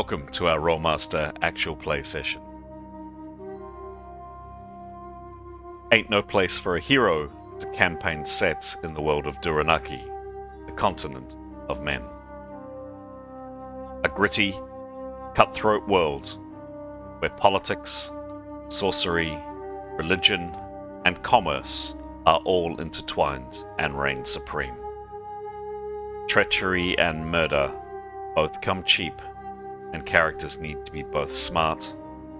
Welcome to our Rolemaster Actual play session. Ain't No Place for a Hero is a campaign set in the world of Duranarki, the continent of men. A gritty, cutthroat world where politics, sorcery, religion, and commerce are all intertwined and reign supreme. Treachery and murder both come cheap, and characters need to be both smart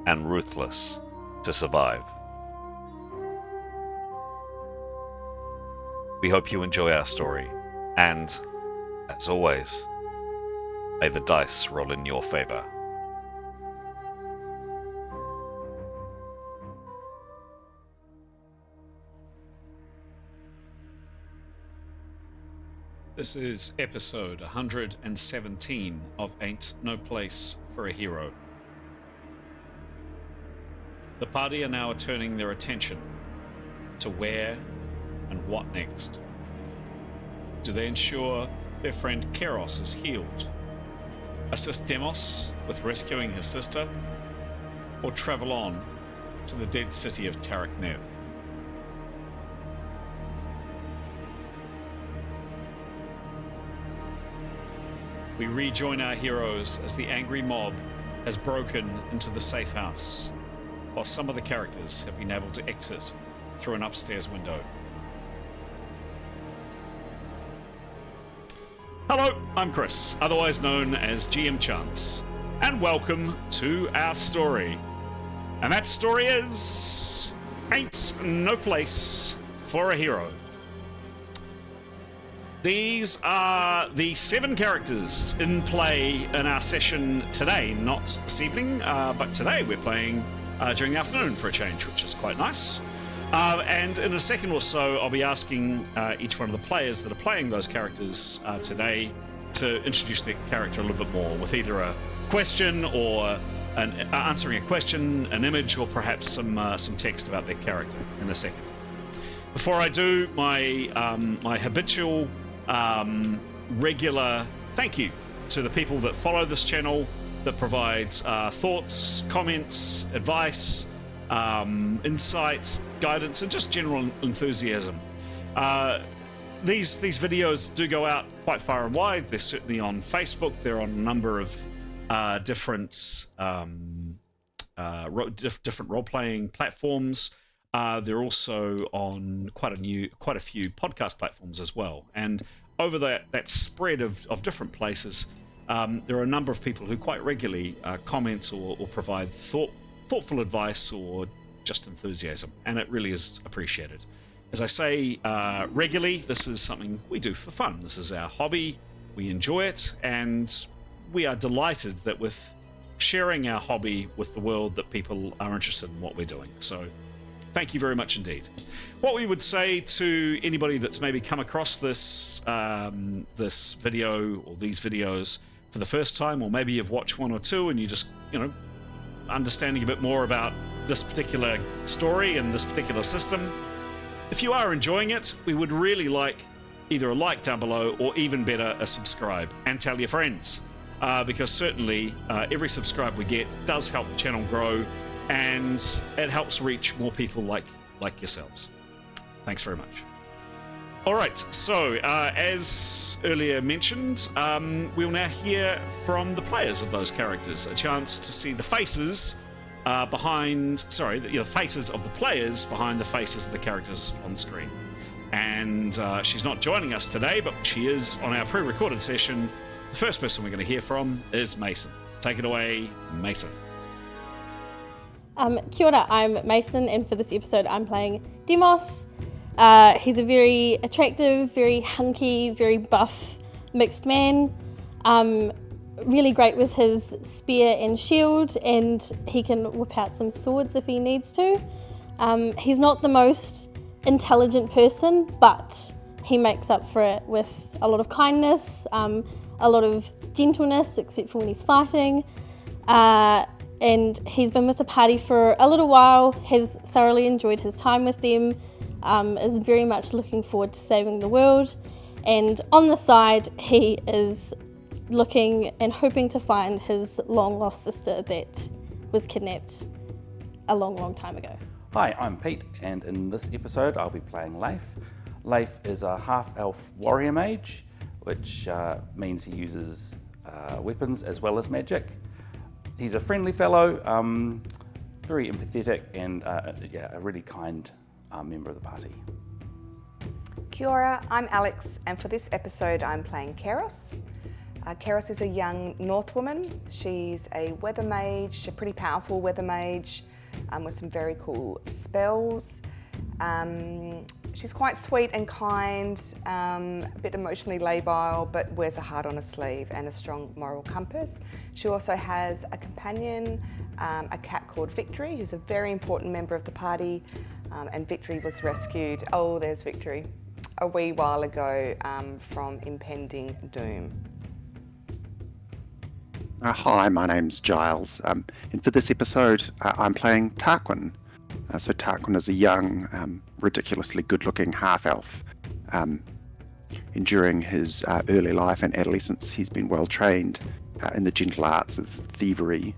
and ruthless to survive. We hope you enjoy our story, and, as always, may the dice roll in your favor. This is episode 117 of Ain't No Place for a Hero. The party are now turning their attention to where and what next. Do they ensure their friend Keros is healed? Assist Demos with rescuing his sister? Or travel on to the dead city of Tarak Nev? We rejoin our heroes as the angry mob has broken into the safe house, while some of the characters have been able to exit through an upstairs window. Hello, I'm Chris, otherwise known as GM Chance, and welcome to our story. And that story is Ain't No Place for a Hero. These are the 7 characters in play in our session today, not this evening, but today we're playing during the afternoon for a change, which is quite nice. And in a second or so, I'll be asking each one of the players that are playing those characters today to introduce their character a little bit more with either a question or answering a question, an image, or perhaps some text about their character in a second. Before I do, my habitual regular thank you to the people that follow this channel, that provides thoughts, comments, advice, insight, guidance, and just general enthusiasm. These videos do go out quite far and wide. They're certainly on Facebook. They're on a number of different role-playing platforms. They're also on quite a few podcast platforms as well. And over that spread of different places, there are a number of people who quite regularly comment or provide thoughtful advice or just enthusiasm, and it really is appreciated. As I say regularly, this is something we do for fun. This is our hobby. We enjoy it, and we are delighted that with sharing our hobby with the world, that people are interested in what we're doing. So thank you very much indeed. What we would say to anybody that's maybe come across this this video or these videos for the first time, or maybe you've watched one or two and you just, understanding a bit more about this particular story and this particular system, if you are enjoying it, we would really like either a like down below, or even better, a subscribe, and tell your friends, because certainly every subscribe we get does help the channel grow, and it helps reach more people like yourselves. Thanks very much. All right, so as earlier mentioned, we'll now hear from the players of those characters, a chance to see the faces the faces of the players behind the faces of the characters on screen. And she's not joining us today, but she is on our pre-recorded session. The first person we're going to hear from is Mason. Take it away, Mason. Kia ora, I'm Mason, and for this episode I'm playing Demos. He's a very attractive, very hunky, very buff mixed man. Really great with his spear and shield, and he can whip out some swords if he needs to. He's not the most intelligent person, but he makes up for it with a lot of kindness, a lot of gentleness, except for when he's fighting. And he's been with the party for a little while, has thoroughly enjoyed his time with them, is very much looking forward to saving the world. And on the side, he is looking and hoping to find his long-lost sister that was kidnapped a long, long time ago. Hi, I'm Pete, and in this episode I'll be playing Leif. Leif is a half-elf warrior mage, which means he uses weapons as well as magic. He's a friendly fellow, very empathetic, and a really kind member of the party. Kia ora, I'm Alex, and for this episode I'm playing Keros. Keros is a young North woman. She's a weather mage, a pretty powerful weather mage with some very cool spells. She's quite sweet and kind, a bit emotionally labile, but wears a heart on her sleeve and a strong moral compass. She also has a companion, a cat called Victory, who's a very important member of the party, and Victory was rescued, there's Victory, a wee while ago from impending doom. Hi, my name's Giles, and for this episode I'm playing Tarquin. So Tarquin is a young, ridiculously good-looking half-elf. During his early life and adolescence, he's been well-trained in the gentle arts of thievery,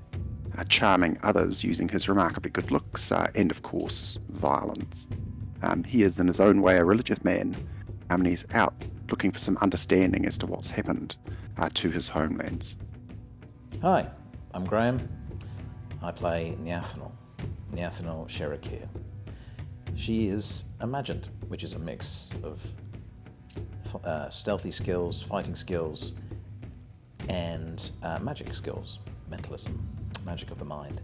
charming others using his remarkably good looks, and of course, violence. He is in his own way a religious man, and he's out looking for some understanding as to what's happened to his homelands. Hi, I'm Graham. I play Nyathonal Sherakir. She is a Magent, which is a mix of stealthy skills, fighting skills, and magic skills, mentalism, magic of the mind.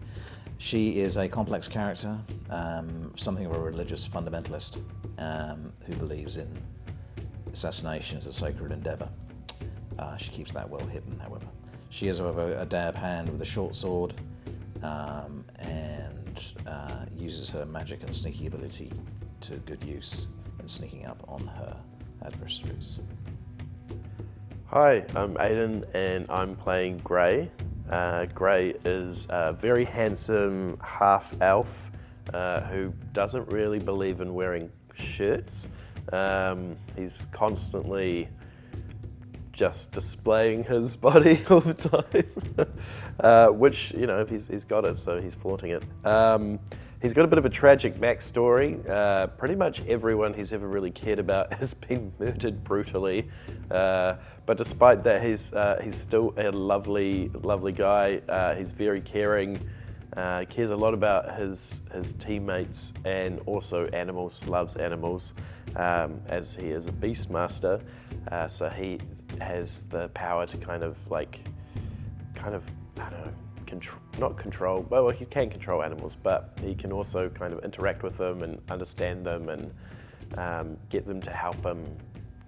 She is a complex character, something of a religious fundamentalist who believes in assassination as a sacred endeavour. She keeps that well hidden, however. She is a dab hand with a short sword and uses her magic and sneaky ability to good use in sneaking up on her adversaries. Hi, I'm Aidan and I'm playing Grey. Grey is a very handsome half-elf who doesn't really believe in wearing shirts. He's constantly just displaying his body all the time, which, you know, he's got it, so he's flaunting it. He's got a bit of a tragic backstory. Pretty much everyone he's ever really cared about has been murdered brutally, but despite that, he's still a lovely guy. He's very caring, cares a lot about his teammates and also animals, loves animals, as he is a beastmaster, so he has the power to kind of, I don't know, not control, well, he can control animals, but he can also kind of interact with them and understand them and get them to help him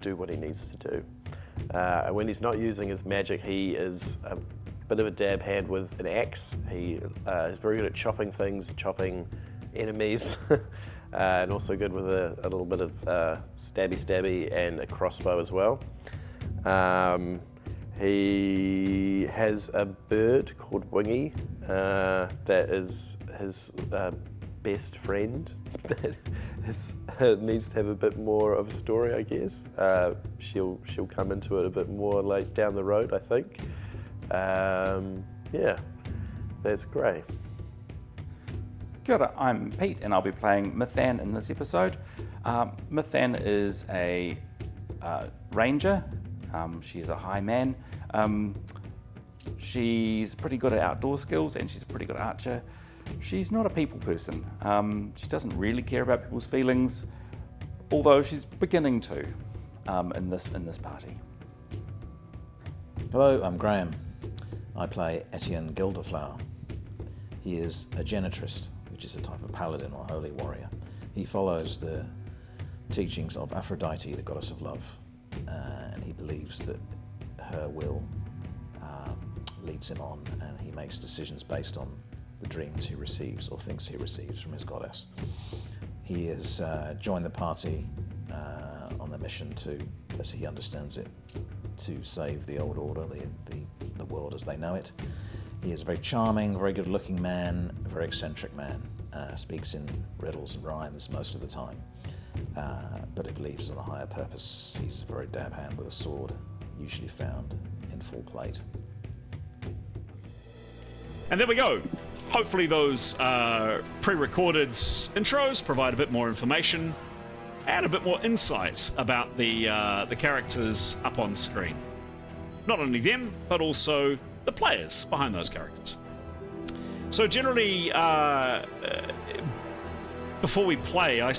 do what he needs to do. And when he's not using his magic, he is a bit of a dab hand with an axe. He is very good at chopping things, chopping enemies, and also good with a little bit of stabby and a crossbow as well. He has a bird called Wingy that is his best friend that needs to have a bit more of a story, I guess. She'll come into it a bit more like down the road, I think. Yeah, that's great. Kia ora, I'm Pete, and I'll be playing Mithan in this episode. Mithan is a ranger. She's a high man. She's pretty good at outdoor skills and she's a pretty good archer. She's not a people person. She doesn't really care about people's feelings, although she's beginning to in this party. Hello, I'm Graham. I play Etienne Gilderflower. He is a genitrist, which is a type of paladin or holy warrior. He follows the teachings of Aphrodite, the goddess of love, and he believes that her will leads him on, and he makes decisions based on the dreams he receives or thinks he receives from his goddess. He has joined the party on the mission to, as he understands it, to save the old order, the world as they know it. He is a very charming, very good-looking man, a very eccentric man, speaks in riddles and rhymes most of the time, but he believes in a higher purpose. He's a very dab hand with a sword, usually found in full plate. And there we go. Hopefully those pre-recorded intros provide a bit more information and a bit more insight about the characters up on screen. Not only them, but also the players behind those characters. So generally, before we play, I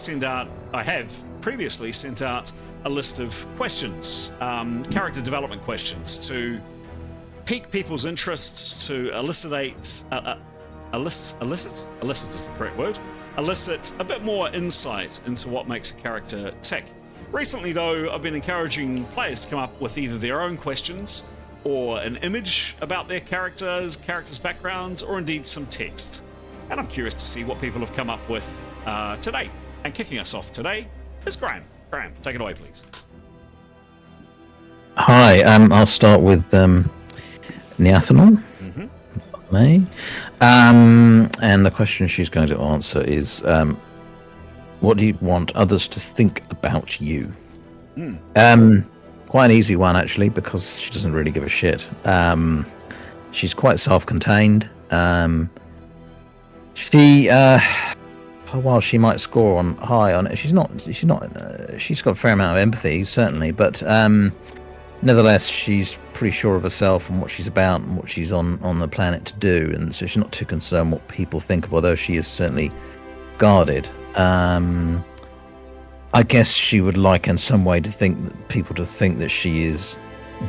have previously sent out a list of questions, character development questions, to pique people's interests, to elicit is the correct word, elicit a bit more insight into what makes a character tick. Recently, though, I've been encouraging players to come up with either their own questions or an image about their characters' backgrounds, or indeed some text. And I'm curious to see what people have come up with today. And kicking us off today is Graham. Graham, take it away, please. Hi, I'll start with Neathanol. Me. And the question she's going to answer is, what do you want others to think about you? Quite an easy one, actually, because she doesn't really give a shit. She's quite self-contained. While she might score on high on it, she's got a fair amount of empathy, certainly, but nevertheless, she's pretty sure of herself and what she's about and what she's on the planet to do, and so she's not too concerned what people think of, although she is certainly guarded. I guess she would like in some way people to think that she is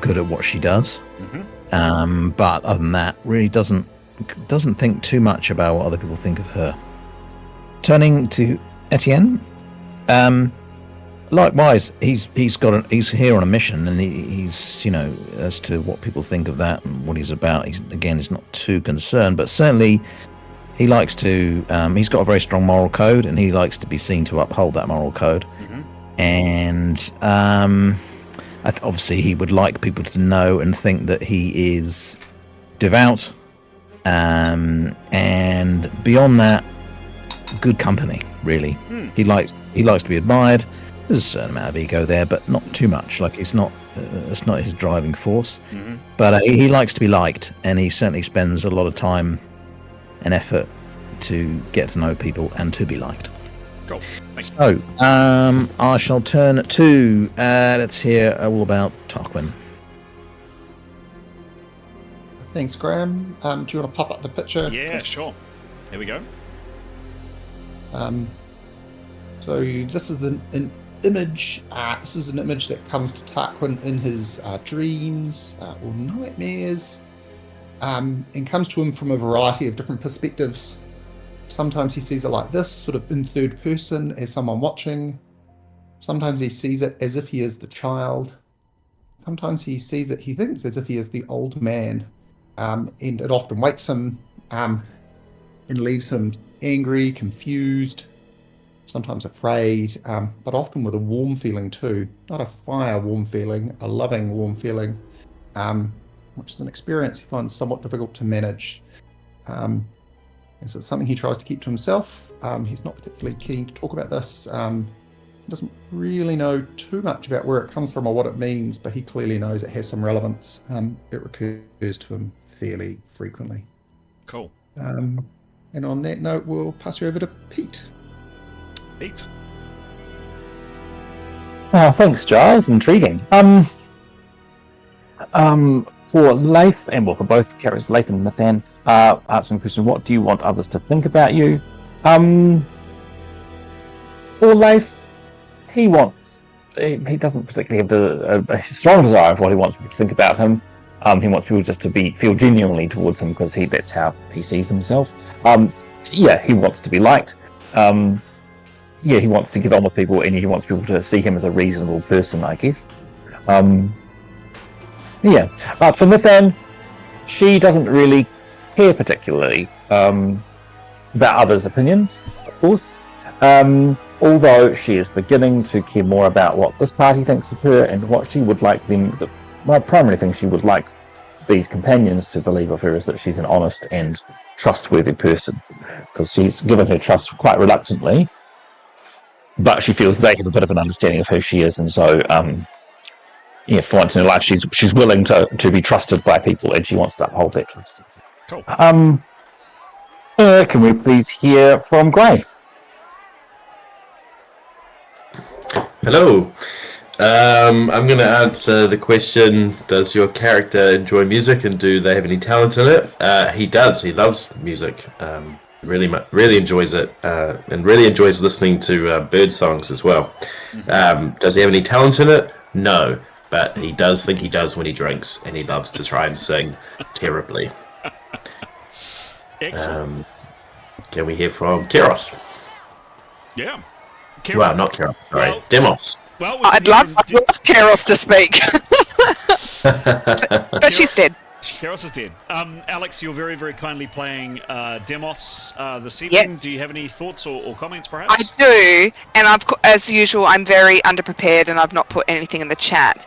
good at what she does. But other than that, really doesn't think too much about what other people think of her. Turning to Etienne, likewise, he's here on a mission, and he's as to what people think of that and what he's about. He's not too concerned, but certainly he likes to. He's got a very strong moral code, and he likes to be seen to uphold that moral code. And obviously, he would like people to know and think that he is devout, and beyond that, good company. Really, he likes to be admired. There's a certain amount of ego there, but not too much. Like it's not his driving force. But he likes to be liked, and he certainly spends a lot of time and effort to get to know people and to be liked. Cool. So, I shall turn to, let's hear all about Tarquin. Thanks, Graham. Do you want to pop up the picture? Yeah, Chris? sure. Here we go. So this is an image. This is an image that comes to Tarquin in his dreams or nightmares, and comes to him from a variety of different perspectives. Sometimes he sees it like this, sort of in third person, as someone watching. Sometimes he sees it as if he is the child. Sometimes he sees it, he thinks, as if he is the old man. And it often wakes him and leaves him angry, confused, sometimes afraid, but often with a warm feeling too. Not a fire warm feeling, a loving warm feeling, which is an experience he finds somewhat difficult to manage. And so it's something he tries to keep to himself. He's not particularly keen to talk about this. He doesn't really know too much about where it comes from or what it means, but he clearly knows it has some relevance. It recurs to him fairly frequently. Cool. And on that note, we'll pass you over to Pete. Pete. Thanks, Giles. Intriguing. For Leif, and well, for both characters, Leif and Nathan, asking the question, what do you want others to think about you? For Leif, he doesn't particularly have a strong desire of what he wants people to think about him. He wants people just to feel genuinely towards him, because that's how he sees himself. He wants to be liked. He wants to get on with people, and he wants people to see him as a reasonable person, I guess. For Nathan, she doesn't really care particularly about others' opinions, of course. Although she is beginning to care more about what this party thinks of her and what she would like them. The primary thing she would like these companions to believe of her is that she's an honest and trustworthy person, because she's given her trust quite reluctantly, but she feels they have a bit of an understanding of who she is, and so for once in her life, she's willing to be trusted by people, and she wants to uphold that trust. Cool. Can we please hear from Gray? Hello. I'm going to answer the question, does your character enjoy music and do they have any talent in it? He does. He loves music. Really enjoys it, and really enjoys listening to bird songs as well. Does he have any talent in it? No, but he does think he does when he drinks, and he loves to try and sing terribly. Excellent. Can we hear from Keros? Yeah. Well, not Keros, sorry. Well, Demos. Well, I'd love Keros to speak. But she's dead. Keros is dead. Alex, you're very, very kindly playing Demos this evening. Yes. Do you have any thoughts or comments, perhaps? I do, and as usual, I'm very underprepared and I've not put anything in the chat.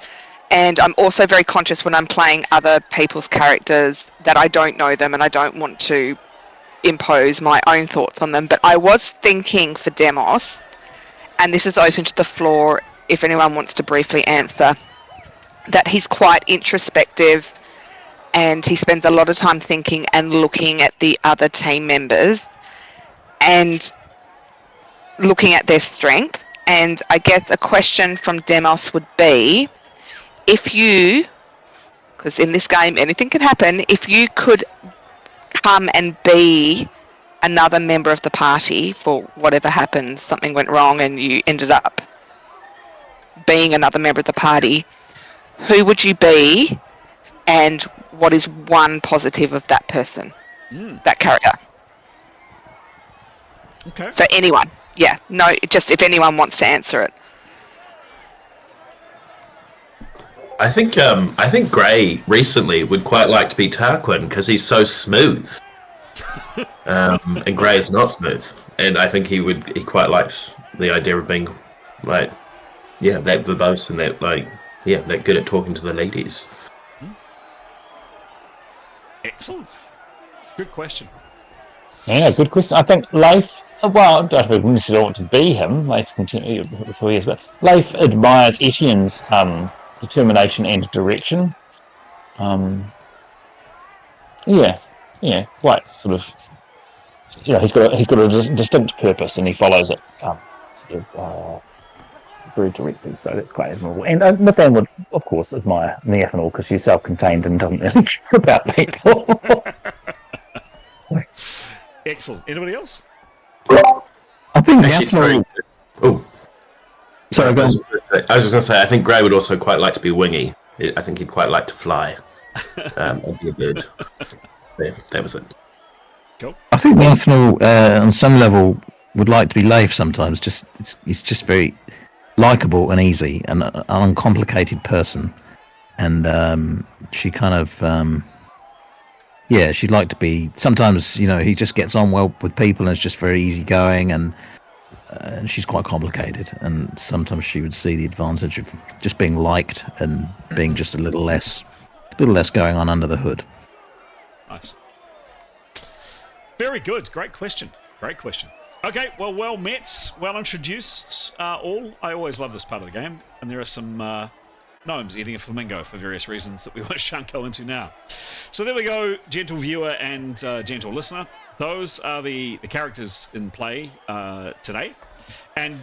And I'm also very conscious when I'm playing other people's characters that I don't know them and I don't want to impose my own thoughts on them. But I was thinking for Demos, and this is open to the floor if anyone wants to briefly answer, that he's quite introspective and he spends a lot of time thinking and looking at the other team members and looking at their strength. And I guess a question from Demos would be, if you, because in this game anything can happen, if you could come and be another member of the party for whatever happened, something went wrong and you ended up being another member of the party, who would you be and what is one positive of that person, that character? Okay. So anyone. Yeah, no, just if anyone wants to answer it. I think Gray recently would quite like to be Tarquin because he's so smooth. And Gray is not smooth. And I think he quite likes the idea of being like, yeah, that verbose and that that good at talking to the ladies. Excellent. Good question. Yeah, good question. I think Leif, well, I don't necessarily want to be him. Leif continue for years, but Leif admires Etienne's determination and direction. Quite sort of. He's got a distinct purpose and he follows it very directly. So that's quite admirable. And Nathan would, of course, admire Neathanol because she's self-contained and doesn't really care about people. Excellent. Anybody else? I think Actually, sorry, go on. I was just going to say, I think Gray would also quite like to be wingy. I think he'd quite like to fly and be a bird. Yeah, that was it. Cool. I think Neathanol, on some level, would like to be Leif sometimes. He's just very likable and easy and an uncomplicated person. And she kind of... she'd like to be. Sometimes, he just gets on well with people and is just very easygoing, and she's quite complicated. And sometimes she would see the advantage of just being liked and being just a little less going on under the hood. Nice. Very good. Great question. Okay, well met, well introduced all. I always love this part of the game, and there are some gnomes eating a flamingo for various reasons that we shan't go into now. So there we go, gentle viewer and gentle listener. Those are the characters in play today, and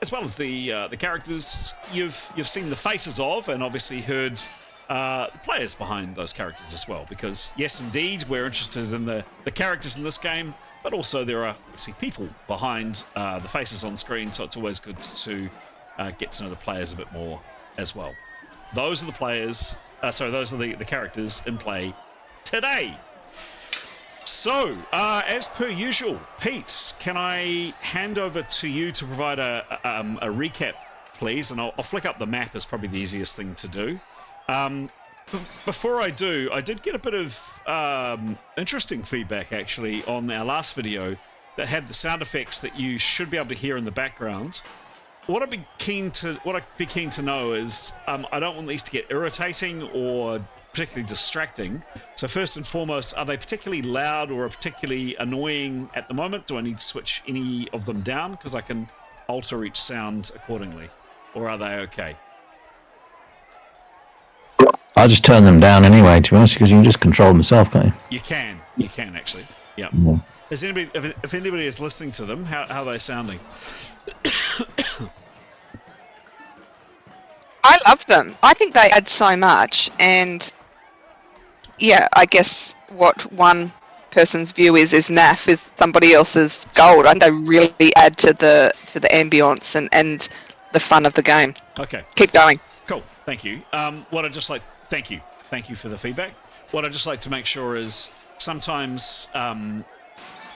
as well as the characters you've seen the faces of, and obviously heard the players behind those characters as well. Because yes, indeed, we're interested in the characters in this game, but also there are obviously people behind the faces on screen. So it's always good to get to know the players a bit more as well. Those are the players. Those are the characters in play today. So, as per usual, Pete, can I hand over to you to provide a recap, please? And I'll flick up the map as probably the easiest thing to do. Before I do, I did get a bit of interesting feedback actually on our last video that had the sound effects that you should be able to hear in the background. What I'd be keen to know is I don't want these to get irritating or particularly distracting. So first and foremost, are they particularly loud or particularly annoying at the moment? Do I need to switch any of them down because I can alter each sound accordingly, or are they okay? I just turn them down anyway, to be honest, because you can just control them yourself, can't you? You can actually. Yeah. Yeah. Is anybody, if anybody is listening to them, how are they sounding? I love them. I think they add so much, and yeah, I guess what one person's view is naff is somebody else's gold. I think they really add to the ambience and the fun of the game. Okay. Keep going. Cool. Thank you. Thank you for the feedback. What I'd just like to make sure is sometimes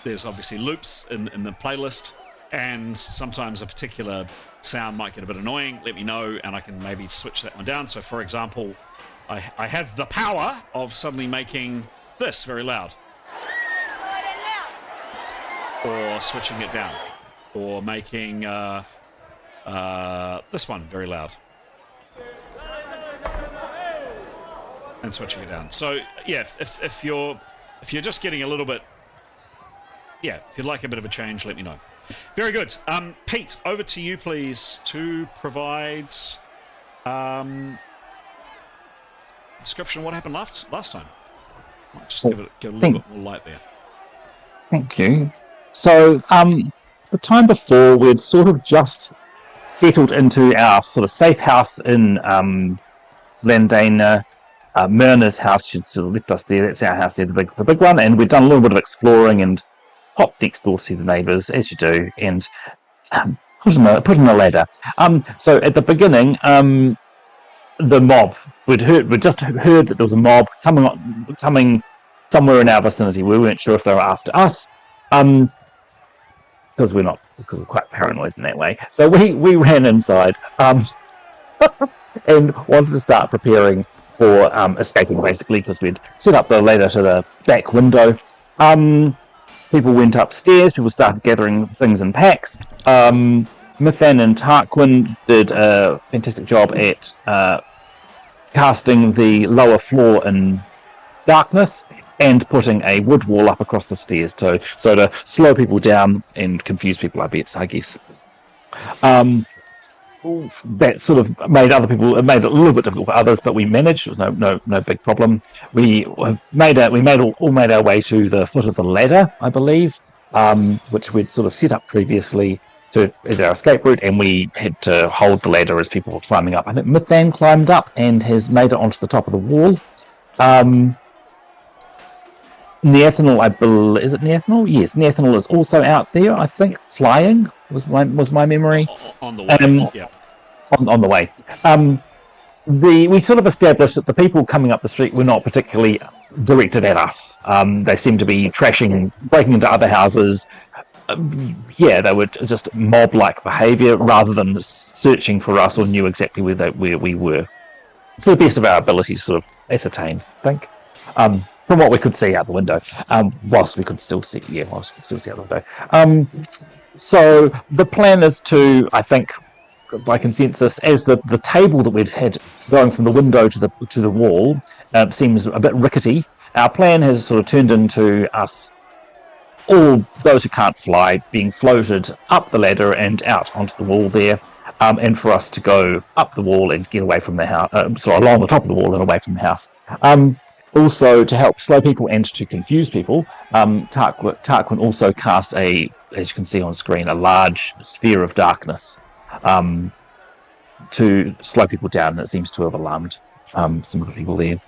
there's obviously loops in the playlist, and sometimes a particular sound might get a bit annoying. Let me know, and I can maybe switch that one down. So, for example, I have the power of suddenly making this very loud, or switching it down, or making this one very loud, and switching it down. So yeah, if you're just getting a little bit, if you'd like a bit of a change, let me know. Very good. Pete, over to you, please, to provide description of what happened last time. Might just give it a little bit more light there. Thank you. So, the time before, we'd sort of just settled into our sort of safe house in Landana. Myrna's house, she'd sort of left us there. That's our house there, the big one. And we'd done a little bit of exploring and popped next door to see the neighbours, as you do, and put in a ladder. So at the beginning, the mob, we'd just heard that there was a mob coming somewhere in our vicinity. We weren't sure if they were after us, because we're quite paranoid in that way. So we ran inside and wanted to start preparing for escaping, basically, because we'd set up the ladder to the back window. People went upstairs, people started gathering things in packs. Mithan and Tarquin did a fantastic job at casting the lower floor in darkness and putting a wood wall up across the stairs so to slow people down and confuse people, I guess. That sort of made it a little bit difficult for others, but we managed. It was no big problem. We made our way to the foot of the ladder, I believe, which we'd sort of set up previously as our escape route, and we had to hold the ladder as people were climbing up. I think Mithan climbed up and has made it onto the top of the wall. Neathanel, I believe, is it Neathanel? Yes, Neathanel is also out there, I think, flying, was my memory. On the way, yeah. On the way. We sort of established that the people coming up the street were not particularly directed at us. They seemed to be breaking into other houses. They were just mob-like behaviour rather than searching for us or knew exactly where we were. To the best of our ability to sort of ascertain, I think. From what we could see out the window, whilst we could still see out the window. So the plan is to, I think, by consensus, as the table that we'd had going from the window to the wall seems a bit rickety. Our plan has sort of turned into us, all those who can't fly, being floated up the ladder and out onto the wall there, and for us to go up the wall and get away from the house, along the top of the wall and away from the house. Also, to help slow people and to confuse people, Tarquin also cast as you can see on screen, a large sphere of darkness to slow people down, and it seems to have alarmed some of the people there.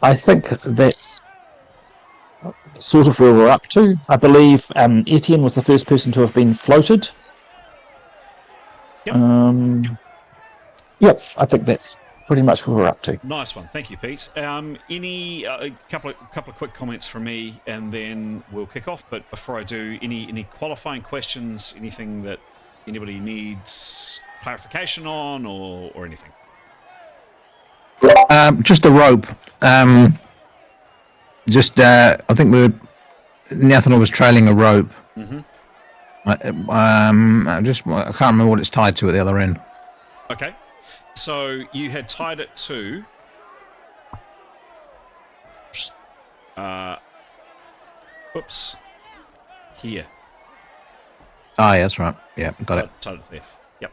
I think that's sort of where we're up to. I believe Etienne was the first person to have been floated. Yep. I think that's pretty much where we're up to. Nice one, thank you, Pete. Any couple of quick comments from me, and then we'll kick off. But before I do, any qualifying questions? Anything that anybody needs clarification on, or anything? Just a rope. I think Nathan was trailing a rope. Mm-hmm. I can't remember what it's tied to at the other end. Okay. So you had tied it to here. Ah, yeah, that's right. Yeah, got it. Tied it there. Yep.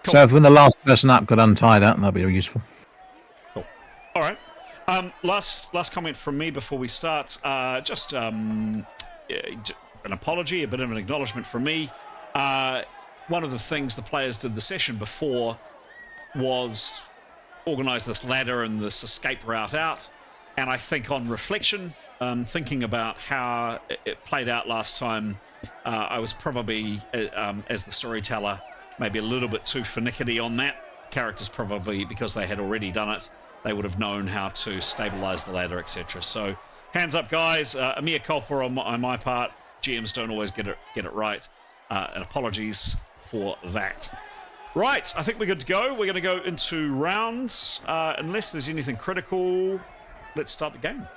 Cool. So if when the last person up could untie that, that'd be useful. All right. Last comment from me before we start. Just an apology, a bit of an acknowledgement from me. One of the things the players did the session before was organise this ladder and this escape route out. And I think on reflection, thinking about how it played out last time, I was probably, as the storyteller, maybe a little bit too finicky on that. Characters probably, because they had already done it, they would have known how to stabilise the ladder, etc. So, hands up, guys. A mere culpa on my part. GMs don't always get it right. And apologies for that. Right, I think we're good to go. We're going to go into rounds. Unless there's anything critical, let's start the game.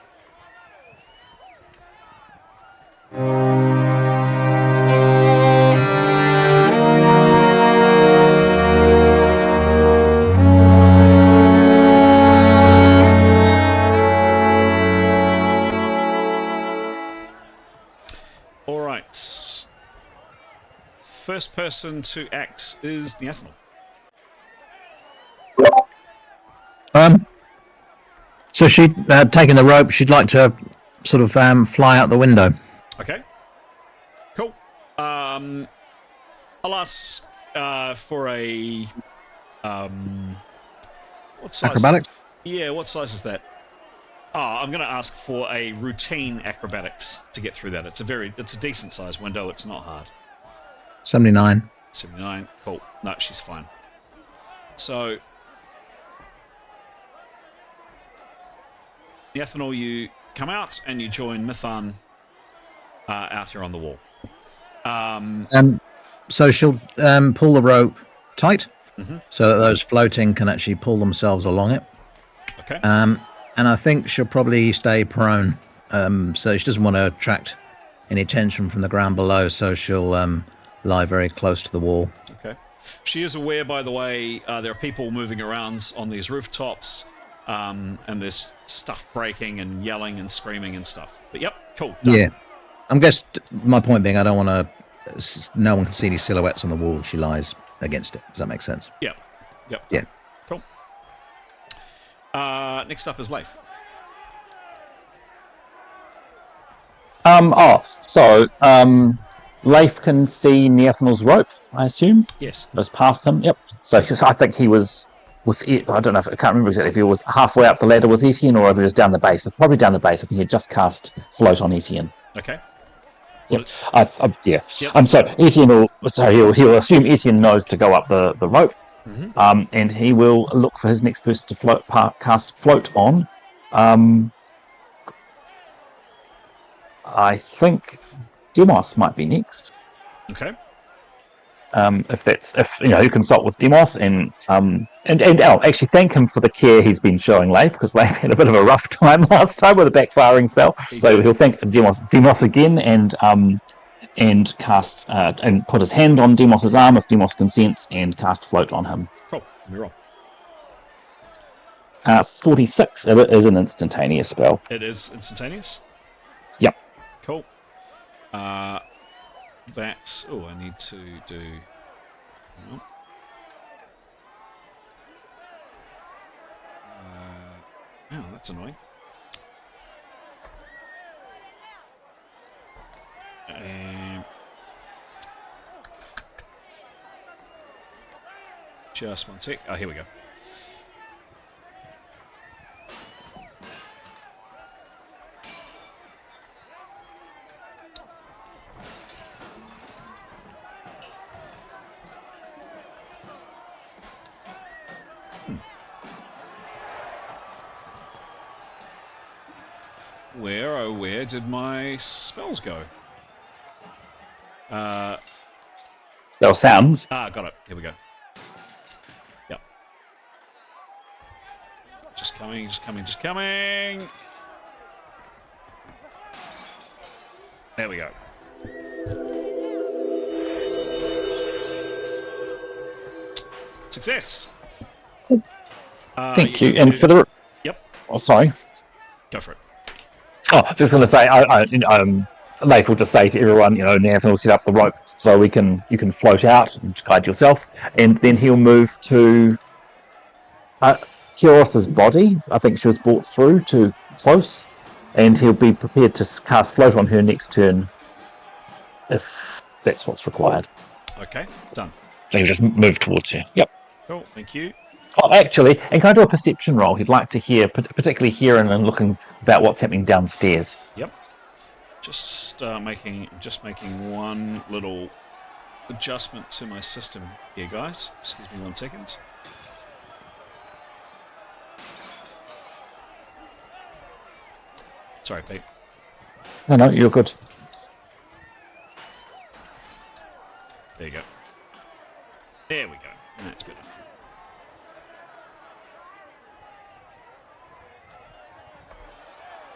All right. First person to act is the Ethanol. So she'd taken the rope. She'd like to sort of fly out the window. Okay. Cool. I'll ask for a what size? Acrobatics? Yeah, what size is that? I'm going to ask for a routine acrobatics to get through that. It's a decent sized window. It's not hard. 79. 79. Cool. No, she's fine. So, the Ethanol, you come out and you join Mithan out here on the wall. So she'll pull the rope tight, so that those floating can actually pull themselves along it. Okay. And I think she'll probably stay prone, so she doesn't want to attract any attention from the ground below, so she'll lie very close to the wall. Okay. She is aware, by the way, there are people moving around on these rooftops, and there's stuff breaking and yelling and screaming and stuff. But yep, cool. Done. Yeah. I'm just, my point being, I don't want to, no one can see any silhouettes on the wall. She lies against it. Does that make sense? Yep. Yeah. Cool. Next up is Leif. Leif can see Neathanel's rope, I assume. Yes. It was past him. Yep. So I think he was with it. I don't know. I can't remember exactly if he was halfway up the ladder with Etienne or if he was down the base. Probably down the base. I think he had just cast float on Etienne. Okay. Yep. Yep. So Etienne he'll assume Etienne knows to go up the rope, and he will look for his next person to cast float on. I think Demos might be next. Okay. If you consult with Demos and I'll actually thank him for the care he's been showing Leif, because Leif had a bit of a rough time last time with a backfiring spell. He'll thank Demos again and cast and put his hand on Demos's arm if Demos consents and cast float on him. Cool. Let me roll. 46. It is an instantaneous spell. It is instantaneous? Yep. Cool. I need to do... Hang on. Oh, that's annoying. Just one sec. Oh, here we go. Where did my spells go? There sounds. Got it. Here we go. Yep. Just coming. There we go. Success. Thank you. And for the... Yep. Oh, sorry. Go for it. Oh, just going to say, Leif will just say to everyone, Nathan will set up the rope so you can float out and guide yourself, and then he'll move to Kioros's body. I think she was brought through too close, and he'll be prepared to cast Float on her next turn if that's what's required. Okay, done. So you just move towards her. Yep. Cool, thank you. Oh, actually, and can I do a perception roll? He'd like to hear, particularly hearing and looking about what's happening downstairs. Yep. Just making one little adjustment to my system here, guys. Excuse me 1 second. Sorry, Pete. No, you're good. There you go. There we go. That's better.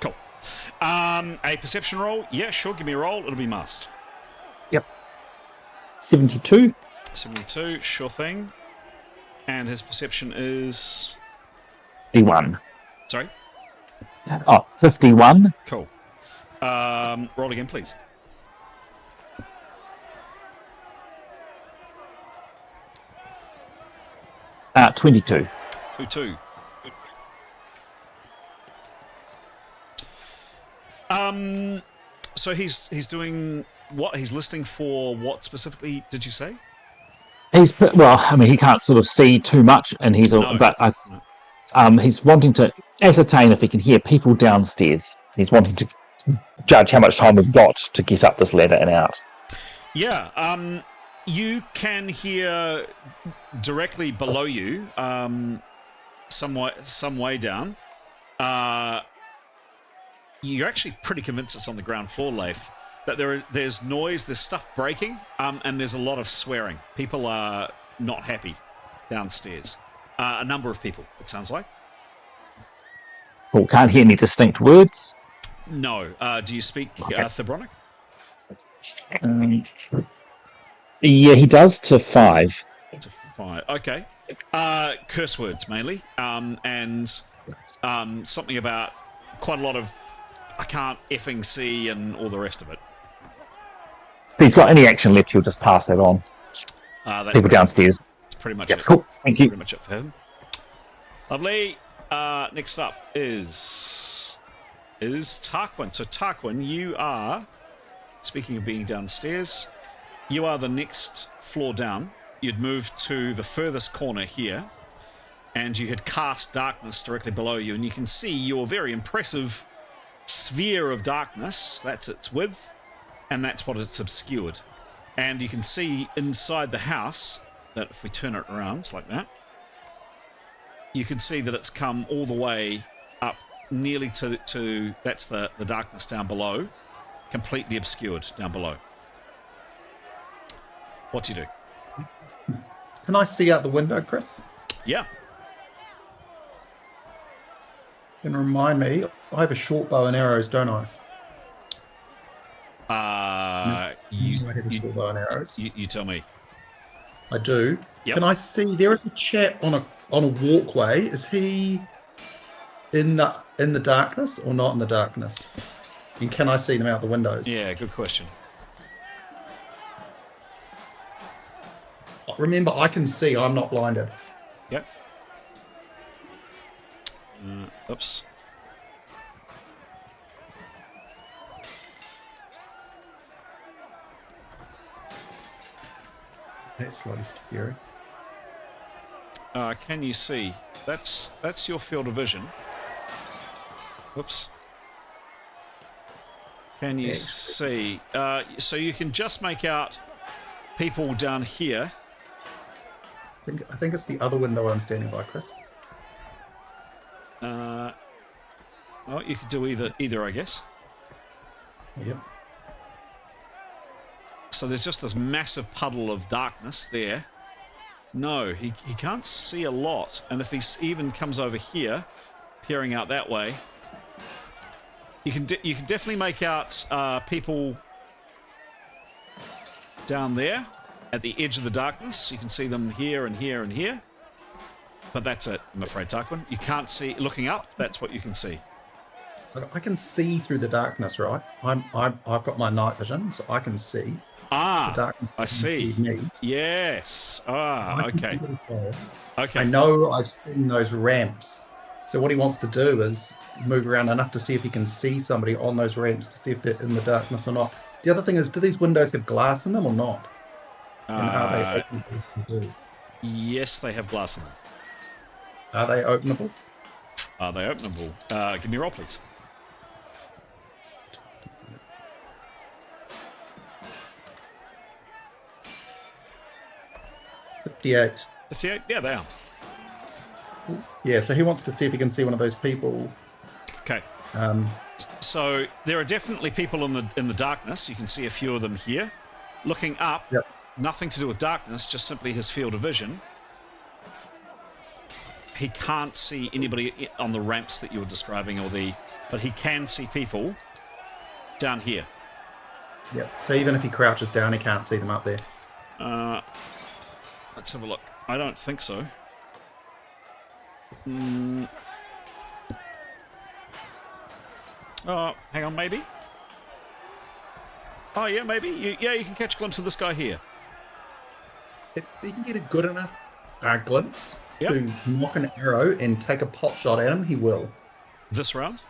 Cool. A perception roll? Yeah, sure. Give me a roll. It'll be must. Yep. 72. 72, sure thing. And his perception is... 51. Sorry? Oh, 51. Cool. Roll again, please. Uh, 22. 22. So he's doing what? He's listening for what specifically? Did you say? Well, I mean, he can't sort of see too much, and he's he's wanting to ascertain if he can hear people downstairs. He's wanting to judge how much time we've got to get up this ladder and out. Yeah. You can hear directly below you, some way down. You're actually pretty convinced it's on the ground floor, Leif. That there's noise, there's stuff breaking, and there's a lot of swearing. People are not happy downstairs. A number of people, it sounds like. Well, can't hear any distinct words. No. Do you speak Thebronic? Yeah, he does to 5. To 5. Okay. Curse words mainly, and something about quite a lot of I can't effing see and all the rest of it. If he's got any action left, he'll just pass that on. People downstairs. That's pretty much it. Cool. Thank you. Pretty much it for him. Lovely. Next up is Tarquin. So Tarquin, you are, speaking of being downstairs, you are the next floor down. You'd moved to the furthest corner here, and you had cast darkness directly below you, and you can see your very impressive sphere of darkness. That's its width, and that's what it's obscured. And you can see inside the house that if we turn it around like that, you can see that it's come all the way up nearly to that's the darkness down below, completely obscured down below. What do you do? Can I see out the window, Chris? Yeah. And remind me, I have a short bow and arrows, don't I? I have a short bow and arrows. You tell me. I do. Yep. Can I see? There is a chap on a walkway. Is he in the darkness or not in the darkness? And can I see them out the windows? Yeah, good question. Remember, I can see. I'm not blinded. Yep. Oops. That's slightly scary. Can you see? That's your field of vision. Whoops. Can you see? So you can just make out people down here. I think it's the other window I'm standing by, Chris. Well, you could do either, I guess. Yep. So there's just this massive puddle of darkness there. No, he can't see a lot. And if he even comes over here, peering out that way, you can definitely make out people down there at the edge of the darkness. You can see them here and here and here. But that's it, I'm afraid, Tarquin. You can't see looking up. That's what you can see. I can see through the darkness, right? I've got my night vision, so I can see. Ah, darkness I see. doesn't see me. Yes. I Ah, can okay. see it. Okay. I know I've seen those ramps. So what he wants to do is move around enough to see if he can see somebody on those ramps to see if they're in the darkness or not. The other thing is, do these windows have glass in them or not? And are they openable to do? Yes, they have glass in them. Are they openable? Are they openable? Give me a roll, please. $58. 58? Yeah, they are. Yeah, so he wants to see if he can see one of those people. Okay. Um, So there are definitely people in the darkness. You can see a few of them here. Looking up, Yep. nothing to do with darkness, just simply his field of vision. He can't see anybody on the ramps that you were describing, but he can see people down here. yeah. So even if he crouches down, he can't see them up there. Let's have a look. I don't think so. Oh, hang on, maybe. Oh yeah, maybe. You can catch a glimpse of this guy here. If he can get a good enough glimpse Yep. to knock an arrow and take a pot shot at him, he will. This round?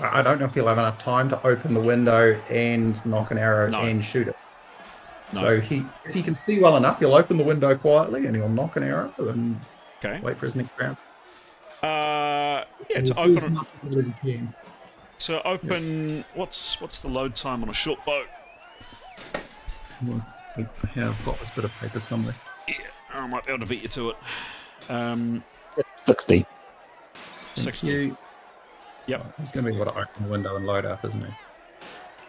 I don't know if he'll have enough time to open the window and knock an arrow No. and shoot it. No. So if he can see well enough, he'll open the window quietly and he'll knock an arrow and Okay. wait for his next round. Yeah, He'll to do as open much of it as he can. what's the load time on a short boat? Well, I have got this bit of paper somewhere. Yeah, I might be able to beat you to it. 60. 60. You. Yep. He's going to be able to open the window and load up, isn't he?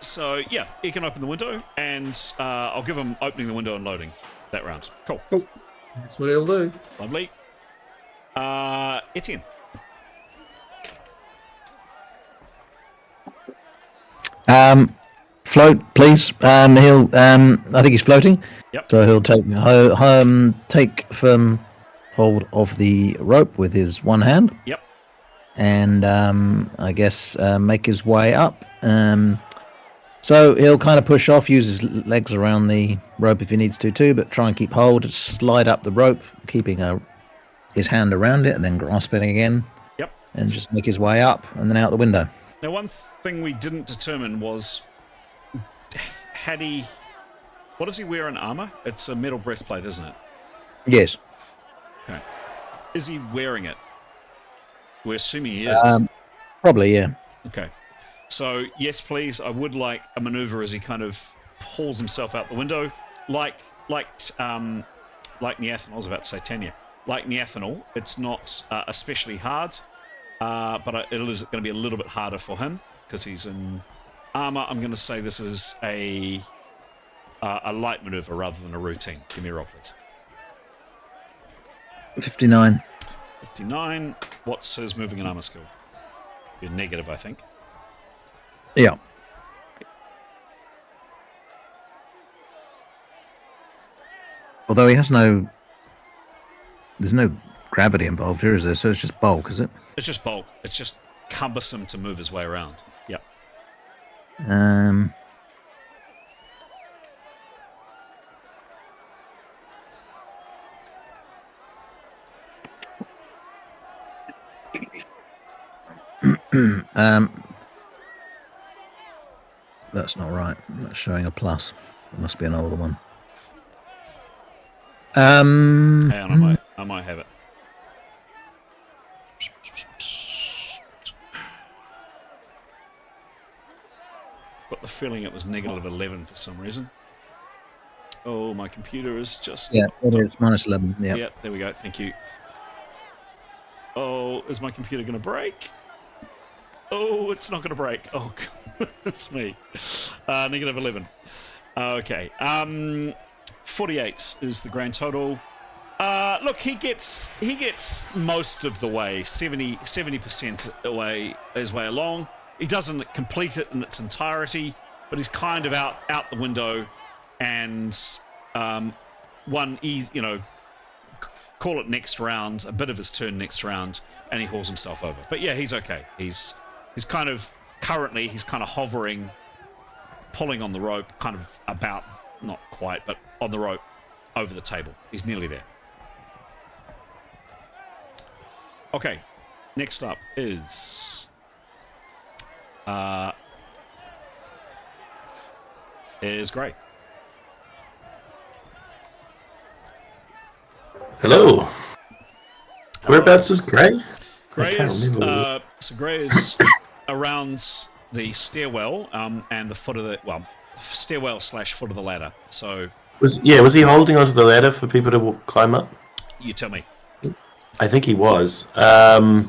So yeah, he can open the window, and I'll give him opening the window and loading that round. Cool. Cool. That's what he'll do. Lovely. Etienne. Float, please. He'll. I think he's floating. Yep. So he'll take firm hold of the rope with his one hand. Yep. And I guess make his way up. So he'll kind of push off, use his legs around the rope if he needs to too, but try and keep hold, slide up the rope, keeping his hand around it, and then grasp it again. Yep. And just make his way up, and then out the window. Now, one thing we didn't determine was, what does he wear in armor? It's a metal breastplate, isn't it? Yes. Okay. Is he wearing it? We're assuming he is. Probably, yeah. Okay. So, yes, please, I would like a maneuver as he kind of hauls himself out the window, like Neathanol. I was about to say Tanya. Like Neathanol, it's not especially hard, but it is going to be a little bit harder for him because he's in armor. I'm going to say this is a light maneuver rather than a routine. Give me a roll, please. 59. 59. What's his moving and armor skill? You're negative, I think. Yeah. Although he has there's no gravity involved here, is there? So it's just bulk, is it? It's just bulk. It's just cumbersome to move his way around. Yep. That's not right. That's showing a plus. It must be an older one. Hang on, I might have it. Got the feeling it was negative 11 for some reason. Oh, my computer is just... Yeah, it is minus 11. Yeah. Yeah, there we go. Thank you. Oh, is my computer going to break? Oh, it's not going to break. Oh, that's me. Negative 11. Okay. 48 is the grand total. Look, he gets most of the way, 70% away his way along. He doesn't complete it in its entirety, but he's kind of out the window, and call it next round, a bit of his turn next round, and he hauls himself over. But yeah, he's okay. He's kind of hovering pulling on the rope, kind of about, not quite, but on the rope over the table. He's nearly there. Okay, next up is Grey. Hello. Whereabouts is Grey? Grey is around the stairwell and the foot of the stairwell / foot of the ladder. So was he holding onto the ladder for people to climb up? You tell me. I think he was. So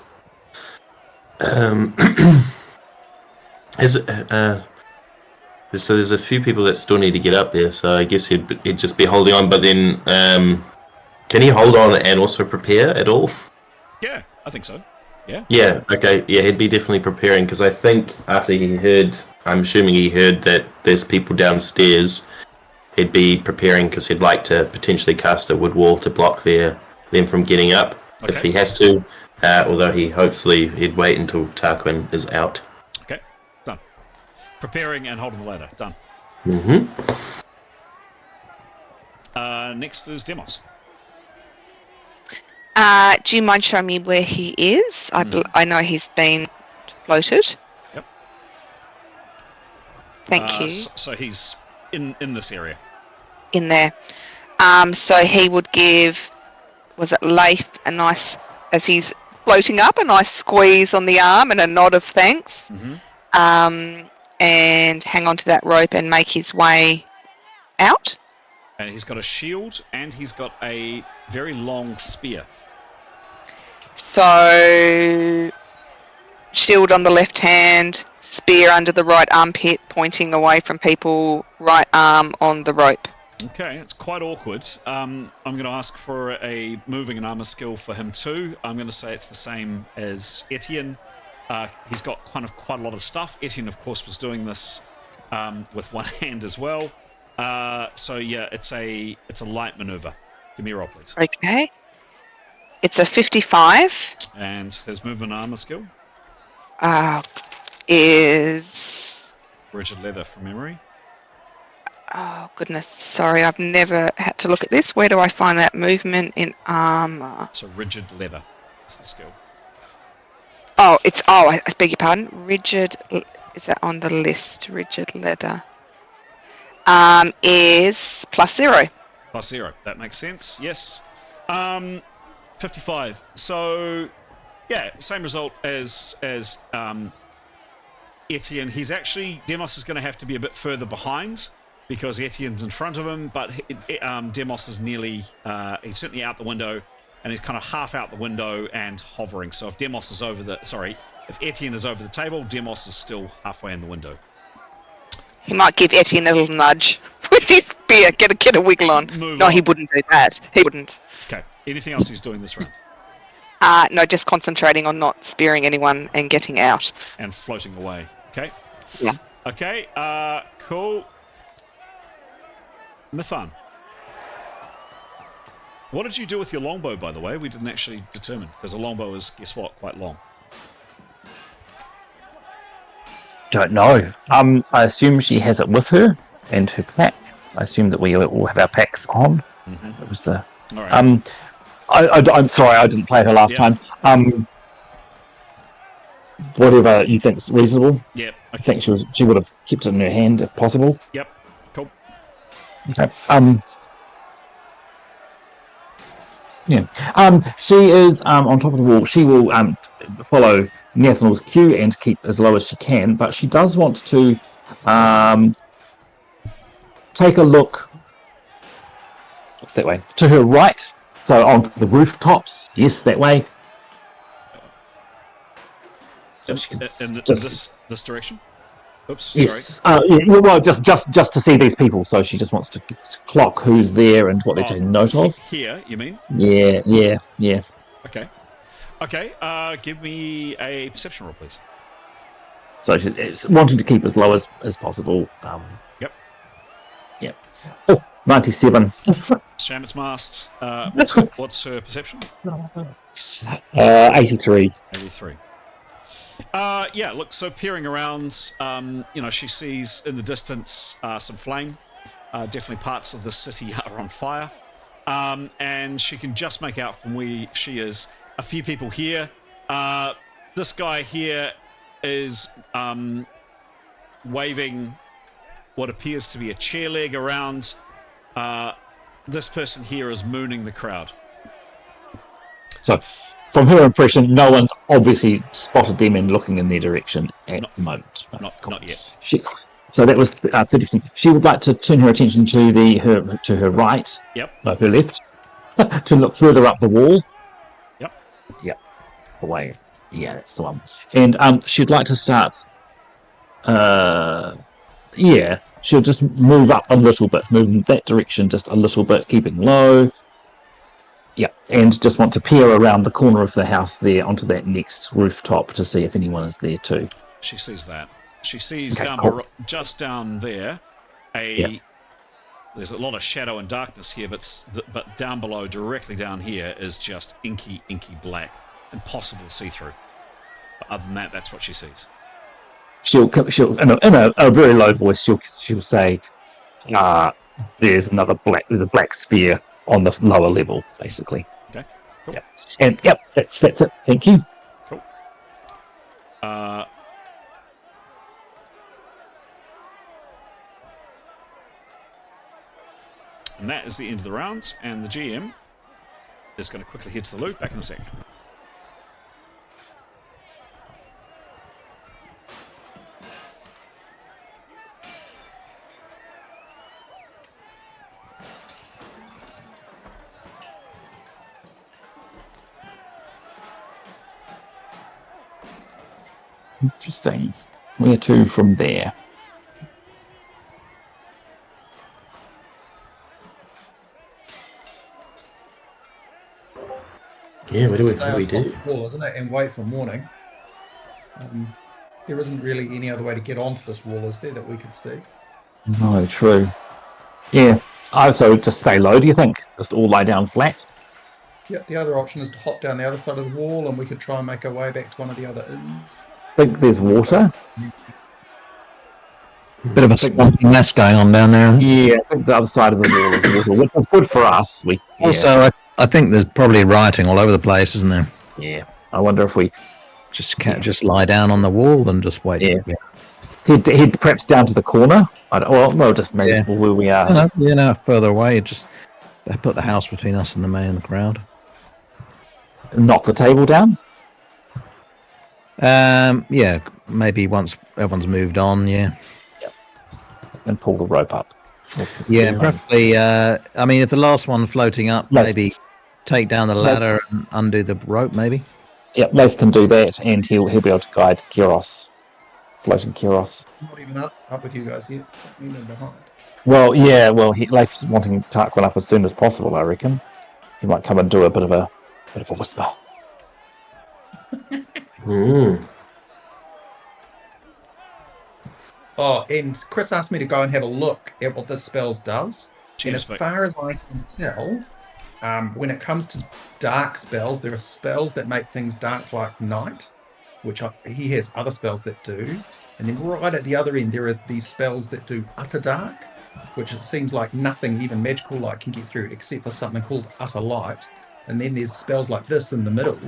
there's a few people that still need to get up there. So I guess he'd just be holding on. But then, can he hold on and also prepare at all? Yeah, I think so. Yeah. Yeah. Okay. Yeah, he'd be definitely preparing because I think after I'm assuming he heard that there's people downstairs. He'd be preparing because he'd like to potentially cast a wood wall to block them from getting up if he has to. Although he'd wait until Tarquin is out. Okay, done. Preparing and holding the ladder. Done. Mm-hmm. Next is Demos. Do you mind showing me where he is? I know he's been floated. Yep. Thank you. So he's in this area. In there. So he would give, was it Leif, a nice, as he's floating up, a nice squeeze on the arm and a nod of thanks. Mm-hmm. And hang on to that rope and make his way out. And he's got a shield and he's got a very long spear. So, shield on the left hand, spear under the right armpit, pointing away from people, right arm on the rope. Okay, it's quite awkward. I'm going to ask for a moving and armor skill for him too. I'm going to say it's the same as Etienne. He's got quite a lot of stuff. Etienne, of course, was doing this with one hand as well. So yeah, it's a light maneuver. Give me a roll, please. Okay. It's a 55. And his movement and armor skill? Is... Rigid leather from memory. Oh, goodness. Sorry, I've never had to look at this. Where do I find that movement in armor? So rigid leather is the skill. Oh, I beg your pardon. Rigid... Is that on the list? Rigid leather. Is +0. +0. That makes sense. Yes. 55. So, yeah, same result as Etienne. He's actually... Demos is going to have to be a bit further behind because Etienne's in front of him, but Demos is nearly... he's certainly out the window, and he's kind of half out the window and hovering. So if Demos is over the... Sorry, if Etienne is over the table, Demos is still halfway in the window. He might give Etienne a little nudge with his spear, get a wiggle on. He wouldn't do that. He wouldn't. Okay. Anything else he's doing this round? No, just concentrating on not spearing anyone and getting out. And floating away. Okay. Yeah. Okay. Cool. Mithan. What did you do with your longbow, by the way? We didn't actually determine, because a longbow is, guess what, quite long. Don't know. I assume she has it with her and her pack. I assume that we all have our packs on. Mm-hmm. It was the... All right. I'm sorry, I didn't play her last time. Whatever you think's reasonable. Yep. I think she would have kept it in her hand if possible. Yep. Cool. Okay. Yeah. She is on top of the wall. She will follow Nathanel's cue and keep as low as she can, but she does want to take a look. What's that way? To her right. So onto the rooftops. Yes, that way. So she can this direction? Oops, yes. sorry. Yeah, well, just to see these people. So she just wants to clock who's there and what they're taking note of. Here, you mean? Yeah. Okay. Give me a perception roll, please. So she's wanting to keep as low as possible. Yep. Yep. Oh, 97. Shaman's Mast. What's her perception? 83. 83. Yeah, look, so peering around, she sees in the distance some flame. Definitely parts of the city are on fire. And she can just make out from where she is a few people here. This guy here is waving what appears to be a chair leg around. This person here is mooning the crowd. So, from her impression, no one's obviously spotted them and looking in their direction at the moment. Not yet. So that was 30%. She would like to turn her attention to her right. Yep. No, her left. To look further up the wall. Yep. Away. Yeah, that's the one. And she'd like to start. She'll just move up a little bit, move in that direction just a little bit, keeping low. Yeah, and just want to peer around the corner of the house there onto that next rooftop to see if anyone is there too. She sees that. She sees just down there There's a lot of shadow and darkness here, but down below, directly down here, is just inky black, impossible to see through. But other than that, that's what she sees. She'll in a very low voice. She'll say, "There's a black spear on the lower level, basically." Okay, cool. Yep. And that's it. Thank you. Cool. And that is the end of the round, and the GM is going to quickly head to the loot. Back in a sec. Interesting. Where to from there? Yeah, what do we do? Wall, isn't it? And wait for morning. There isn't really any other way to get onto this wall, is there, that we could see? No, true. Yeah. So just stay low, do you think? Just all lie down flat? Yeah, the other option is to hop down the other side of the wall and we could try and make our way back to one of the other inns. I think there's water. Bit of a swampy mess going on down there. Yeah, I think the other side of the wall is water, which is good for us. Also, I think there's probably writing all over the place, isn't there? Yeah. I wonder if we just lie down on the wall and just wait. Yeah. Head perhaps down to the corner. Just maybe where we are. No, further away. Just put the house between us and the man in the crowd. Knock the table down. Yeah, maybe once everyone's moved on. Yeah. And pull the rope up. Yeah, preferably. If the last one floating up, maybe take down the ladder and undo the rope, maybe. Yeah, Leif can do that, and he'll be able to guide Kyros, floating Kyros. Not even up with you guys yet. Even behind. Leif's wanting Tarquin up as soon as possible. I reckon he might come and do a bit of a whisper. Oh, and Chris asked me to go and have a look at what this spell does. And as far as I can tell, when it comes to dark spells, there are spells that make things dark like night, which he has other spells that do. And then right at the other end, there are these spells that do utter dark, which it seems like nothing, even magical light, can get through except for something called utter light. And then there's spells like this in the middle.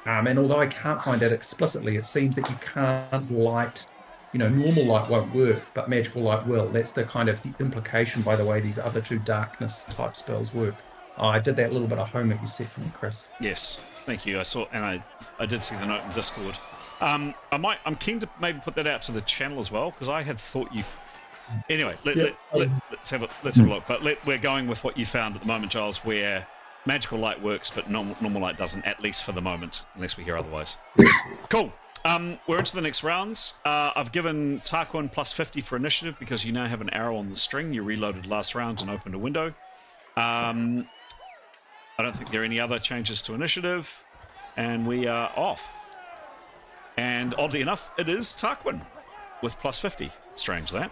And although I can't find out explicitly, it seems that you can't light... normal light won't work, but magical light will. That's the kind of the implication by the way these other two darkness type spells work. I did that little bit of homework you said for me, Chris. Yes, thank you. I saw, and I did see the note in Discord. I'm keen to maybe put that out to the channel as well, because I had thought you. Anyway, let's have a look. But we're going with what you found at the moment, Giles, where magical light works, but normal light doesn't, at least for the moment, unless we hear otherwise. Cool. We're into the next rounds. I've given Tarquin plus 50 for initiative because you now have an arrow on the string. You reloaded last round and opened a window. I don't think there are any other changes to initiative. And we are off. And oddly enough, it is Tarquin with plus 50. Strange that.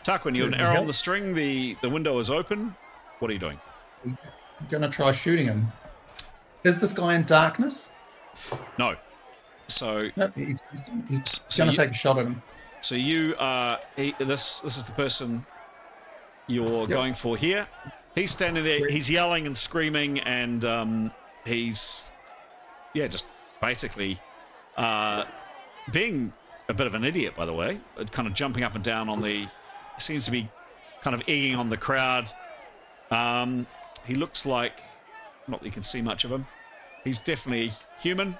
Tarquin, you have an arrow on the string. The window is open. What are you doing? I'm going to try shooting him. Is this guy in darkness? No. So Nope, he's So going to you- take a shot at him. So you this is the person you're going for here. He's standing there. Great. He's yelling and screaming, and he's just basically being a bit of an idiot, by the way. Kind of jumping up and down on the. Seems to be kind of egging on the crowd. He looks like, not that you can see much of him. He's definitely human.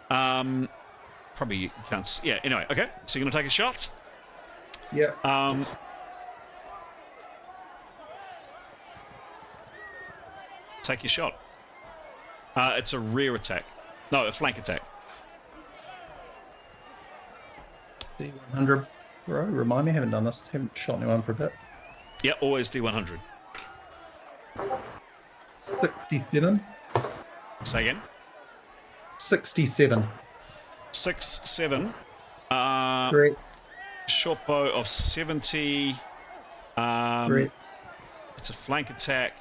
Probably you can't. Yeah. Anyway, okay. So you're gonna take a shot. Yeah. Take your shot. It's a rear attack. No, a flank attack. D100, bro. Remind me, I haven't done this. Haven't shot anyone for a bit. Yeah, always D100. 67. Say again. 67. 6-7. Great. Short bow of 70. Great. It's a flank attack.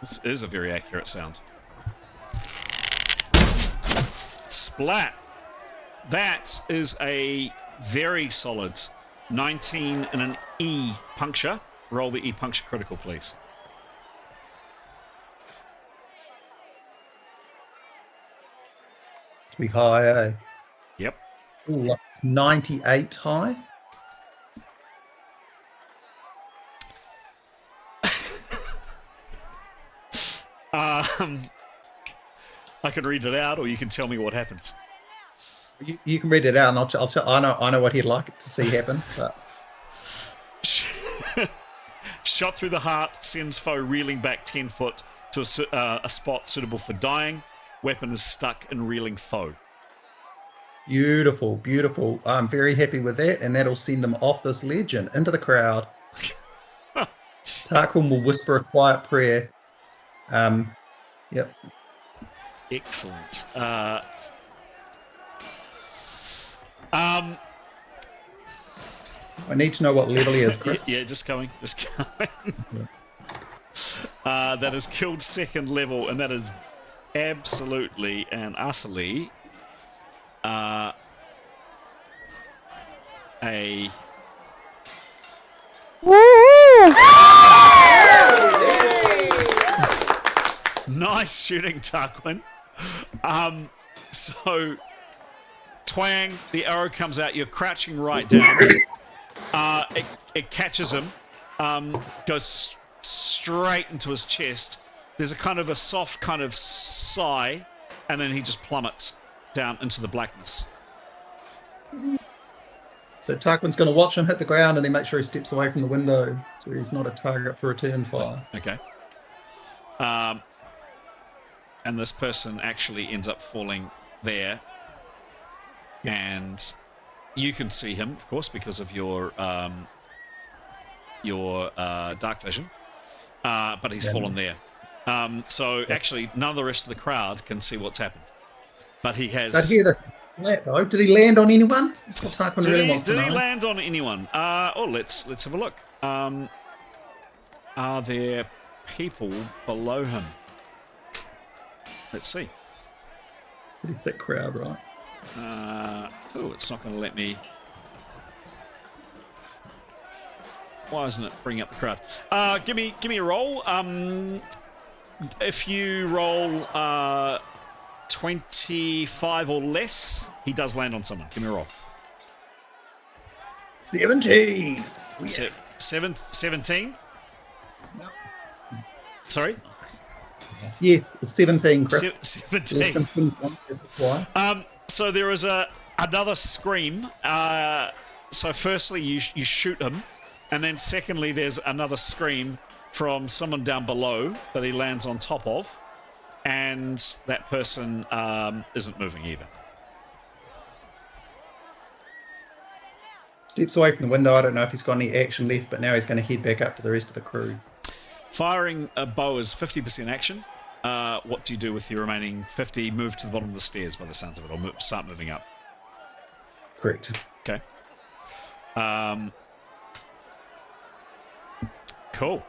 This is a very accurate sound. Splat. That is a very solid 19 and an E puncture. Roll the E puncture critical, please. It's be high, eh? Yep. Ooh, like 98 high. I can read it out, or you can tell me what happens. You can read it out, and I'll tell. I know what he'd like to see happen. But Shot through the heart sends foe reeling back 10 foot to a spot suitable for dying. Weapon is stuck in reeling foe. beautiful, beautiful. I'm very happy with that, and that'll send him off this ledge and into the crowd. Tarquin will whisper a quiet prayer. Yep. Excellent. I need to know what level he is, Chris. Yeah, just coming. That is killed second level, and that is absolutely and utterly a nice shooting, Tarquin. So twang, the arrow comes out. You're crouching right down. It catches him, goes straight into his chest. There's a kind of a soft kind of sigh, and then he just plummets down into the blackness. So Tarquin's going to watch him hit the ground and then make sure he steps away from the window so he's not a target for return fire. Okay. And this person actually ends up falling there. And you can see him, of course, because of your dark vision. But he's fallen there. So actually, none of the rest of the crowd can see what's happened. But he has... But here the flat though. Did he land on anyone? That's what Tarquin really wants to know. Did he land on anyone? Let's have a look. Are there people below him? Let's see. Pretty thick crowd, right? It's not going to let me. Why isn't it bringing up the crowd? Give me a roll. If you roll 25 or less, he does land on someone. Give me a roll. 17. 17. No. Sorry. Yes, 17, Chris. 17. So there is another scream. So firstly, you shoot him, and then secondly, there's another scream from someone down below that he lands on top of, and that person isn't moving either. Steps away from the window. I don't know if he's got any action left, but now he's going to head back up to the rest of the crew. Firing a bow is 50% action. What do you do with your remaining 50? Move to the bottom of the stairs by the sounds of it, or start moving up. Correct. Okay. Cool.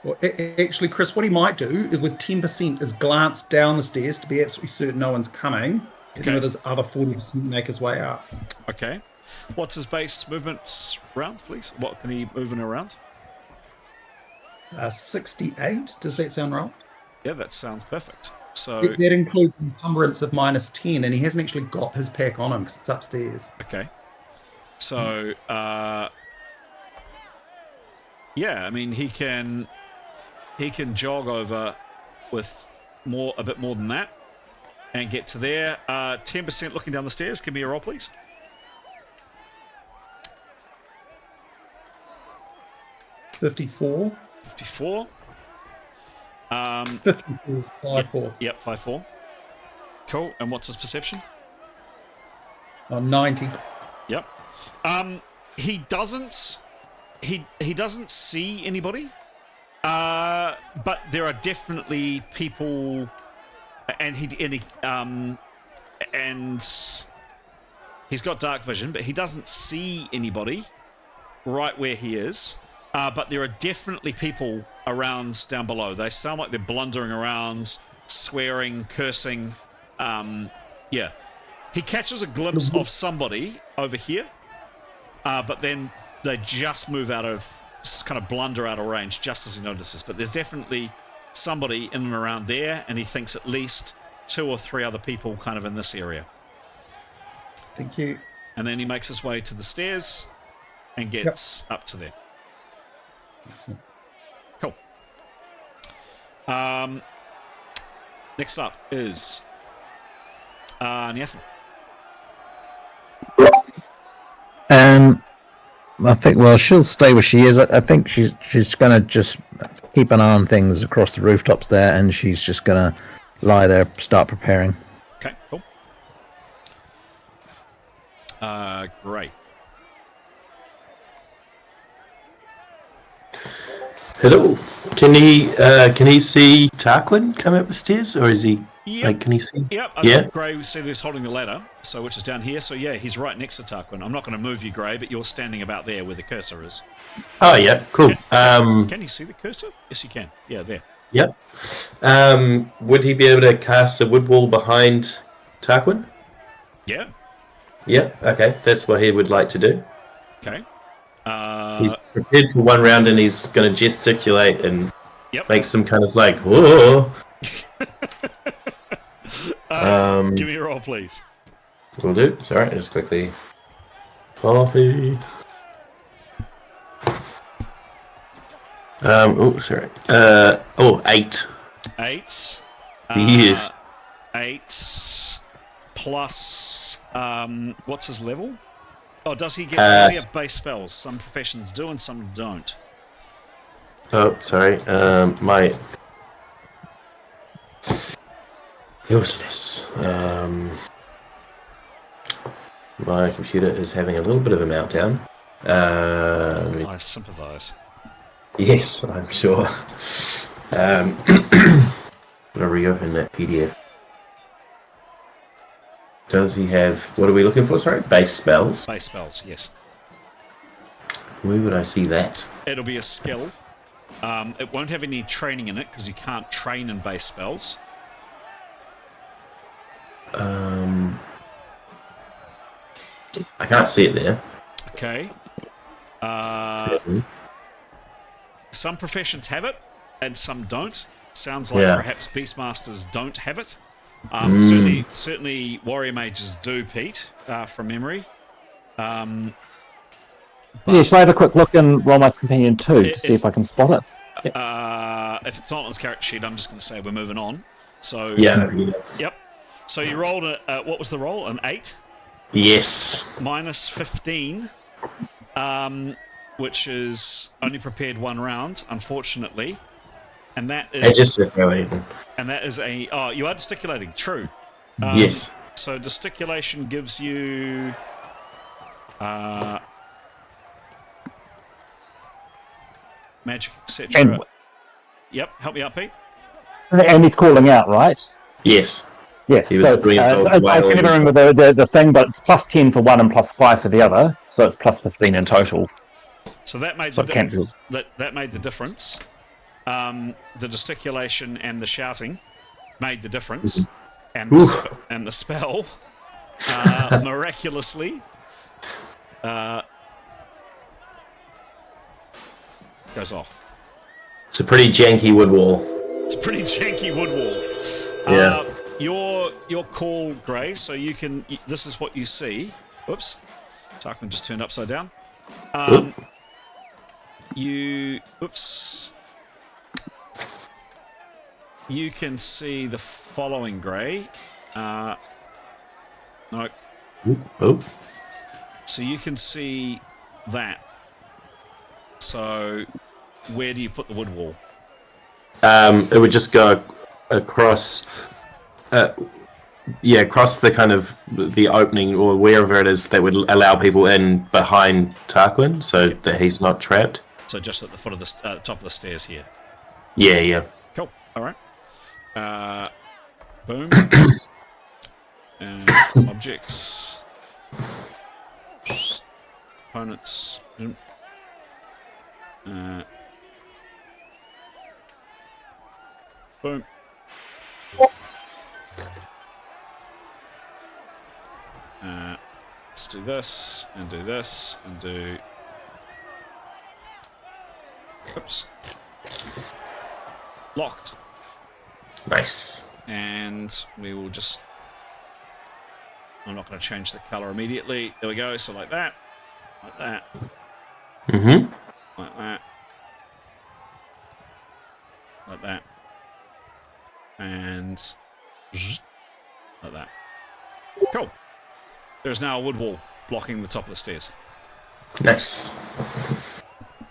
Well, actually, Chris, what he might do with 10% is glance down the stairs to be absolutely certain no one's coming. And then with his other 40% make his way up. Okay. What's his base movements round, please? What can he move in around? 68. Does that sound right? Yeah, that sounds perfect. So that includes encumbrance of -10, and he hasn't actually got his pack on him because it's upstairs. Okay. So yeah, I mean he can jog over with a bit more than that and get to there. 10% looking down the stairs. Give me a roll, please. 54. 54. 54. 5-4. Yep, 5-4. Cool. And what's his perception? 90. Yep. He doesn't see anybody. But there are definitely people, and he's got dark vision, but he doesn't see anybody right where he is. But there are definitely people around down below. They sound like they're blundering around, swearing, cursing. Yeah. He catches a glimpse of somebody over here, but then they just move out of, kind of blunder out of range just as he notices. But there's definitely somebody in and around there, and he thinks at least 2 or 3 other people kind of in this area. Thank you. And then he makes his way to the stairs and gets up to there. Excellent. Cool. Next up is Niathan. I think, well, she'll stay where she is. I think she's going to just keep an eye on things across the rooftops there, and she's just going to lie there, start preparing. Okay, cool. Great. Hello. Can he see Tarquin come up the stairs, or is he? Yep. Like, can he see? Yep. Yeah. Gray said he's holding the ladder, so which is down here. So yeah, he's right next to Tarquin. I'm not going to move you, Gray, but you're standing about there where the cursor is. Oh yeah, cool. Can you see the cursor? Yes, you can. Yeah, there. Yep. Would he be able to cast a wood wall behind Tarquin? Yeah. Yeah. Okay, that's what he would like to do. Okay. He's prepared for one round, and he's going to gesticulate and Yep. make some kind of like, whoa. Give me a roll, please. Will do. Sorry, just quickly. Coffee. Oh, sorry. 8. 8. Yes. 8 plus. What's his level? Oh, does he have base spells? Some professions do, and some don't. Oh, sorry. My useless. My computer is having a little bit of a meltdown. I sympathise. Yes, I'm sure. I'm gonna reopen that PDF. Does he have? What are we looking for? Sorry, base spells. Base spells, yes. Where would I see that? It'll be a skill. It won't have any training in it because you can't train in base spells. I can't see it there. Okay. Some professions have it, and some don't. Sounds like perhaps Beastmasters don't have it. Certainly warrior mages do, Pete, from memory. Yeah, shall I have a quick look in Rolemaster Companion 2 to see if I can spot it? If it's not on his character sheet, I'm just going to say we're moving on. So Yep. So you rolled what was the roll? An 8? Yes. Minus 15, which is only prepared 1 round, unfortunately. And that is... And that is a... Oh, you are gesticulating, true. Yes. So gesticulation gives you... magic, etc. Yep, help me out, Pete. And he's calling out, right? Yes. Yeah, he was doing I'm considering with the thing, but it's plus 10 for one and plus 5 for the other, so it's plus 15 in total. So that made that made the difference. the gesticulation and the shouting made the difference, and the spell miraculously goes off. It's a pretty janky wood wall. It's a pretty janky wood wall. Yeah. Your call, Grey. So you can. This is what you see. Whoops. Tarquin just turned upside down. Oops. You can see the following, Grey. No. Oh. So you can see that. So where do you put the wood wall? It would just go across, across the kind of the opening or wherever it is that would allow people in behind Tarquin, so that he's not trapped. So just at the foot of the top of the stairs here. Yeah. Cool. All right. Boom. Objects. Components. Boom. Let's do this, and do this, and do... Oops. Locked. Nice. And we will just... I'm not going to change the colour immediately. There we go, so like that. Like that. Mm-hmm. Like that. Like that. And... like that. Cool. There's now a wood wall blocking the top of the stairs. Nice.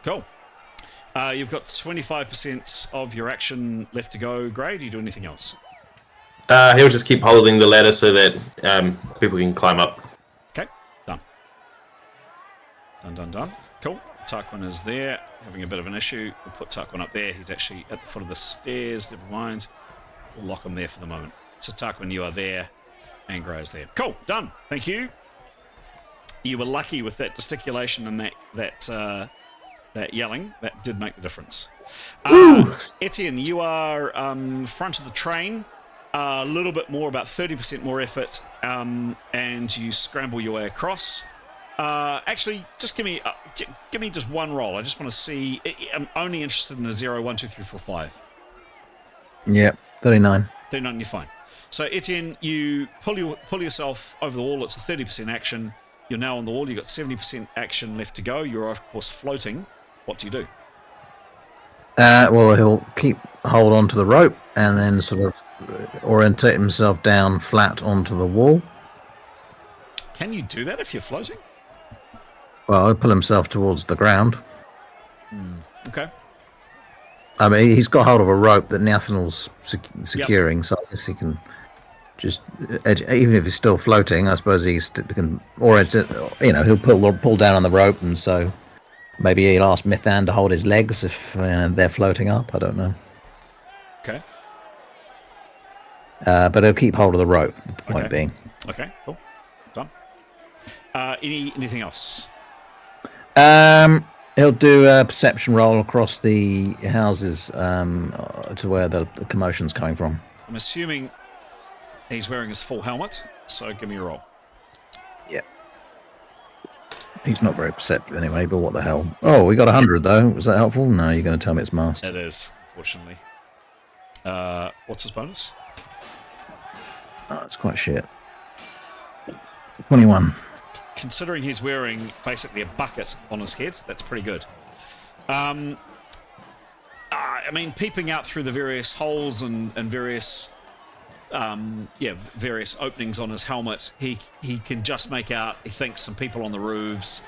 Cool. You've got 25% of your action left to go, Grey. Do you do anything else? He'll just keep holding the ladder so that people can climb up. Okay, done. Done. Cool. Tarquin is there, having a bit of an issue. We'll put Tarquin up there. He's actually at the foot of the stairs. Never mind. We'll lock him there for the moment. So Tarquin, you are there, and Grey is there. Cool, done. Thank you. You were lucky with that gesticulation and that yelling. That did make the difference. Etienne, you are front of the train. A little bit more, about 30% more effort, and you scramble your way across. Actually, just give me just one roll. I just want to see. I'm only interested in a 0, 1, 2, 3, 4, 5. Yep, 39. 39, you're fine. So Etienne, you pull yourself over the wall. It's a 30% action. You're now on the wall. You've got 70% action left to go. You're of course floating. What do you do? Well, he'll keep hold on to the rope and then sort of orientate himself down flat onto the wall. Can you do that if you're floating? Well, he'll pull himself towards the ground. Okay. I mean, he's got hold of a rope that Nathanel's securing, so I guess he can just, even if he's still floating, I suppose he can orient it, he'll pull down on the rope, and so maybe he'll ask Mithan to hold his legs if they're floating up. I don't know. Okay. But he'll keep hold of the rope, the point being. Okay, cool. Done. Anything else? He'll do a perception roll across the houses to where the commotion's coming from. I'm assuming he's wearing his full helmet, so give me a roll. Yeah. He's not very perceptive anyway, but what the hell. Oh, we got 100 though. Was that helpful? No, you're going to tell me it's masked. It is, fortunately. What's his bonus? Oh, it's quite shit. 21. Considering he's wearing basically a bucket on his head, that's pretty good. I mean, peeping out through the various holes and various various openings on his helmet, he can just make out, he thinks, some people on the roofs.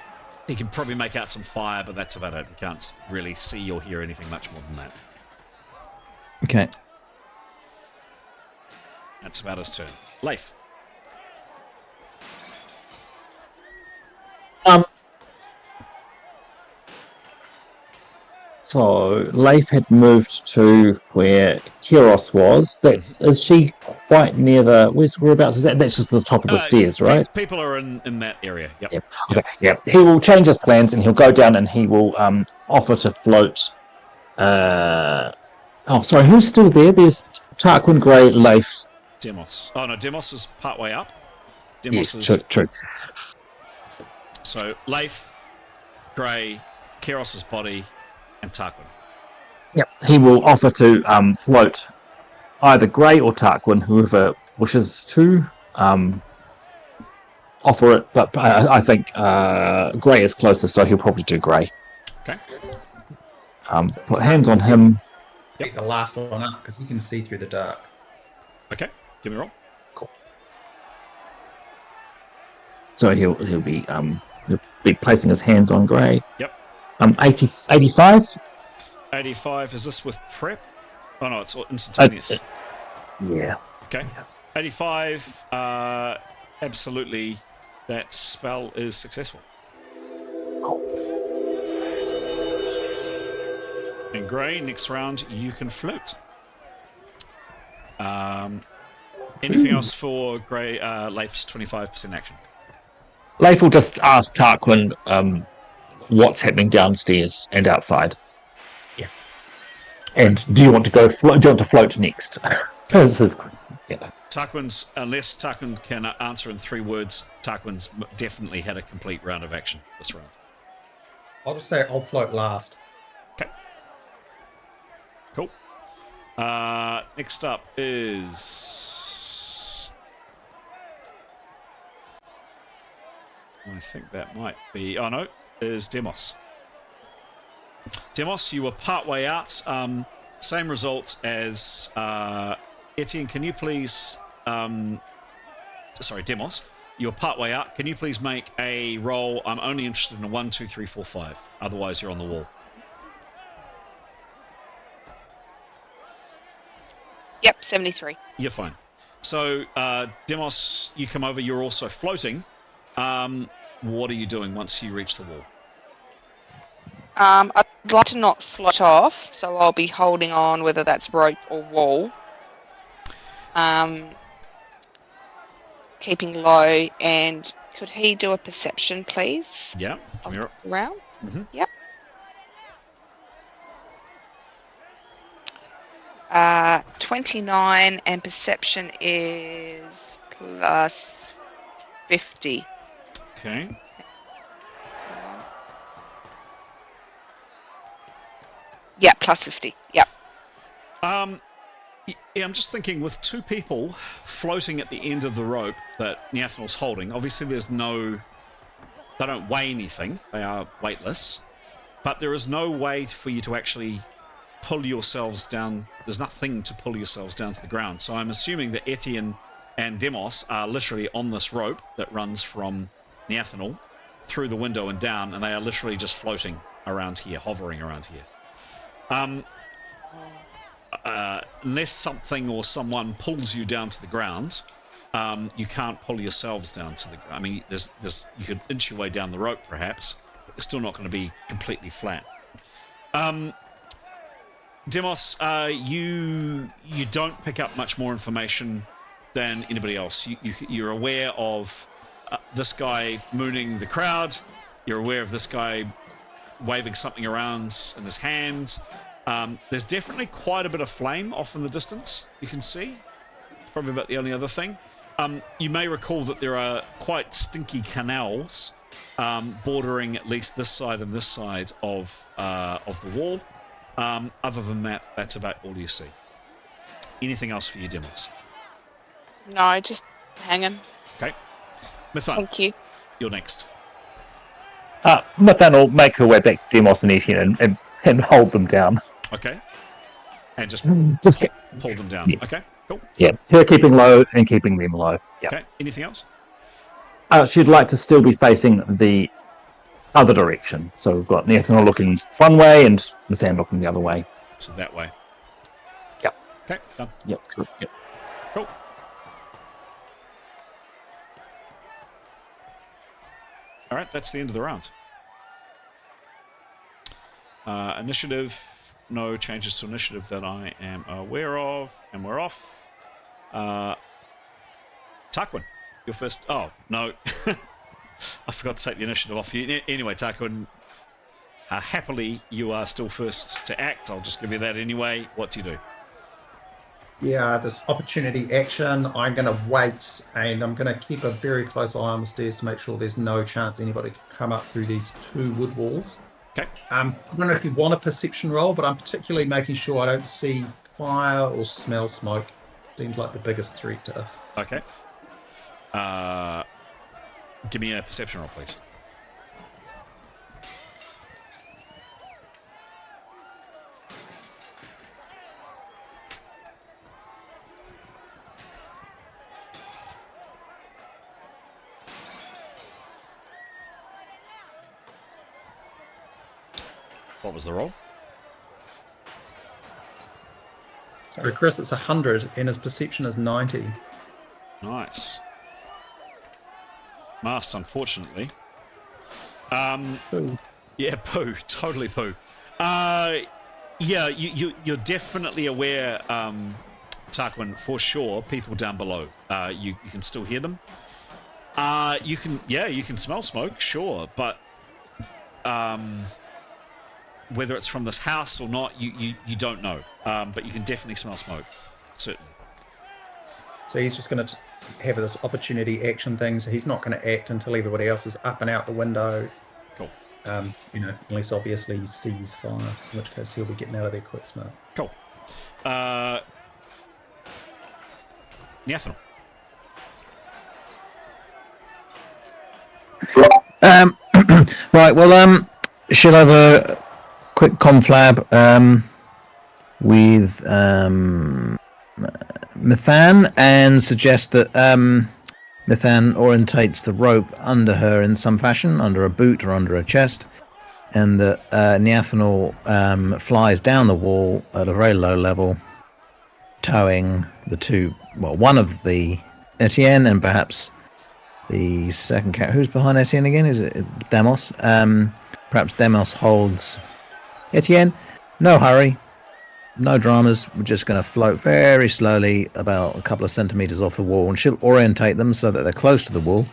He can probably make out some fire, but that's about it. He can't really see or hear anything much more than that. Okay. That's about his turn. Leif. So Leif had moved to where Kyros was. Is she quite near the whereabouts is that? That's just the top of the stairs, right? People are in that area. Yep. Yep. Okay. Yep. He will change his plans and he'll go down and he will offer to float Oh, sorry, who's still there? There's Tarquin, Grey, Leif. Demos. Oh no, Demos is part way up. Yes, Demos is true. So Leif, Grey, Keros's body, and Tarquin. Yep. He will offer to float either Grey or Tarquin, whoever wishes to offer it. But I think Grey is closest, so he'll probably do Grey. Okay. Put hands on him. Pick the last one up because he can see through the dark. Okay. Give me a roll. Cool. So he'll be placing his hands on Grey. Yep. 85. 85. Is this with prep? Oh no, it's instantaneous. Yeah. Okay. 85. Absolutely. That spell is successful. And Grey, next round you can float. Anything else for Grey? Leif's 25% action. Leif will just ask Tarquin what's happening downstairs and outside. Yeah. And do you want to go? Do you want to float next? Tarquin's, unless Tarquin can answer in 3 words, Tarquin's definitely had a complete round of action this round. I'll just say I'll float last. Okay. Cool. Next up is... I think that might be... Oh no, is Demos. Demos, you were partway out. Same result as Etienne. Can you please... sorry, Demos. You're partway out. Can you please make a roll? I'm only interested in a 1, 2, 3, 4, 5. Otherwise, you're on the wall. Yep, 73. You're fine. So, Demos, you come over. You're also floating. What are you doing once you reach the wall? I'd like to not float off, so I'll be holding on, whether that's rope or wall. Keeping low, and could he do a perception, please? Yeah. Of this round? Mm-hmm. Yep. 29, and perception is plus 50. Okay. Yeah, plus 50. Yep. Yeah, I'm just thinking with 2 people floating at the end of the rope that Niathnal's holding, obviously they don't weigh anything, they are weightless, but there is no way for you to actually pull yourselves down. There's nothing to pull yourselves down to the ground. So I'm assuming that Etienne and Demos are literally on this rope that runs from Niathnal through the window and down, and they are literally just floating around here, hovering around here. Unless something or someone pulls you down to the ground, you can't pull yourselves down to the ground. I mean, you could inch your way down the rope perhaps, but you're still not going to be completely flat. Demos, you don't pick up much more information than anybody else. You're aware of this guy mooning the crowd. You're aware of this guy waving something around in his hands. There's definitely quite a bit of flame off in the distance, you can see. Probably about the only other thing. You may recall that there are quite stinky canals bordering at least this side and this side of the wall. Other than that, that's about all you see. Anything else for you, Demos? No, just hanging. Okay. Mithan, Thank you. you're next. Mithan will make her way back to Demos and Etienne and hold them down. Okay. And just pull them down. Yeah. Okay, cool. Yeah, her keeping low and keeping them low. Yeah. Okay, anything else? She'd like to still be facing the other direction. So we've got Niathnal looking one way and Mithan looking the other way. So that way. Yep. Okay, done. Yep. Cool. Yep. Cool. All right, that's the end of the round. Initiative, no changes to initiative that I am aware of, and we're off. Tarquin, you're first. Oh, no. I forgot to take the initiative off you. Anyway, Tarquin, happily, you are still first to act. I'll just give you that anyway. What do you do? Yeah, this opportunity action. I'm going to wait, and I'm going to keep a very close eye on the stairs to make sure there's no chance anybody can come up through these 2 wood walls. Okay. I don't know if you want a perception roll, but I'm particularly making sure I don't see fire or smell smoke. Seems like the biggest threat to us. Okay. Give me a perception roll, please. What was the roll? Sorry, Chris, it's 100, and his perception is 90. Nice. Mast, unfortunately. Poo. Yeah, poo. Totally poo. Yeah, you're definitely aware, Tarquin, for sure, people down below. You can still hear them. You can smell smoke, sure, but whether it's from this house or not, you don't know. But you can definitely smell smoke, certainly. So he's just going to have this opportunity action thing, so he's not going to act until everybody else is up and out the window. Cool. Unless obviously he sees fire, in which case he'll be getting out of there quite smart. Cool. Niathan. Right, well, should I have a quick conflab with Methan and suggest that Methan orientates the rope under her in some fashion, under a boot or under a chest, and that Niathanal flies down the wall at a very low level, towing one of the Etienne and perhaps the second character. Who's behind Etienne again? Is it Demos? Perhaps Demos holds Etienne. No hurry. No dramas. We're just going to float very slowly about a couple of centimeters off the wall, and she'll orientate them so that they're close to the wall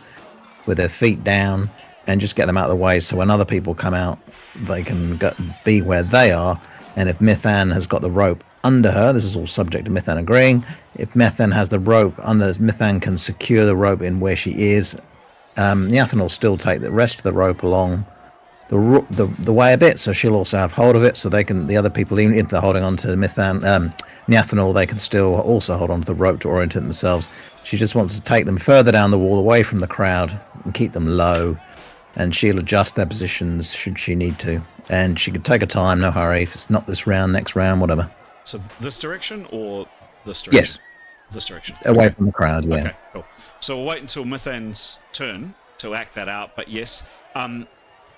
with their feet down, and just get them out of the way so when other people come out, they can be where they are. And if Methan has got the rope under her, this is all subject to Methan agreeing, if Methan has the rope under, Methan can secure the rope in where she is. Niathan will still take the rest of the rope along the way a bit, so she'll also have hold of it, so they can, the other people, even if they're holding on to Niathanal, they can still also hold on to the rope to orientate themselves. She just wants to take them further down the wall, away from the crowd, and keep them low, and she'll adjust their positions should she need to. And she could take her time, no hurry. If it's not this round, next round, whatever. So this direction or this direction? Yes. This direction. Away from the crowd, yeah. Okay, cool. So we'll wait until Mithan's turn to act that out, but yes.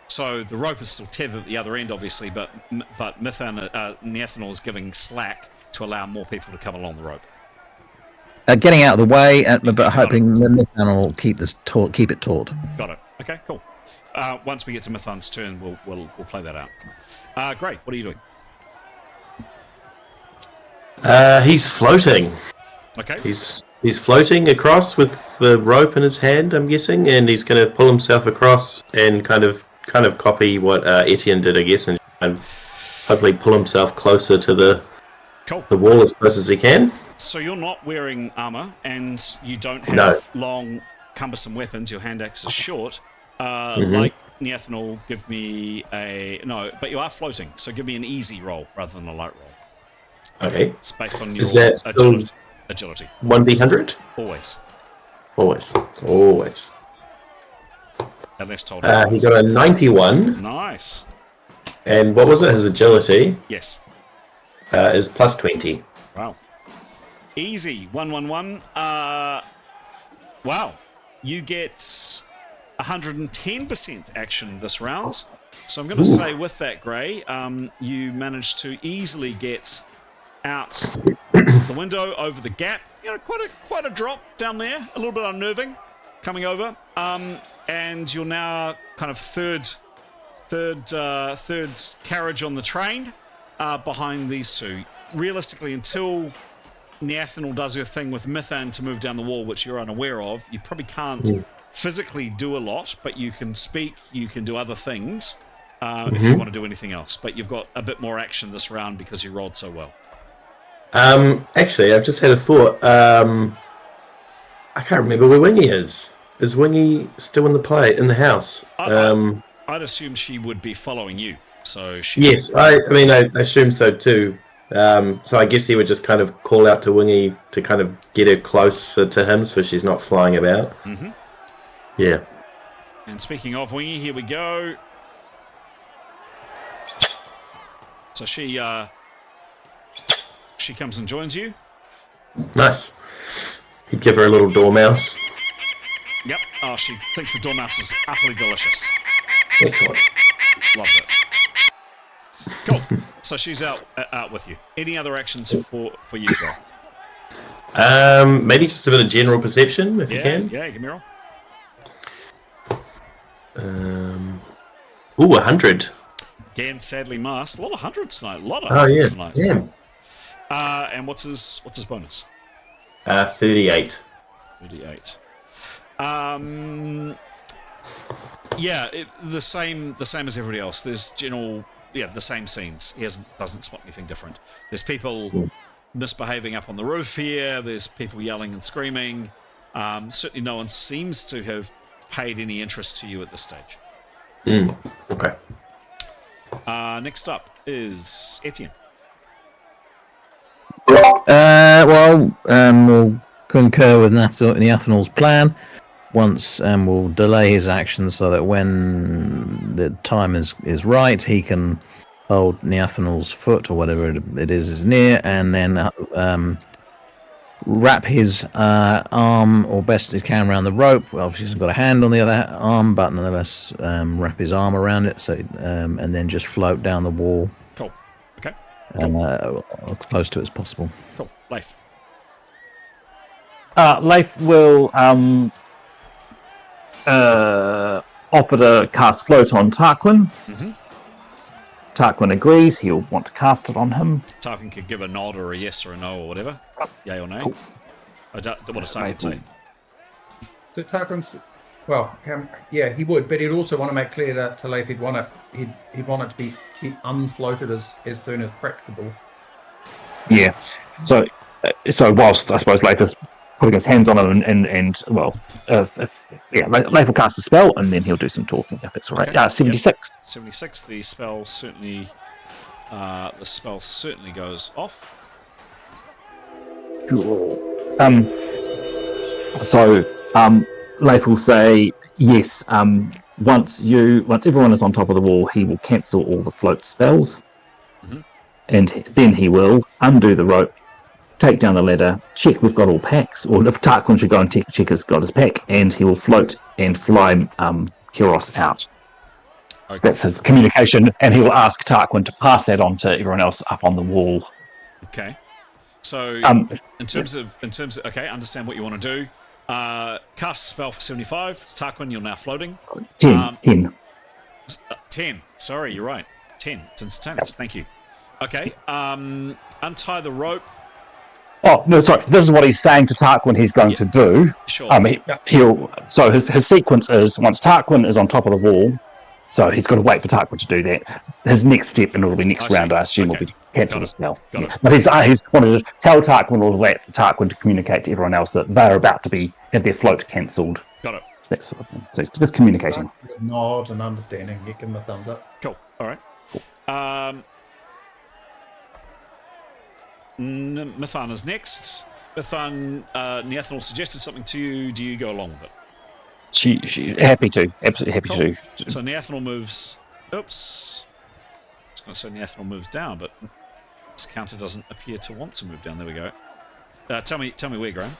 So the rope is still tethered at the other end, obviously, but Niathanal is giving slack to allow more people to come along the rope. Getting out of the way, but hoping that Mithan will keep it taut. Got it. Okay, cool. Once we get to Mithan's turn, we'll play that out. Great. What are you doing? He's floating. Okay. He's floating across with the rope in his hand, I'm guessing, and he's going to pull himself across and kind of copy what Etienne did, I guess, and hopefully pull himself closer to the wall as close as he can. So you're not wearing armor, and you don't have long, cumbersome weapons. Your hand axe is short. Like Niathanal, give me but you are floating, so give me an easy roll rather than a light roll. Okay. It's based on your Is that still agility. 1d100? Always. Unless told. He got a 91. Nice. And what was it? His agility? Yes. Is plus 20. Wow. Easy. 111. Wow. You get 110% action this round. So I'm going to say with that, Gray, you managed to easily get out the window, over the gap. Quite a drop down there. A little bit unnerving coming over. And you're now kind of third carriage on the train behind these two. Realistically, until Niathanal does her thing with Mithan to move down the wall, which you're unaware of, you probably can't physically do a lot, but you can speak, you can do other things. if you want to do anything else. But you've got a bit more action this round because you rolled so well. Actually, I've just had a thought. I can't remember where Wingy is. Is Wingy still in the house? I'd assume she would be following you. So she. Yes, I assume so too. So I guess he would just kind of call out to Wingy to kind of get her closer to him, so she's not flying about. Mm-hmm. Yeah. And speaking of Wingy, here we go. So she comes and joins you. Nice. He'd give her a little dormouse. Yep. Oh, she thinks the dormouse is utterly delicious. Excellent. Loves it. Cool. So she's out with you. Any other actions for you, bro? Maybe just a bit of general perception, if you can. Yeah, give me a roll. 100. Again, sadly masked. A lot of hundreds tonight. A lot of hundreds tonight. Yeah. And what's his bonus? 38. 38. The same as everybody else. There's the same scenes. He doesn't spot anything different. There's people misbehaving up on the roof here. There's people yelling and screaming. Certainly no one seems to have paid any interest to you at this stage. Okay. Next up is Etienne. We'll concur with Neathanel's plan. Once we'll delay his actions so that when the time is right, he can hold Neathanel's foot or whatever it is near, and then wrap his arm, or best he can, around the rope. Obviously, he's got a hand on the other arm, but nonetheless, wrap his arm around it, so and then just float down the wall. Cool. Okay. As close to it as possible. Cool. Leif. Leif will offer to cast Float on Tarquin. Mm-hmm. Tarquin agrees. He'll want to cast it on him. Tarquin could give a nod or a yes or a no or whatever. Yay or nay. Cool. I don't want to say. So Tarquin's, he would, but he'd also want to make clear to Leif he'd want it to be unfloated as soon as practicable. Yeah. So whilst I suppose Leif is putting his hands on it, Leif will cast a spell and then he'll do some talking if it's all right. Okay. 76. Yep. 76. The spell certainly goes off. Cool. Leif will say yes. Once everyone is on top of the wall, he will cancel all the float spells, and then he will undo the rope, take down the ladder, check we've got all packs, or if Tarquin should go and check he's got his pack, and he will float and fly Silvioross out. Okay. That's his communication, and he will ask Tarquin to pass that on to everyone else up on the wall. Okay. So in terms of okay, understand what you want to do. Cast a spell for 75. Tarquin, you're now floating. 10. 10. Sorry, you're right. 10. It's instantaneous. Thank you. Okay. Untie the rope. Oh no, sorry. This is what he's saying to Tarquin he's going to do. Sure. So his sequence is, once Tarquin is on top of the wall, so he's got to wait for Tarquin to do that. His next step, and it'll be next round, I assume, will be to cancel the spell. But he's wanted to tell Tarquin all that for Tarquin to communicate to everyone else that they're about to have their float cancelled. Got it. That sort of thing. So he's just communicating. Nod and understanding. You give him a thumbs up. Cool. All right. Cool. Mithana's next. Neathanel suggested something to you. Do you go along with it? She's happy to. Absolutely happy to. So Neathanel moves. Oops. I was going to say Neathanel moves down, but this counter doesn't appear to want to move down. There we go. Tell me where, Graham.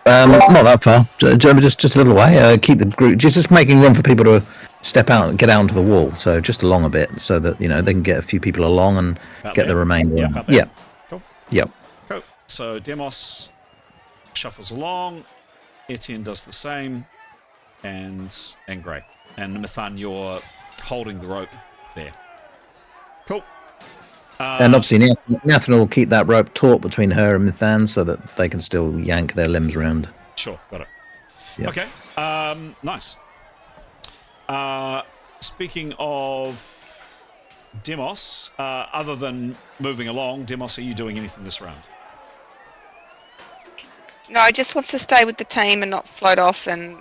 Not that far. Just a little way. Keep the group just making room for people to step out and get out onto the wall. So just along a bit, so that they can get a few people along and get the remainder. Yeah. Cool. Yep. Cool. So Demos shuffles along. Etienne does the same, and Grey. And Mithan, you're holding the rope there. Cool. And obviously Nathan will keep that rope taut between her and Mithan so that they can still yank their limbs around. Sure, got it. Yep. Okay, nice. speaking of Demos, other than moving along, Demos, are you doing anything this round? No, I just wants to stay with the team and not float off and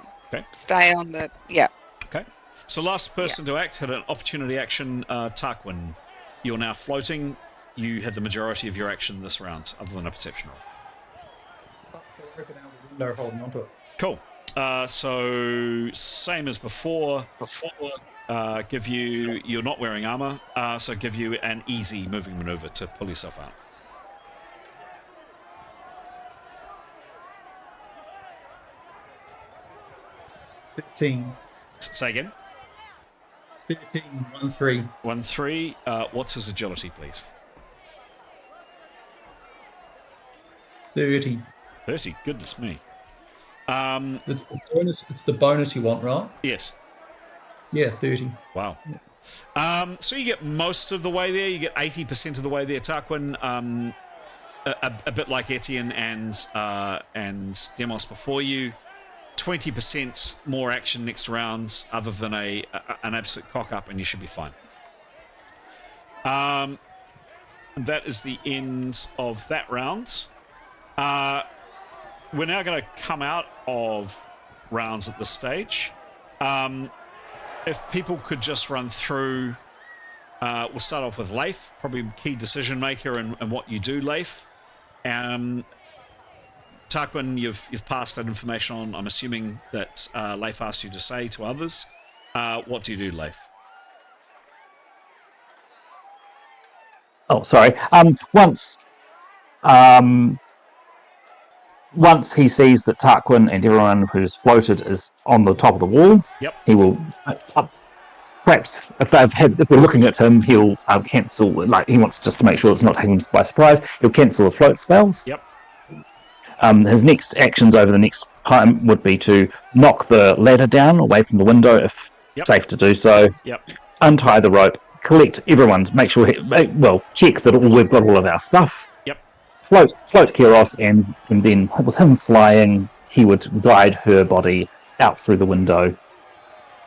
stay on the... Yeah. Okay. So last person to act had an opportunity action, Tarquin. You're now floating. You had the majority of your action this round, other than a perception roll. Window holding onto it. Cool. So same as before. Give you... You're not wearing armor, so give you an easy moving maneuver to pull yourself out. Say again. 15, 1-3. 1-3. What's his agility, please? 30. 30. Goodness me. It's the bonus. It's the bonus you want, right? Yes. Yeah, 30. Wow. So you get most of the way there. You get 80% of the way there, Tarquin. A bit like Etienne and Demos before you. 20% more action next round, other than an absolute cock up, and you should be fine. That is the end of that round. We're now going to come out of rounds at this stage. If people could just run through, we'll start off with Leif, probably key decision maker and what you do, Leif. Tarquin, you've passed that information on. I'm assuming that Leif asked you to say to others. What do you do, Leif? Oh, sorry. Once he sees that Tarquin and everyone who's floated is on the top of the wall, he will perhaps if we're looking at him, he'll cancel. Like he wants just to make sure it's not taking him by surprise. He'll cancel the float spells. His next actions over the next time would be to knock the ladder down away from the window if safe to do so. Untie the rope, collect everyone's, make sure, check that we've got all of our stuff. Float Kiros, and then with him flying, he would guide her body out through the window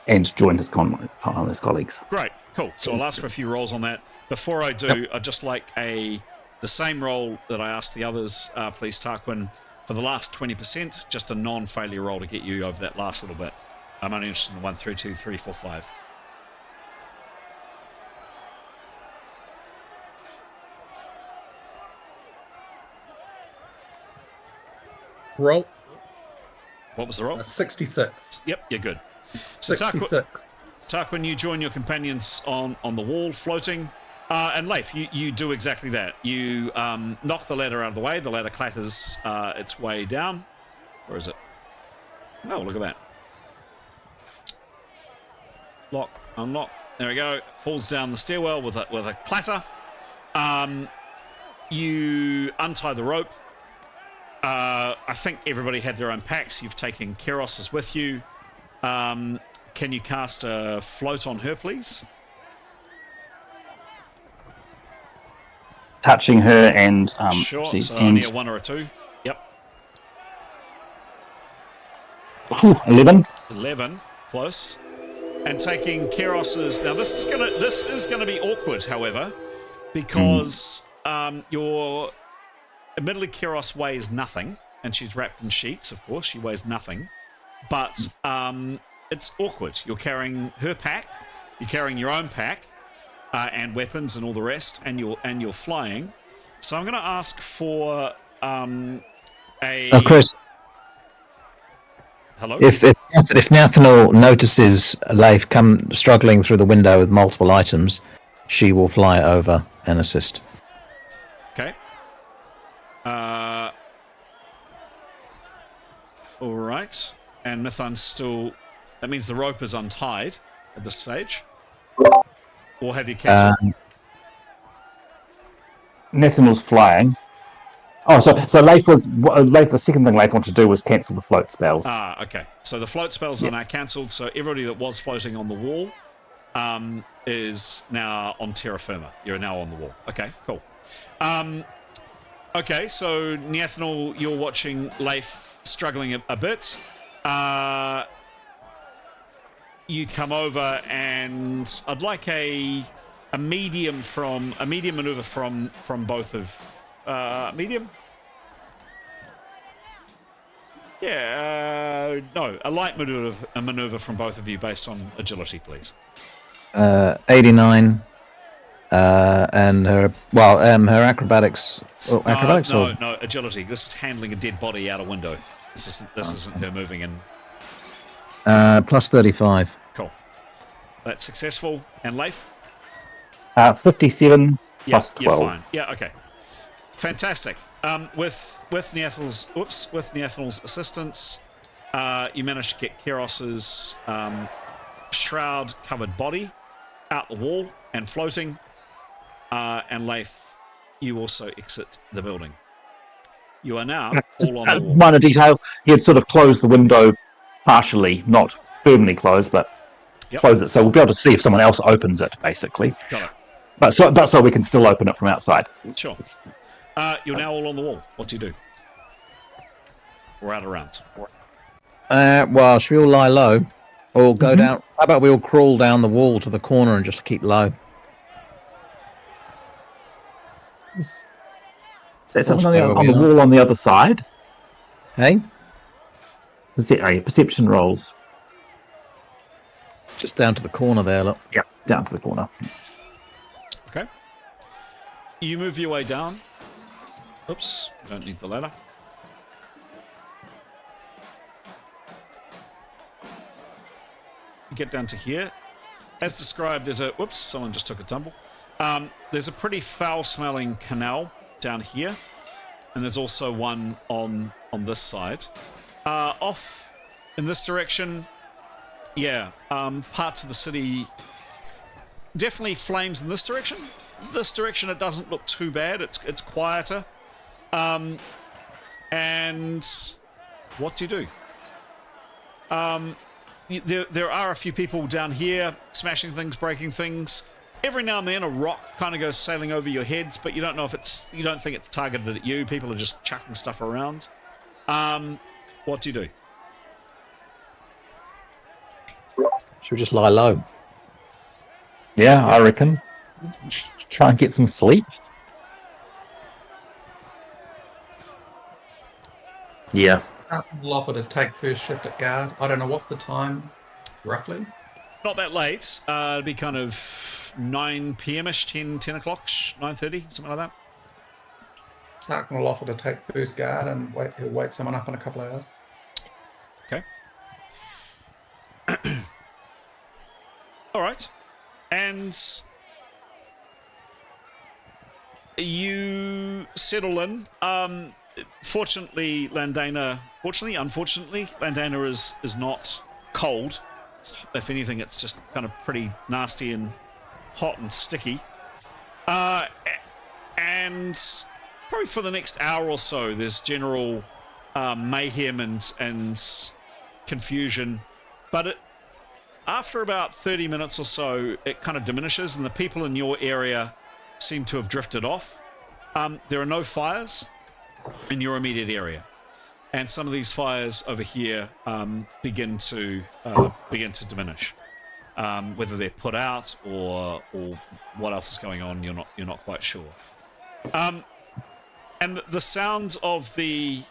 and join his colleagues. Great, cool. So I'll ask for a few rolls on that. Before I do, I'd just like the same roll that I asked the others, please, Tarquin. For the last 20%, just a non-failure roll to get you over that last little bit. I'm only interested in the 1 through 2, 3, 4, 5. Roll. What was the roll? 66. Yep, you're good. So 66. Tarquin, you join your companions on the wall, floating. And Leif, you do exactly that. You knock the ladder out of the way. The ladder clatters its way down. Where is it? Oh, look at that. Lock, unlock. There we go. Falls down the stairwell with a clatter. You untie the rope. I think everybody had their own packs. You've taken Keros's with you. Can you cast a float on her, please? Touching her and sure. So only a 1 or a 2. Yep. 11. 11, close. And taking Keros's. Now this is gonna be awkward, however, because your admittedly Keros weighs nothing, and she's wrapped in sheets. Of course, she weighs nothing, but it's awkward. You're carrying her pack. You're carrying your own pack. And weapons and all the rest, and you're flying. So I'm going to ask for Chris. Hello. If Nathaniel notices Leif come struggling through the window with multiple items, she will fly over and assist. Okay. All right. And Mithan's still. That means the rope is untied at this stage. Or have you cancelled? Nathaniel's flying. Oh, so Leif, the second thing Leif wanted to do was cancel the float spells. Okay. So the float spells are now cancelled, so everybody that was floating on the wall is now on terra firma. You're now on the wall. Okay, cool. Okay, so Nathaniel, you're watching Leif struggling a bit. you come over, and I'd like a medium maneuver from both of medium. Yeah, no, a light maneuver from both of you based on agility, please. 89. And her acrobatics. Oh, acrobatics? No, agility. This is handling a dead body out a window. This isn't her moving in. Plus 35. Cool. That's successful. And Leif? 57 plus 12. You're fine. Yeah, okay. Fantastic. With Neathel's assistance, you managed to get Keros's shroud-covered body out the wall and floating. And Leif, you also exit the building. You are now all on the wall. Minor detail, he had sort of closed the window partially, not firmly closed, but close it, so we'll be able to see if someone else opens it, basically. Got it. But so we can still open it from outside. Sure. You're now all on the wall. What do you do? We're out of rounds. Well, should we all lie low? Or go down? How about we all crawl down the wall to the corner and just keep low? Is there something on the wall on the other side? Hey? Perception rolls. Just down to the corner there, look. Yeah, down to the corner. Okay. You move your way down. Oops, don't need the ladder. You get down to here. As described, there's a... Whoops, someone just took a tumble. There's a pretty foul-smelling canal down here. And there's also one on this side. Off in this direction, parts of the city... Definitely flames in this direction. This direction, it doesn't look too bad. It's quieter. And what do you do? There are a few people down here smashing things, breaking things. Every now and then a rock kind of goes sailing over your heads, but you don't know if you don't think it's targeted at you. People are just chucking stuff around. What do you do? Should we just lie low? Yeah, I reckon. Try and get some sleep. Yeah. I'll offer to take first shift at guard. I don't know, what's the time, roughly? Not that late. It'd be kind of 9 p.m.ish, 10 o'clock, 9:30, something like that. Tarkin will offer to take first guard and he'll wake someone up in a couple of hours. Okay. All right. And you settle in. Unfortunately, Landana is not cold. If anything, it's just kind of pretty nasty and hot and sticky. And probably for the next hour or so, there's general mayhem and confusion. But after about 30 minutes or so, it kind of diminishes, and the people in your area seem to have drifted off. There are no fires in your immediate area, and some of these fires over here begin to diminish. Whether they're put out or what else is going on, you're not quite sure. And the sounds of the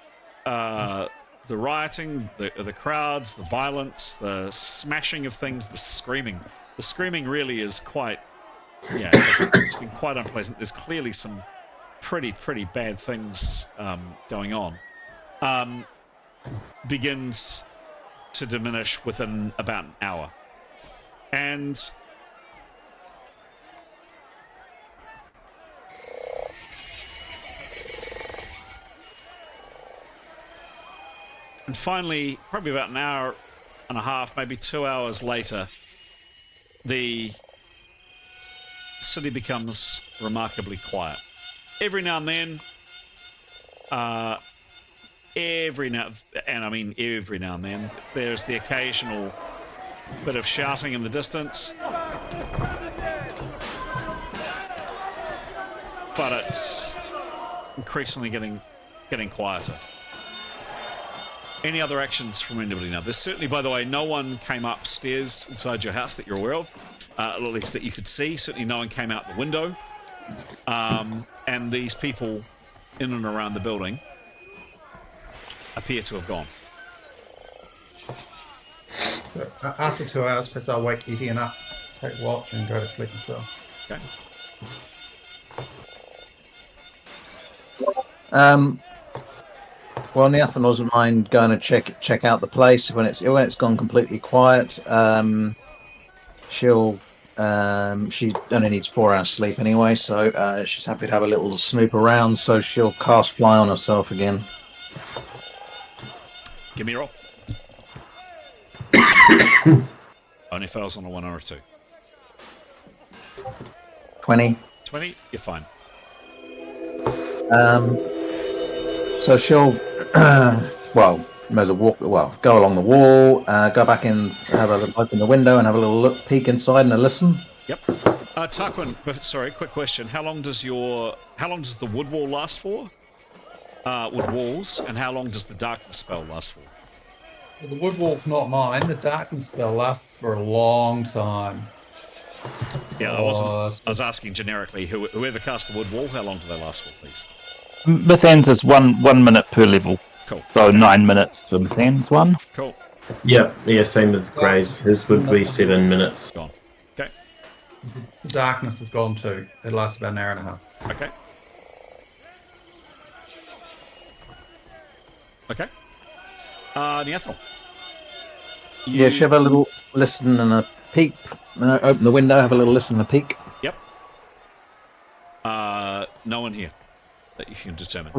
rioting, the crowds, the violence, the smashing of things, the screaming really is quite, it's been quite unpleasant. There's clearly some pretty bad things going on. Begins to diminish within about an hour. And finally, probably about an hour and a half, maybe 2 hours later, the city becomes remarkably quiet. Every now and then, every now and then, there's the occasional bit of shouting in the distance. But it's increasingly getting quieter. Any other actions from anybody now? There's certainly, by the way, no one came upstairs inside your house that you're aware of, at least that you could see. Certainly no one came out the window. And these people in and around the building appear to have gone. So, after 2 hours, perhaps I'll wake Etienne up, take watch, and go to sleep myself. Okay. Well, Neathan doesn't mind going to check out the place when it's gone completely quiet. She only needs 4 hours sleep anyway, so she's happy to have a little snoop around. So she'll cast Fly on herself again. Give me a roll. Only fails on a 1 or a 2. 20. 20, you're fine. So she'll, may as well go along the wall, go back in, open the window, and have a little peek inside and a listen. Yep. Tarquin, sorry, quick question. How long does the wood wall last for? Wood walls, and how long does the darkness spell last for? Well, the wood wall's not mine. The darkness spell lasts for a long time. Yeah, I was asking generically. Whoever cast the wood wall, how long do they last for, please? Mithan's is 1 minute per level. Cool. So 9 minutes for Mithan's one. Cool. Yeah, same with Gray's. His would be 7 minutes. Gone. Okay. The darkness is gone too. It lasts about an hour and a half. Okay. Okay. Neathel. Yeah, she'll have a little listen and a peek. Open the window, have a little listen and a peek. Yep. No one here that you can determine.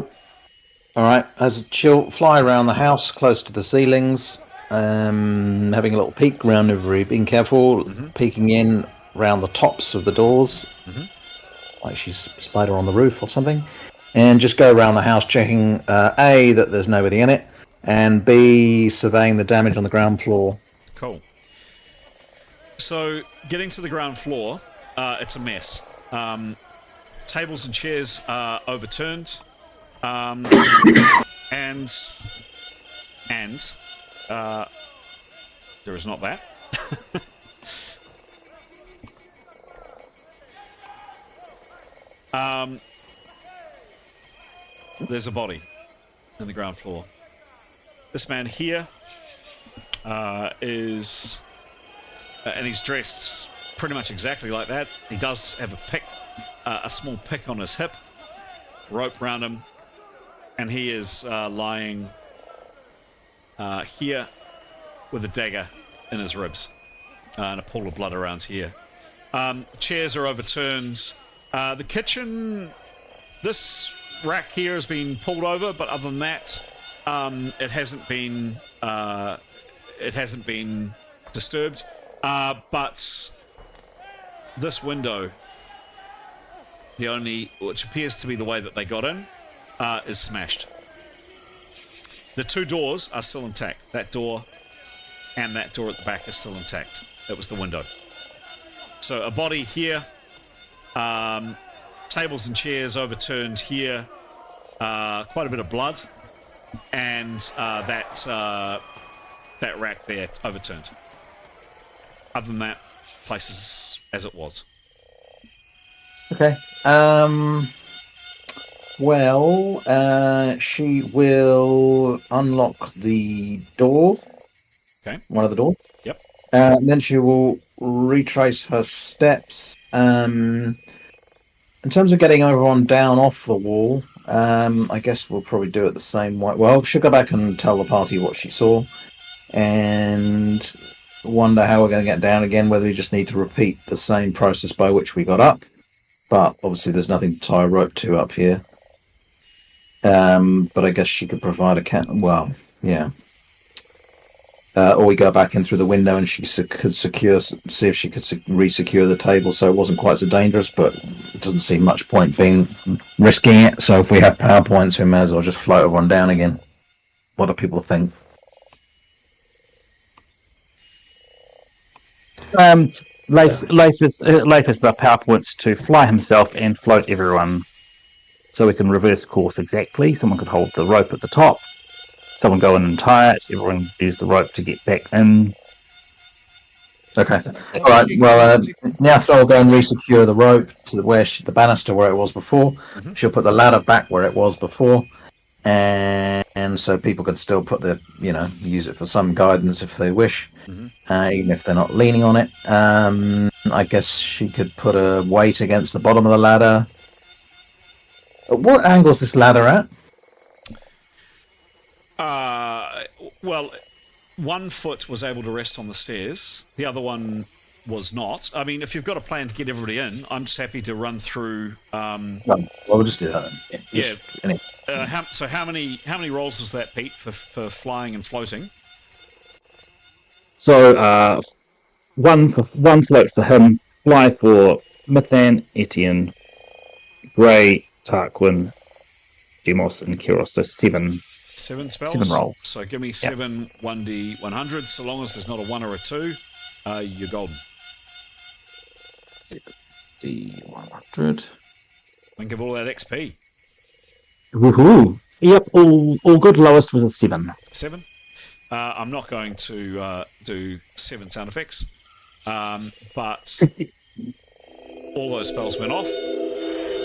All right, as she'll fly around the house, close to the ceilings, having a little peek around being careful, peeking in around the tops of the doors, like she's a spider on the roof or something, and just go around the house checking, A, that there's nobody in it, and B, surveying the damage on the ground floor. Cool. So, getting to the ground floor, it's a mess. Tables and chairs are overturned, and there is not that. There's a body in the ground floor. This man here is, and he's dressed pretty much exactly like that. He does have a small pick on his hip, rope around him, and he is lying here with a dagger in his ribs and a pool of blood around here. Chairs are overturned. The kitchen, this rack here has been pulled over, but other than that, it hasn't been disturbed. But this window, which appears to be the way that they got in, is smashed. The 2 doors are still intact. That door and that door at the back is still intact. It was the window. So a body here, tables and chairs overturned here, quite a bit of blood, and that rack there overturned. Other than that, place is as it was. Okay. She will unlock the door. Okay. One of the doors. Yep. Then she will retrace her steps. In terms of getting everyone down off the wall, I guess we'll probably do it the same way. Well, she'll go back and tell the party what she saw, and wonder how we're going to get down again, whether we just need to repeat the same process by which we got up. But obviously there's nothing to tie a rope to up here. But I guess she could provide or we go back in through the window and she could see if she could re-secure the table so it wasn't quite so dangerous, but it doesn't seem much point risking it. So if we have power points, we may as well just float everyone down again. What do people think? Leif has the power points to fly himself and float everyone, so we can reverse course exactly. Someone could hold the rope at the top, someone go in and tie it. Everyone use the rope to get back in. Okay. All right. Well, Nyathra will go and resecure the rope to the banister where it was before. Mhm. She'll put the ladder back where it was before, and so people can still put use it for some guidance if they wish, even if they're not leaning on it. I guess she could put a weight against the bottom of the ladder. What angle is this ladder at? Well, one foot was able to rest on the stairs. The other one was not. I mean, if you've got a plan to get everybody in, I'm just happy to run through. Well, we'll just do that then. How many rolls was that, Pete, for flying and floating? So one float for him, fly for Mithan, Etienne, Grey, Tarquin, Demos, and Kyros. So 7. 7 spells. 7 rolls. So give me 7 1d100. So long as there's not a 1 or a 2, you're golden. 7d100. And give all that XP. Woohoo! Yep, all good. Lowest was a 7. 7. I'm not going to do 7 sound effects, but all those spells went off,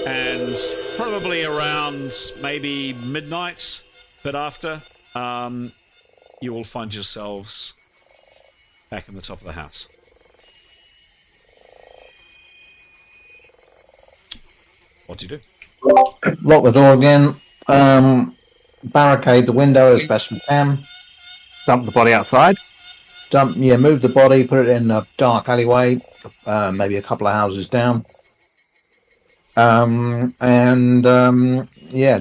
and probably around maybe midnight, but after, you will find yourselves back in the top of the house. What do you do? Lock the door again. Barricade the window as best we can. Dump the body outside. Move the body, put it in a dark alleyway, maybe a couple of houses down.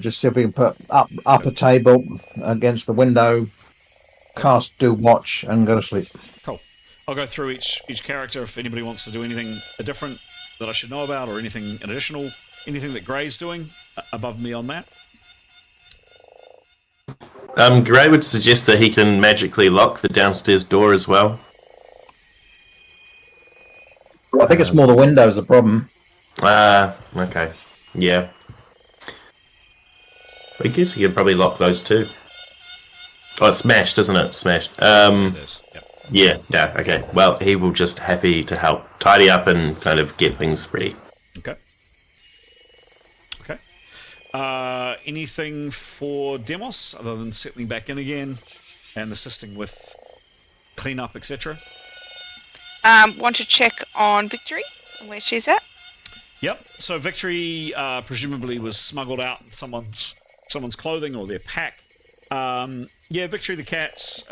Just see if we can put up a table against the window, cast Do Watch, and go to sleep. Cool. I'll go through each character if anybody wants to do anything different that I should know about, or anything additional, anything that Gray's doing above me on that. Gray would suggest that he can magically lock the downstairs door as well. I think it's more the windows the problem. Okay. Yeah. I guess he could probably lock those too. Oh, it's smashed, isn't it? Smashed. It is. Yep. Yeah, okay. Well, he will just happy to help tidy up and kind of get things ready. Okay. Anything for Demos other than settling back in again and assisting with cleanup, etc.? Want to check on Victory and where she's at? Yep. So Victory presumably was smuggled out in someone's clothing or their pack. Victory the cat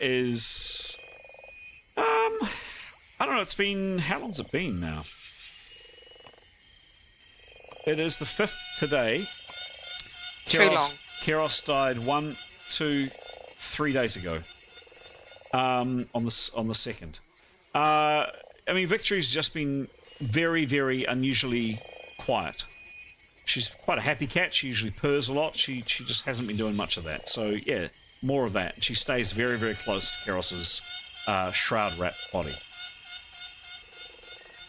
is I don't know. It's been, how long's it been now? It is the 5th today. Too long. Kyros died 1, 2, 3 days ago. On the 2nd. Victory's just been very, very unusually quiet. She's quite a happy cat. She usually purrs a lot. She just hasn't been doing much of that. So yeah, more of that. She stays very, very close to Kyros's shroud wrapped body.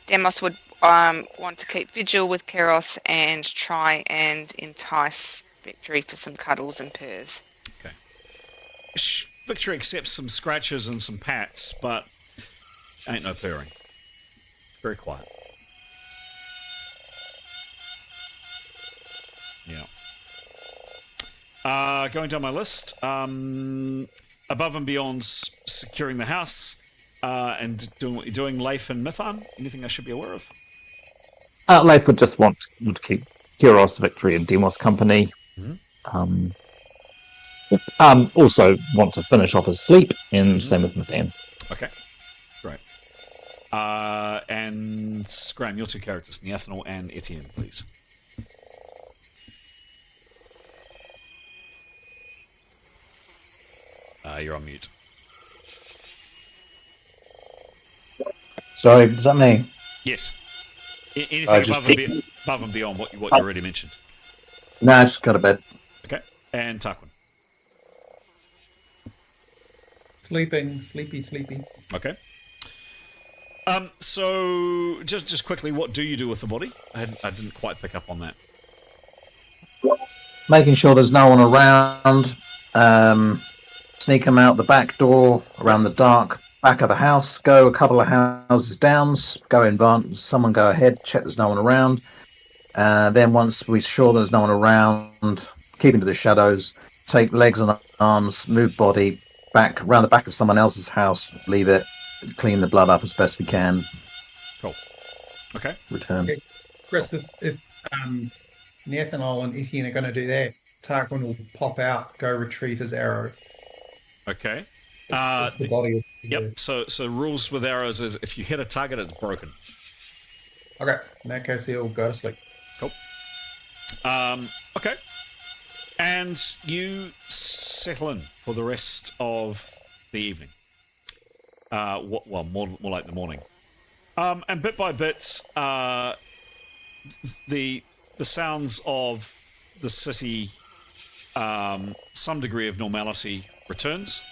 Demos would want to keep vigil with Kyros and try and entice Victory for some cuddles and purrs. Okay. Victory accepts some scratches and some pats, but ain't no purring. Very quiet. Yeah. Going down my list, above and beyond securing the house and doing what you're doing, Leif and Mithan, anything I should be aware of? Leif would just want to keep Kyros, Victory, and Demos company. Also want to finish off his sleep, and same with Mithan. Okay, great. And Graham, your two characters, Neathanel and Etienne, please. You're on mute. Sorry, is that me? Yes. Anything above and beyond what you already mentioned? No, I just got to bed. Okay. And Tarquin. Sleeping, sleepy. Okay. So just quickly, what do you do with the body? I didn't quite pick up on that. Making sure there's no one around. sneak them out the back door, around the dark back of the house, go a couple of houses down, go in advance, someone go ahead, check there's no one around. Then once we're sure there's no one around, keep into the shadows, take legs and arms, move body back around the back of someone else's house, leave it, clean the blood up as best we can. Cool. Okay. Return. Okay. Chris, if Nathaniel and Etienne are going to do that, Tarquin will pop out, go retrieve his arrow. Okay. The body is. Yep. So rules with arrows is if you hit a target, it's broken. Okay. In that case, he'll go to sleep. Cool. Okay. And you settle in for the rest of the evening. More like the morning. And bit by bit, the sounds of the city, some degree of normality returns.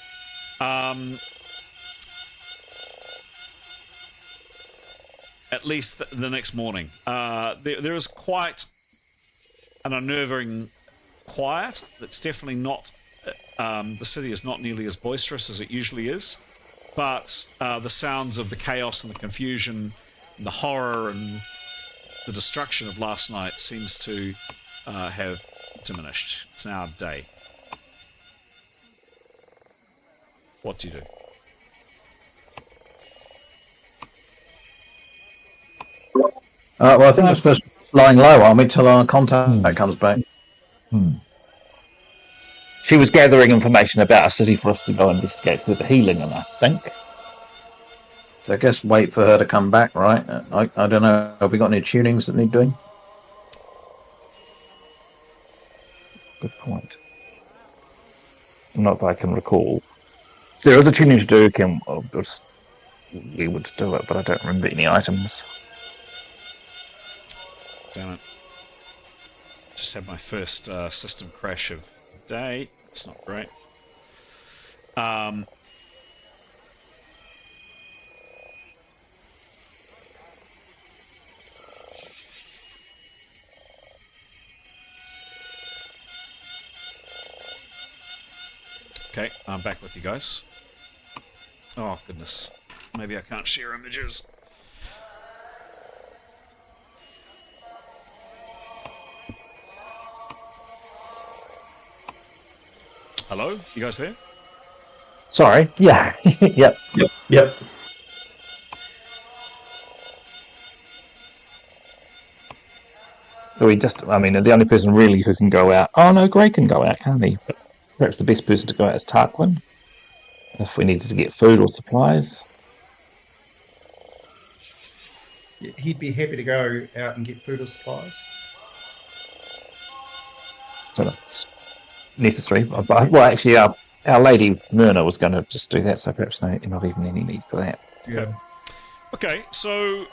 At least the next morning. There is quite an unnerving quiet. It's definitely not... the city is not nearly as boisterous as it usually is. But the sounds of the chaos and the confusion and the horror and the destruction of last night seems to have diminished. It's now day. What do you do? Well, I think we're supposed to be flying low, aren't we, till our contact comes back? She was gathering information about a city for us to go investigate with the healing, and I think. So I guess wait for her to come back, right? I don't know. Have we got any tunings that need doing? Good point. Not that I can recall. There is a tuning to do, we would do it, but I don't remember any items. Damn it. Just had my first system crash of the day. It's not great. Okay, I'm back with you guys. Oh, goodness. Maybe I can't share images. Hello? You guys there? Sorry. Yeah. Yep. Yep. So the only person really who can go out... Oh, no, Gray can go out, can't he? But perhaps the best person to go out is Tarquin. If we needed to get food or supplies. He'd be happy to go out and get food or supplies. So that's necessary. But, well, actually, our lady Myrna was going to just do that, so perhaps not even any need for that. Yeah. Okay, so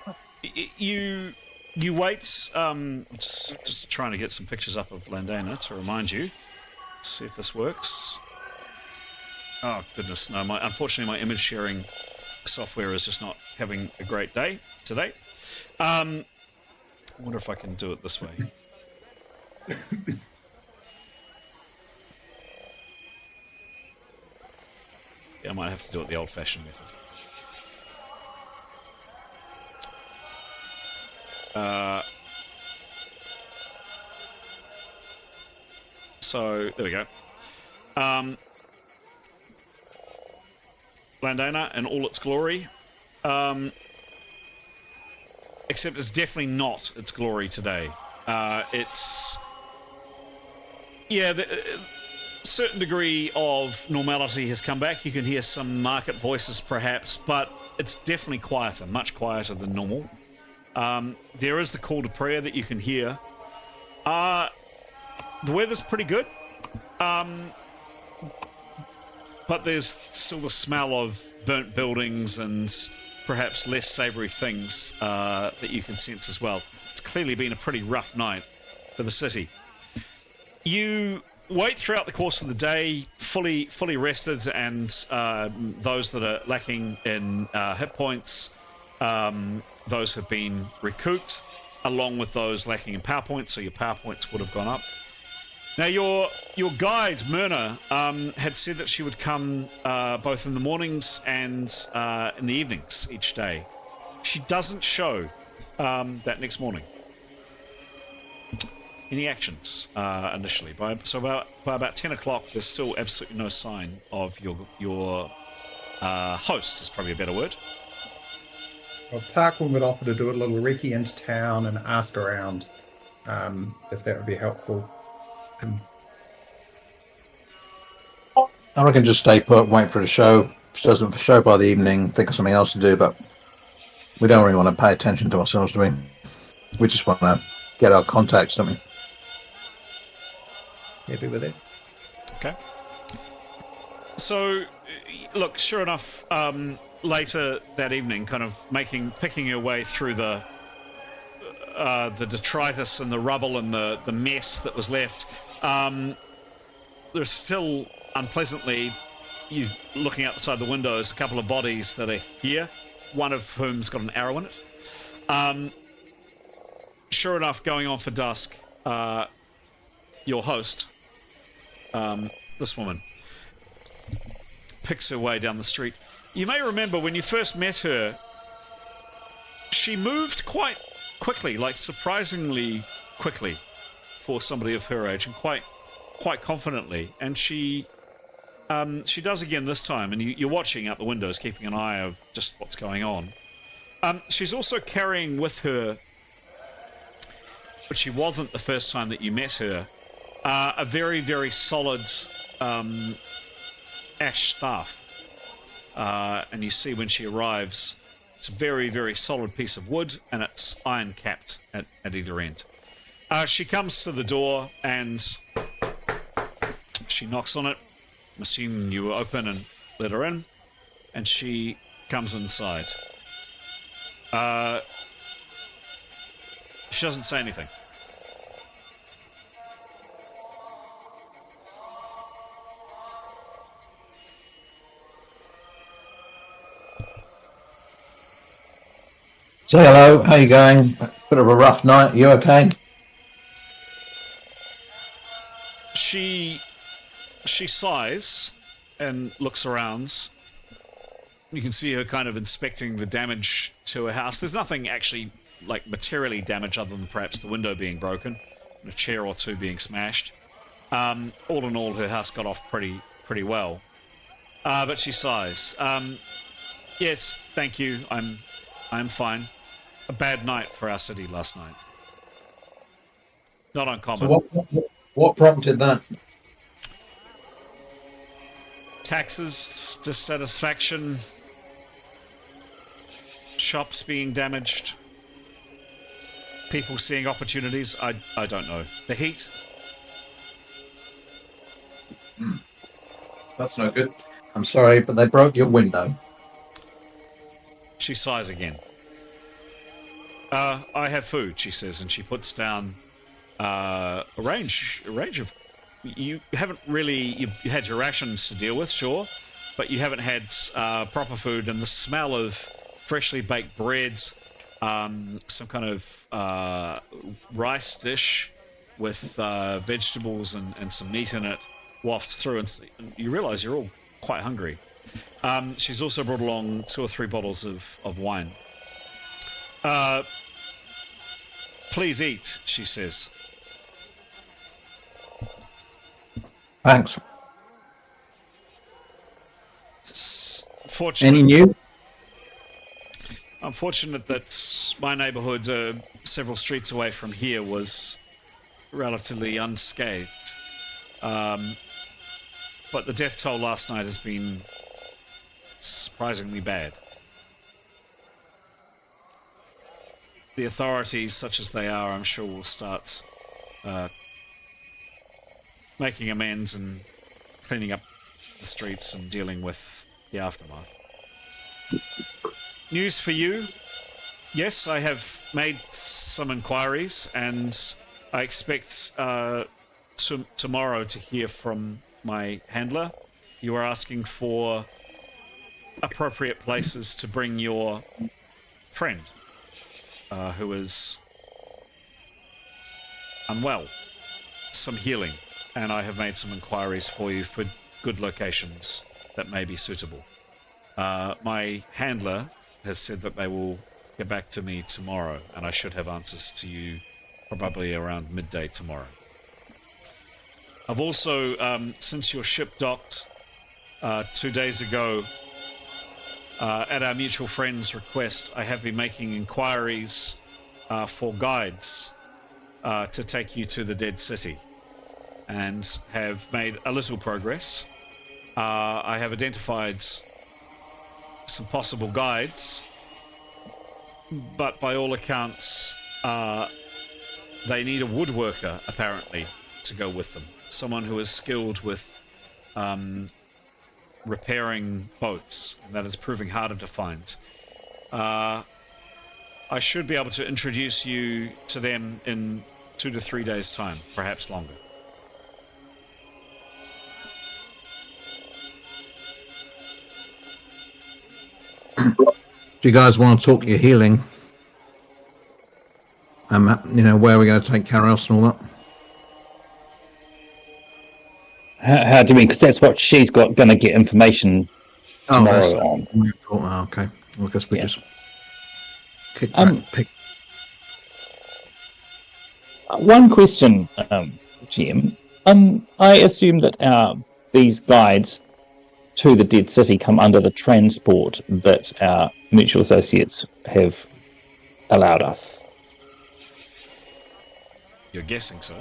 you wait. Just trying to get some pictures up of Landana to remind you. See if this works. Oh goodness, no! Unfortunately, my image sharing software is just not having a great day today. I wonder if I can do it this way. Yeah, I might have to do it the old-fashioned method. So there we go. Landana in all its glory. Except it's definitely not its glory today. It's... Yeah, certain degree of normality has come back. You can hear some market voices perhaps, but it's definitely quieter, much quieter than normal. There is the call to prayer that you can hear. The weather's pretty good, but there's still the smell of burnt buildings and perhaps less savoury things that you can sense as well. It's clearly been a pretty rough night for the city. You wait throughout the course of the day, fully rested, and those that are lacking in hit points, those have been recouped, along with those lacking in power points, so your power points would have gone up. Now, your guide, Myrna, had said that she would come both in the mornings and in the evenings each day. She doesn't show that next morning. Any actions initially? By about 10 o'clock, there's still absolutely no sign of your host, is probably a better word. Well, Tarquin would offer to do a little recce into town and ask around if that would be helpful. I reckon just stay put, wait for the show. If she doesn't show by the evening, think of something else to do, but we don't really want to pay attention to ourselves, do we? We just want to get our contacts, don't we? Happy with it. Okay. So, look, sure enough, later that evening, kind of picking your way through the detritus and the rubble and the mess that was left, there's still, unpleasantly, you looking outside the windows, a couple of bodies that are here, one of whom's got an arrow in it. Sure enough, going on for dusk, your host, this woman, picks her way down the street. You may remember when you first met her, she moved quite quickly, like surprisingly quickly for somebody of her age, and quite confidently. And she does again this time, and you're watching out the windows, keeping an eye of just what's going on. She's also carrying with her, but she wasn't the first time that you met her, a very, very solid ash staff. And you see when she arrives, it's a very, very solid piece of wood, and it's iron capped at either end. She comes to the door and she knocks on it. I'm assuming you open and let her in, and she comes inside. She doesn't say anything. Say hello, how you going? Bit of a rough night, you okay? She sighs and looks around. You can see her kind of inspecting the damage to her house. There's nothing actually like materially damaged other than perhaps the window being broken and a chair or two being smashed. All in all, her house got off pretty well. But she sighs. Yes, thank you. I'm fine. A bad night for our city last night. Not uncommon. So what prompted that? Taxes, dissatisfaction, shops being damaged, people seeing opportunities. I don't know. The heat. That's no good. I'm sorry, but they broke your window. She sighs again. I have food, she says, and she puts down a range of. You haven't really. You had your rations to deal with, sure, but you haven't had proper food, and the smell of freshly baked breads, some kind of rice dish with vegetables and some meat in it wafts through, and you realise you're all quite hungry. She's also brought along 2 or 3 bottles of wine. Please eat, she says. Thanks. Any new? Unfortunate that my neighbourhood, several streets away from here, was relatively unscathed. But the death toll last night has been surprisingly bad. The authorities, such as they are, I'm sure will start making amends and cleaning up the streets and dealing with the aftermath. News for you. Yes, I have made some inquiries, and I expect tomorrow to hear from my handler. You are asking for appropriate places to bring your friend, who is unwell. Some healing. and I have made some inquiries for you for good locations that may be suitable. My handler has said that they will get back to me tomorrow, and I should have answers to you probably around midday tomorrow. I've also, since your ship docked 2 days ago, at our mutual friend's request, I have been making inquiries for guides to take you to the Dead City, and have made a little progress. I have identified some possible guides, but by all accounts, they need a woodworker, apparently, to go with them. Someone who is skilled with repairing boats, and that is proving harder to find. I should be able to introduce you to them in 2 to 3 days' time, perhaps longer. Do you guys want to talk your healing? Where we're going to take Karos and all that? How do you mean? Because that's what she's going to get information tomorrow on. Oh, okay. Well, I guess we just pick. One question, GM. I assume that these guides to the Dead City come under the transport that our mutual associates have allowed us. You're guessing so?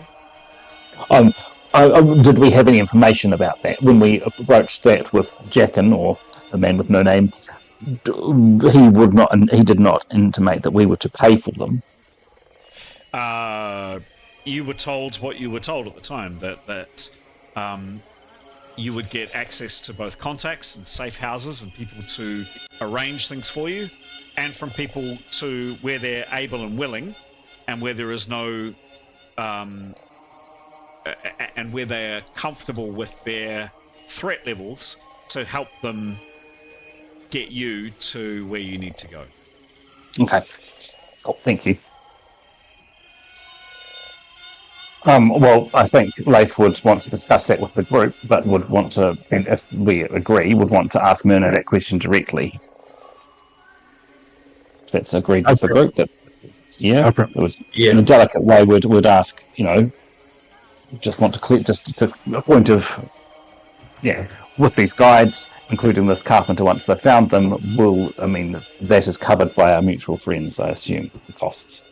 Did we have any information about that when we approached that with Jackin, or the man with no name? He did not intimate that we were to pay for them. You were told what you were told at the time, that you would get access to both contacts and safe houses and people to arrange things for you, and from people to where they're able and willing, and where there is no and where they're comfortable with their threat levels, to help them get you to where you need to go. Okay. Cool. Thank you. Well, I think Leif would want to discuss that with the group, but would want to, and if we agree, would want to ask Myrna that question directly. If that's agreed with the group. That, it was in a delicate way. Would ask, just want to clear, just to the point of, with these guides, including this carpenter, once they found them, that is covered by our mutual friends, I assume, the costs.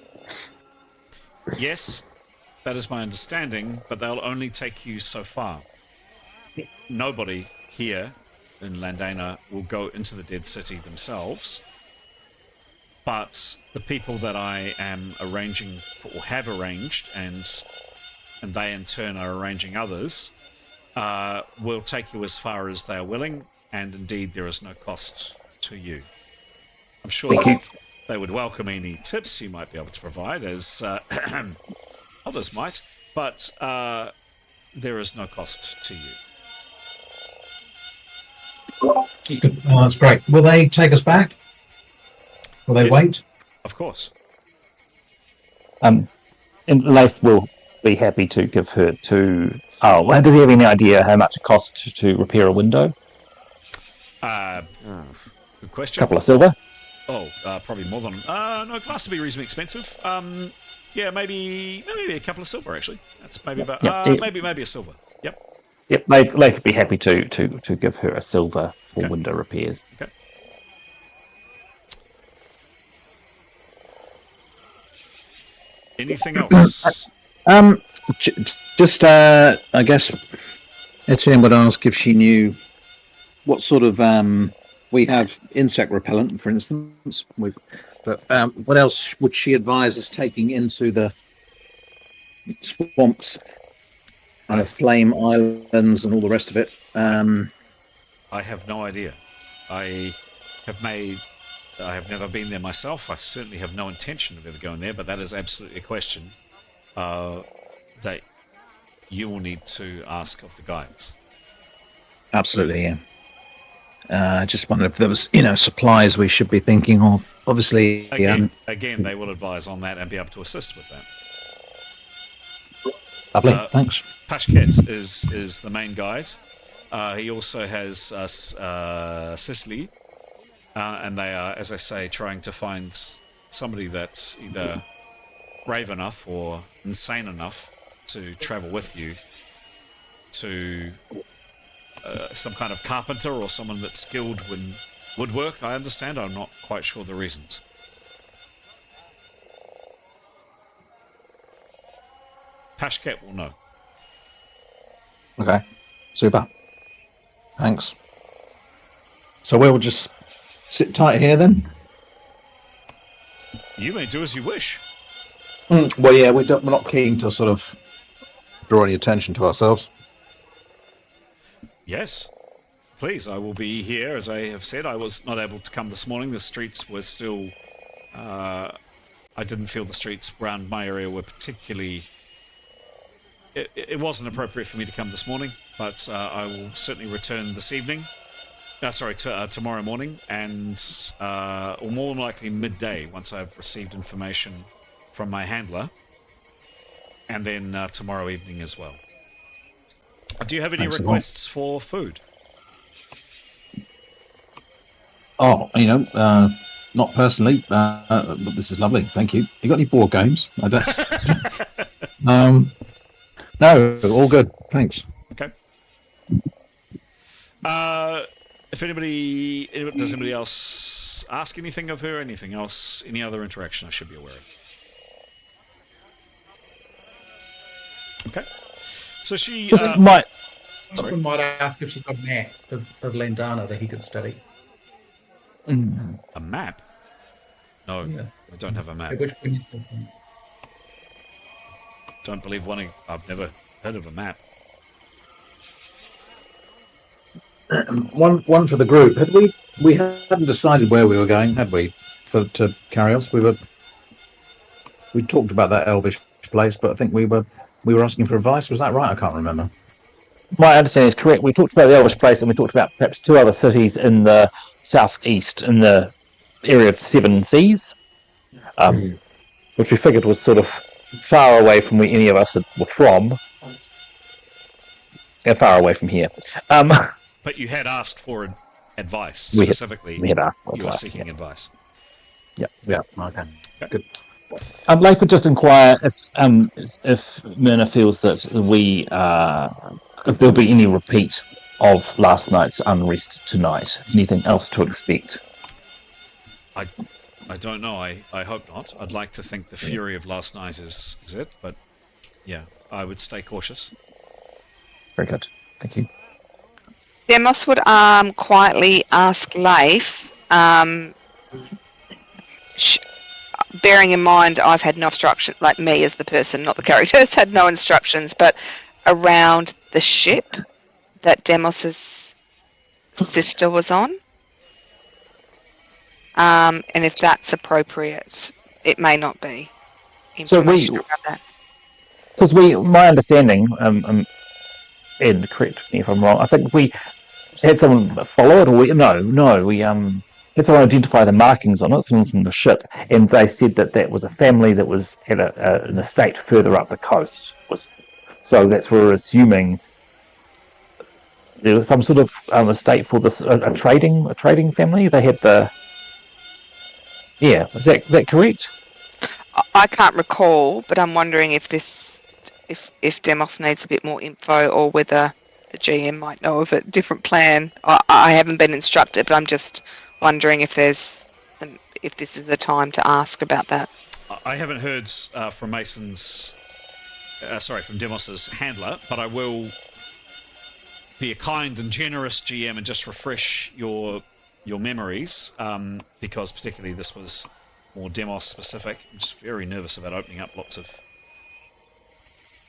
Yes. That is my understanding, but they'll only take you so far. Nobody here in Landana will go into the Dead City themselves, but the people that I am arranging for, or have arranged, and they in turn are arranging others, will take you as far as they are willing, and indeed there is no cost to you. I'm sure they would welcome any tips you might be able to provide, as others might, but there is no cost to you. Oh, that's great. Will they take us back? Will they wait? Of course. And Leif will be happy to give her to... does he have any idea how much it costs to repair a window? Good question. A couple of silver? Probably more than... no, glass would be reasonably expensive. Maybe a couple of silver, actually. That's maybe about... maybe a silver. Yep. Yep, Leif would be happy to give her a silver for window repairs. Okay. Anything else? Just I guess Etienne would ask if she knew what sort of we have insect repellent, for instance. But what else would she advise us taking into the swamps, flame islands, and all the rest of it? I have no idea. I have never been there myself. I certainly have no intention of ever going there, but that is absolutely a question that you will need to ask of the guides. Absolutely, yeah. I just wondered if there was, supplies we should be thinking of. Obviously, again, they will advise on that and be able to assist with that. Lovely, thanks. Pashket is the main guide. He also has Sicily, and they are, as I say, trying to find somebody that's either brave enough or insane enough to travel with you to some kind of carpenter or someone that's skilled in woodwork. I understand. I'm not quite sure the reasons. Pashket will know. Okay, super. Thanks. So we'll just sit tight here then? You may do as you wish. Well, yeah, we're not keen to sort of draw any attention to ourselves. Yes, please. I will be here. As I have said, I was not able to come this morning. The streets were still... I didn't feel the streets around my area were particularly... It wasn't appropriate for me to come this morning, but I will certainly return this evening. Tomorrow morning, and or more than likely midday once I've received information from my handler, and then tomorrow evening as well. Do you have any requests for food? Oh, not personally, but this is lovely. Thank you. You got any board games? I don't. No, all good. Thanks. Okay. If does anybody else ask anything of her? Anything else? Any other interaction I should be aware of? Okay. So she might ask if she's got a map of Landana that he could study. A map? No, Yeah. I don't have a map. Which one is sense? Don't believe one. I've never heard of a map. One for the group. Had we hadn't decided where we were going, had we? To Carios, we talked about that elvish place, but I think we were asking for advice. Was that right? I can't remember. My understanding is correct. We talked about the elvish place, and we talked about perhaps 2 other cities in the southeast, in the area of the Seven Seas, which we figured was sort of far away from where any of us were from, and far away from here. But you had asked for advice specifically. We had asked for advice. You were seeking advice. Yeah. Okay. Good. I'd like to just inquire if Myrna feels that if there'll be any repeat of last night's unrest tonight. Anything else to expect? I don't know. I hope not. I'd like to think the fury of last night is it, but yeah, I would stay cautious. Very good. Thank you. Demos would quietly ask Leif, bearing in mind I've had no instruction, like me as the person, not the character, has had no instructions, but around the ship that Demos's sister was on. And if that's appropriate, it may not be. Information about that. Because my understanding, and correct me if I'm wrong, I think we had someone follow it, or we had someone identify the markings on it, someone from the ship, and they said that was a family that had an estate further up the coast. So that's where we're assuming there was some sort of estate for this a trading family. They had is that correct? I can't recall, but I'm wondering if Demos needs a bit more info, or whether the GM might know of a different plan. I haven't been instructed, but I'm just wondering if this is the time to ask about that. I haven't heard from from Demos's handler, but I will be a kind and generous GM and just refresh your memories, because particularly this was more Demos specific. I'm just very nervous about opening up lots of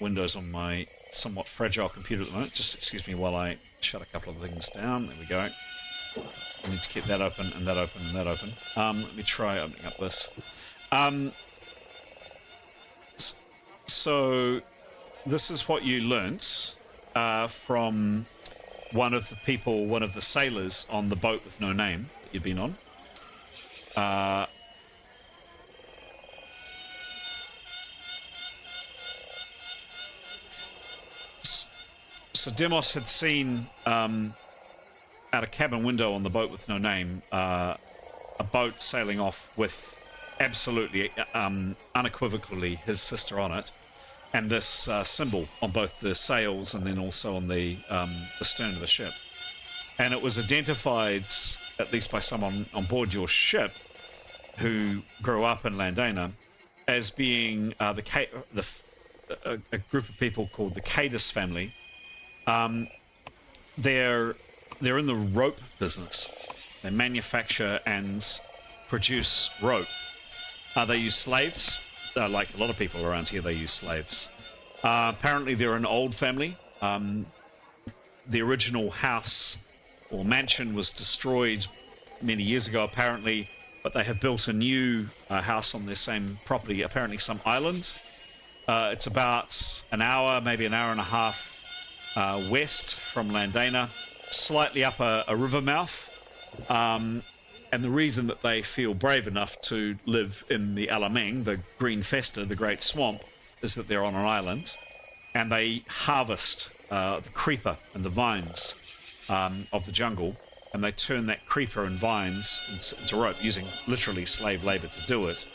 windows on my somewhat fragile computer at the moment. Just excuse me while I shut a couple of things down. There we go. I need to keep that open and that open and that open. Let me try opening up this. So this is what you learnt from one of the sailors on the boat with no name that you've been on. So Demos had seen out a cabin window on the boat with no name a boat sailing off with absolutely unequivocally his sister on it, and this symbol on both the sails and then also on the stern of the ship. And it was identified, at least by someone on board your ship who grew up in Landana, as being a group of people called the Cadis family. They're in the rope business. They manufacture and produce rope. They use slaves. Like a lot of people around here, they use slaves. Apparently, they're an old family. The original house or mansion was destroyed many years ago, apparently, but they have built a new house on their same property, apparently some island. It's about an hour, maybe an hour and a half west from Landana, slightly up a river mouth. And the reason that they feel brave enough to live in the Alameng, the green festa, the great swamp, is that they're on an island, and they harvest the creeper and the vines of the jungle, and they turn that creeper and vines into rope, using literally slave labor to do it.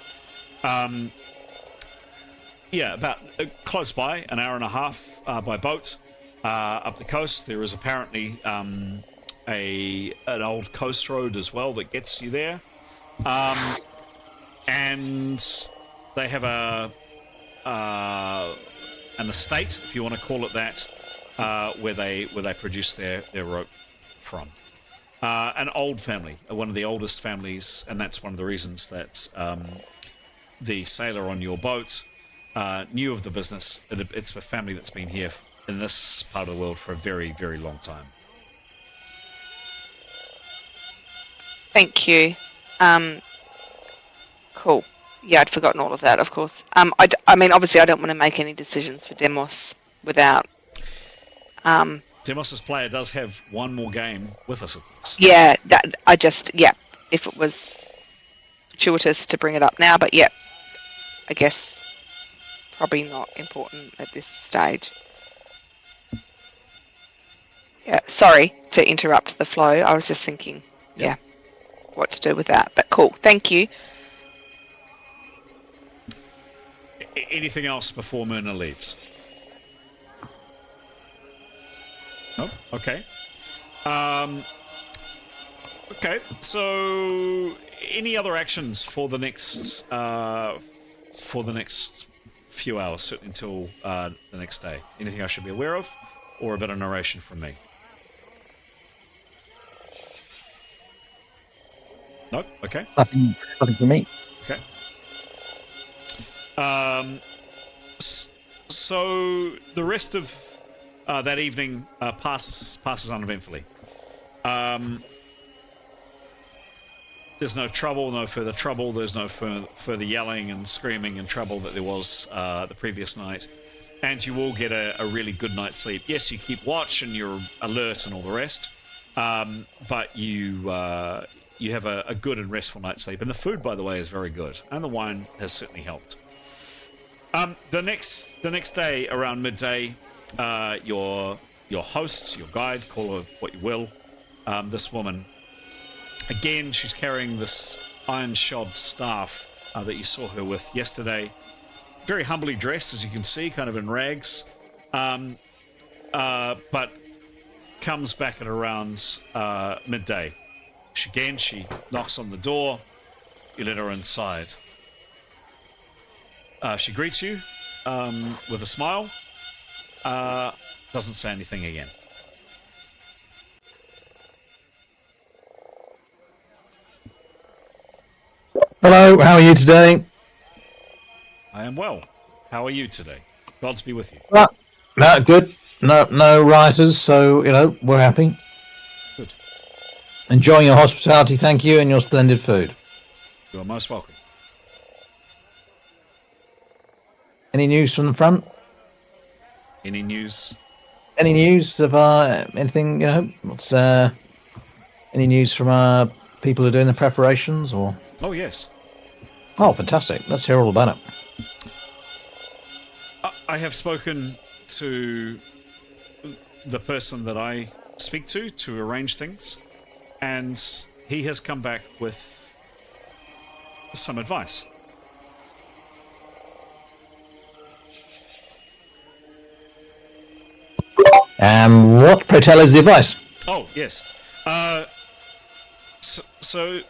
About close by, an hour and a half by boat up the coast. There is apparently an old coast road as well that gets you there, and they have an estate, if you want to call it that, where they produce their rope from. An old family, one of the oldest families, and that's one of the reasons that the sailor on your boat knew of the business. It's a family that's been here in this part of the world for a very, very long time. Thank you. Cool. Yeah, I'd forgotten all of that, of course. I mean, obviously, I don't want to make any decisions for Demos without... Demos's player does have one more game with us, of course. Yeah, if it was fortuitous to bring it up now, but yeah, I guess probably not important at this stage. Yeah, sorry to interrupt the flow. I was just thinking, what to do with that. But cool, thank you. Anything else before Myrna leaves? No? Okay. Okay, so any other actions for the next few hours, certainly until the next day? Anything I should be aware of, or a bit of narration from me? No? Okay. Nothing for me. Okay. So the rest of that evening passes uneventfully. There's no trouble, no further trouble. There's no further yelling and screaming and trouble that there was the previous night. And you all get a really good night's sleep. Yes, you keep watch and you're alert and all the rest, but you have a good and restful night's sleep. And the food, by the way, is very good, and the wine has certainly helped. The next day around midday, your host, your guide, call her what you will, this woman, again, she's carrying this iron-shod staff that you saw her with yesterday. Very humbly dressed, as you can see, kind of in rags, but comes back at around midday. She knocks on the door. You let her inside. She greets you with a smile. Doesn't say anything again. Hello, how are you today? I am well. How are you today? Gods be with you. No, good. No writers, so we're happy. Good. Enjoying your hospitality, thank you, and your splendid food. You are most welcome. Any news from the front? Any news? Any news of anything? What's any news from our people who are doing the preparations, or? Oh yes. Oh, fantastic! Let's hear all about it. I have spoken to the person that I speak to arrange things, and he has come back with some advice. What, pray tell, is the advice? Oh, yes. So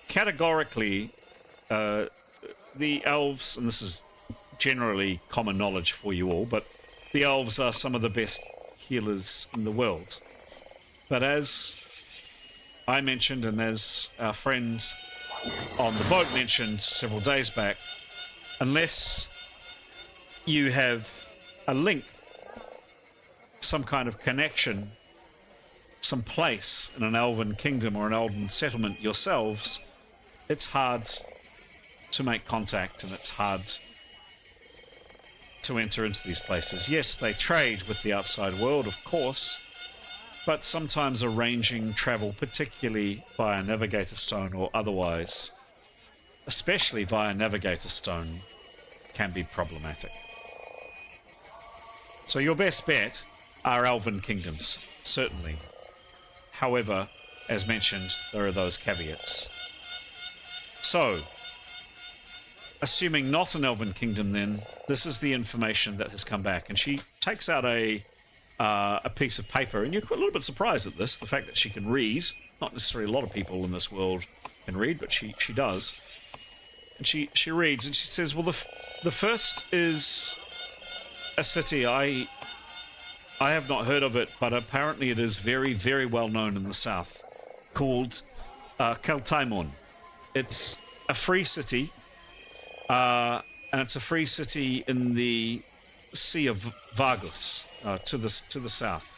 categorically, the elves, and this is generally common knowledge for you all, but the elves are some of the best healers in the world. But as I mentioned, and as our friend on the boat mentioned several days back, unless you have a link, some kind of connection, some place in an elven kingdom or an elven settlement yourselves, it's hard to make contact and it's hard to enter into these places. Yes, they trade with the outside world, of course, but sometimes arranging travel, particularly via Navigator Stone or otherwise, especially via Navigator Stone, can be problematic. So your best bet are elven kingdoms, certainly. However, as mentioned, there are those caveats. So, assuming not an elven kingdom, then this is the information that has come back, and she takes out a piece of paper, and you're a little bit surprised at this, the fact that she can read. Not necessarily a lot of people in this world can read, but she does. And she reads, and she says, well, the first is a city. I have not heard of it, but apparently it is very, very well known in the south, called Keltaimon. It's a free city, and it's a free city in the Sea of Vargus, to the south.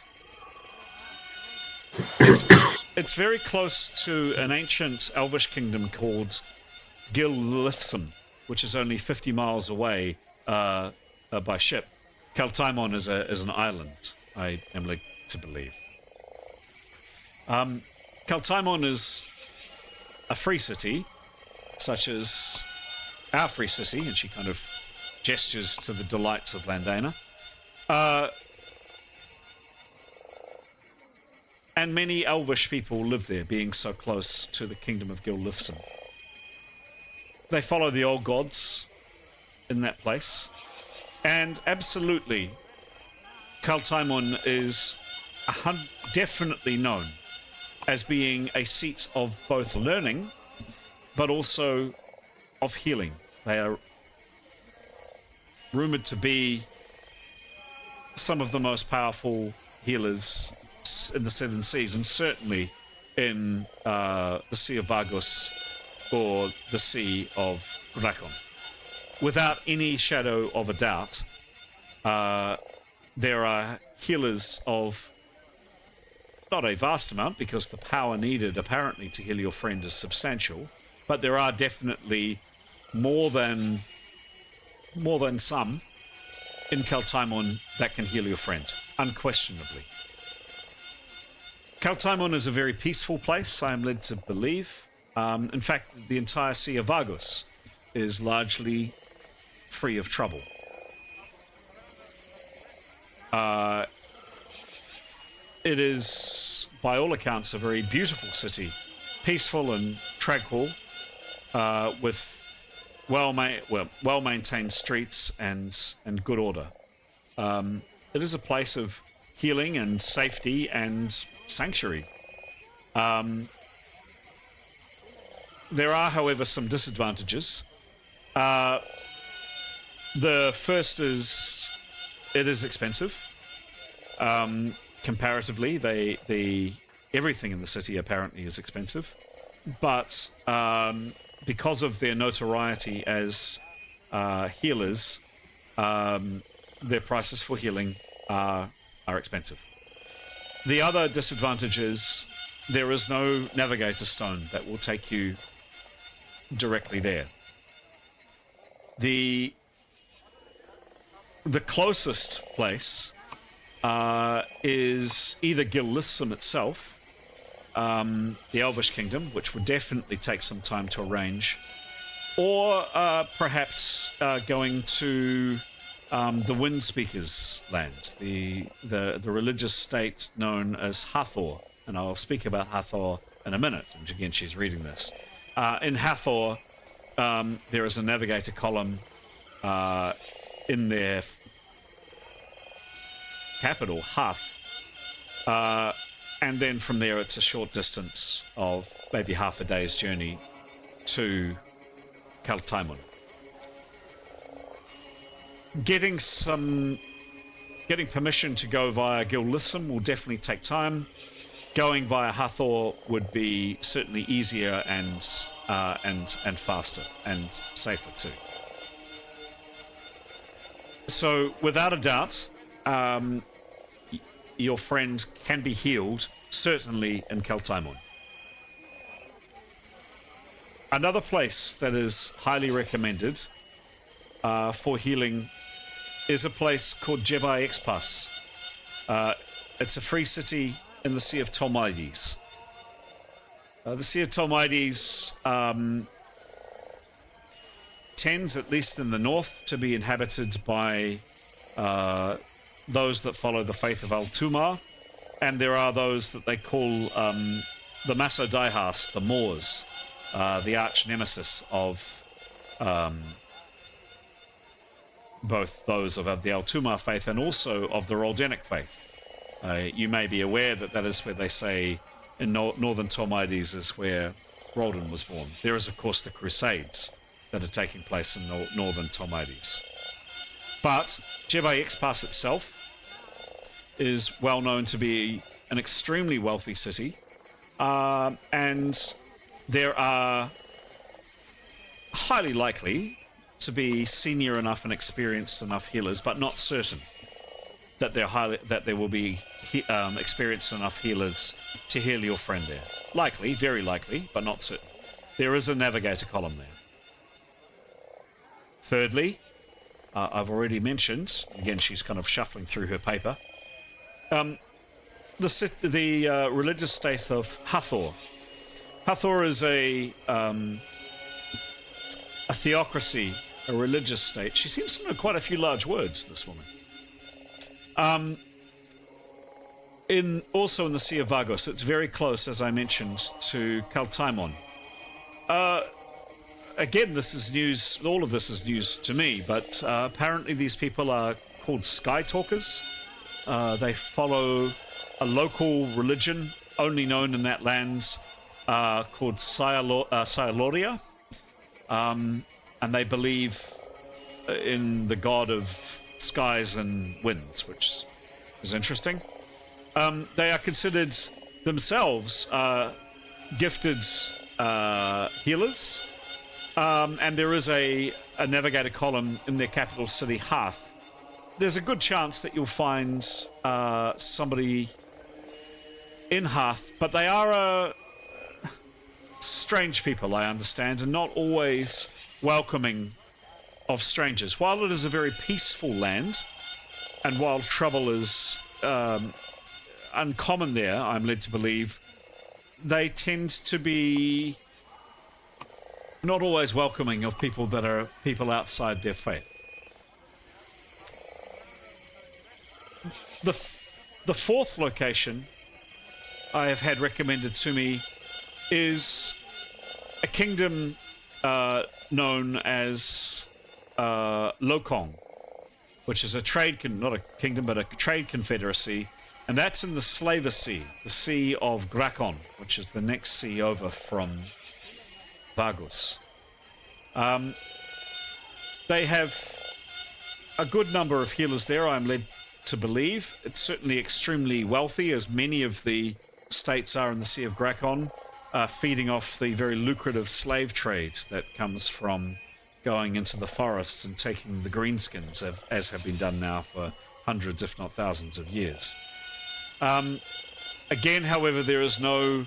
It's very close to an ancient elvish kingdom called Gil-Lithsam, which is only 50 miles away by ship. Keltaimon is an island, I am led to believe. Keltaimon is a free city, such as our free city, and she kind of gestures to the delights of Landana. And many elvish people live there, being so close to the kingdom of Gil-Lithsam. They follow the old gods in that place. And absolutely, Keltaimon is definitely known as being a seat of both learning, but also of healing. They are rumored to be some of the most powerful healers in the Seven Seas, and certainly in the Sea of Vargus or the Sea of Grakon. Without any shadow of a doubt, there are healers of not a vast amount, because the power needed apparently to heal your friend is substantial, but there are definitely more than some in Keltaimon that can heal your friend, unquestionably. Keltaimon is a very peaceful place, I am led to believe. In fact, the entire Sea of Vargus is largely free of trouble. It is, by all accounts, a very beautiful city, peaceful and tranquil, with well-maintained streets and good order. It is a place of healing and safety and sanctuary. There are, however, some disadvantages. The first is it is expensive. Comparatively, everything in the city apparently is expensive, but because of their notoriety as healers, their prices for healing are expensive. The other disadvantage is there is no Navigator Stone that will take you directly there. The closest place is either Gil-Lithsam itself, the Elvish Kingdom, which would definitely take some time to arrange, or perhaps going to the Wind Speakers land, the religious state known as Hathor, and I'll speak about Hathor in a minute. And again, she's reading this. In Hathor, there is a navigator column in their capital, Hath, and then from there it's a short distance of maybe half a day's journey to Kaltaimun. Getting permission to go via Gil-Lithsam will definitely take time. Going via Hathor would be certainly easier and faster and safer too. So without a doubt, your friend can be healed certainly in Kaltaimun. Another place that is highly recommended for healing is a place called Jebai Expas. It's a free city in the Sea of Tolmides. The Sea of Tolmides tends, at least in the north, to be inhabited by those that follow the faith of Al-Tumar, and there are those that they call the Masodihas, the Moors, the arch nemesis of both those of the Al-Tumar faith and also of the Roldenic faith. You may be aware that that is where they say in northern Tolmides is where Roldan was born. There is, of course, the Crusades that are taking place in northern Tolmides. But Jebai Expas itself is well known to be an extremely wealthy city, and there are highly likely to be senior enough and experienced enough healers, but not certain that there will be experienced enough healers to heal your friend there. Likely, very likely, but not certain. There is a navigator column there. Thirdly, I've already mentioned, again she's kind of shuffling through her paper, the religious state of Hathor. Hathor is a theocracy, a religious state. She seems to know quite a few large words, this woman. Also in the Sea of Vagos, it's very close, as I mentioned, to Kaltaimun. Again, this is news. All of this is news to me, but apparently these people are called Sky Talkers. They follow a local religion only known in that land called Silvioross, and they believe in the god of skies and winds, which is interesting. They are considered themselves gifted healers, and there is a navigator column in their capital city, Hath. There's a good chance that you'll find somebody in Hath, but they are strange people, I understand, and not always welcoming of strangers. While it is a very peaceful land, and while trouble is uncommon there, I'm led to believe, they tend to be not always welcoming of people that are people outside their faith. The fourth location I have had recommended to me is a kingdom known as Lokong, which is a trade, not a kingdom, but a trade confederacy, and that's in the Slaver Sea, the Sea of Grakon, which is the next sea over from Vagos. They have a good number of healers there, I'm led to believe. It's certainly extremely wealthy, as many of the states are in the Sea of Grakon, feeding off the very lucrative slave trade that comes from going into the forests and taking the greenskins, as have been done now for hundreds, if not thousands of years. Again, however, there is no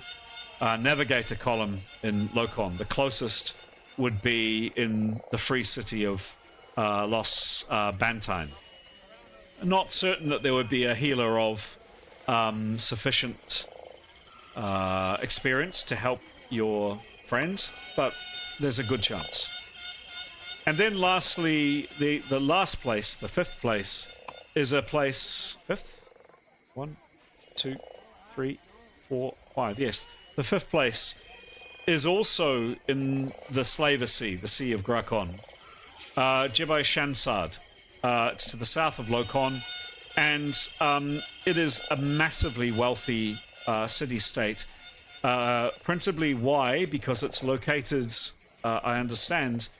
navigator column in Lokon. The closest would be in the free city of Los Bantine. Not certain that there would be a healer of sufficient experience to help your friend, but there's a good chance. And then lastly, the last place, the fifth place, is a place... Fifth? 1, 2, 3, 4, 5. Yes, the fifth place is also in the Slaver Sea, the Sea of Grakon. Jebel Shansard. It's to the south of Lokon, and it is a massively wealthy city-state. Principally, why? Because it's located, I understand,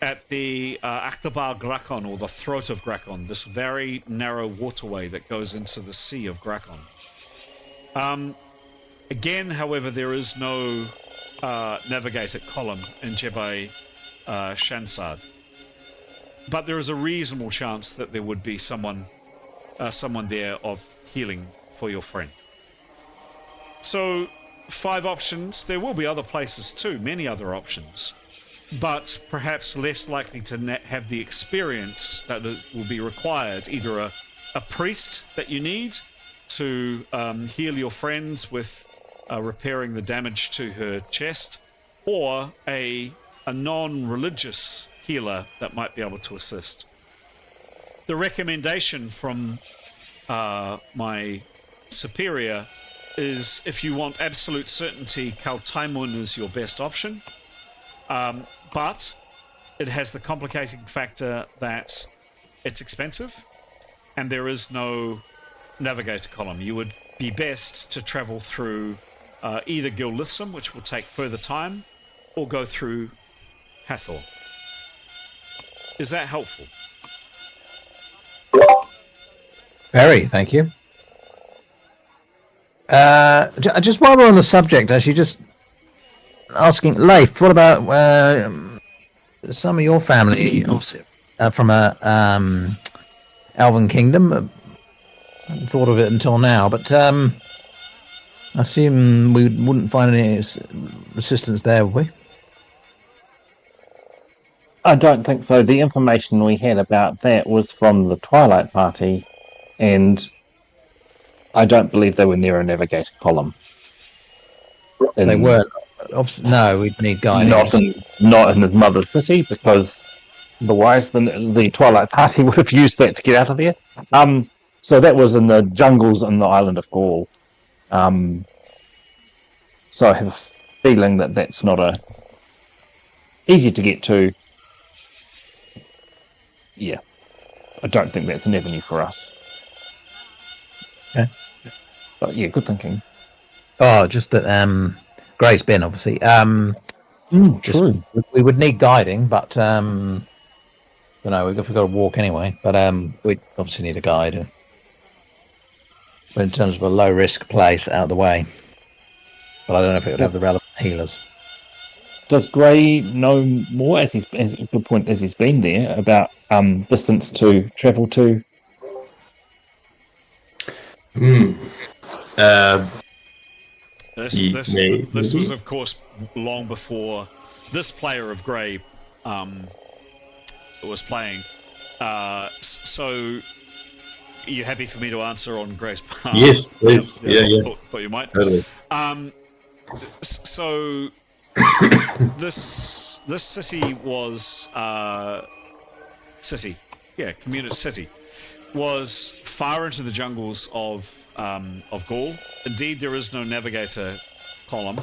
at the Aktabar Grakon, or the throat of Grakon, this very narrow waterway that goes into the Sea of Grakon. Again, however, there is no navigator column in Jebel Shansard. But there is a reasonable chance that there would be someone there of healing for your friend. So, 5 options. There will be other places too, many other options, but perhaps less likely to have the experience that will be required. Either a priest that you need to heal your friends with repairing the damage to her chest, or a non-religious healer that might be able to assist. The recommendation from my superior is, if you want absolute certainty, Kaltaimun is your best option, but it has the complicating factor that it's expensive and there is no navigator column. You would be best to travel through either Gil-Lithsam, which will take further time, or go through Hathor. Is that helpful? Very, thank you. Just while we're on the subject, actually, just asking, Leif, what about some of your family, obviously, from a Elven Kingdom? I hadn't thought of it until now, but I assume we wouldn't find any resistance there, would we? I don't think so. The information we had about that was from the Twilight party, and I don't believe they were near a navigator column. They weren't. No, we'd need guidance. Not in his mother's city, because otherwise the Twilight party would have used that to get out of there. So that was in the jungles on the island of Gaul. So I have a feeling that that's not easy to get to. Yeah, I don't think that's an avenue for us. Okay. But yeah, good thinking. Oh, just that Gray's been, obviously. True. We would need guiding, but we've got to walk anyway. But we obviously need a guide. But in terms of a low risk place, out of the way. But I don't know if it would have the relevant healers. Does Gray know more, as he's been there, about distance to travel to? This was, of course, long before this player of Grey was playing. So, are you happy for me to answer on Grey's part? Yes, please. Yeah. Thought you might. Totally. So, this city was community city was far into the jungles of Gaul. Indeed, there is no navigator column,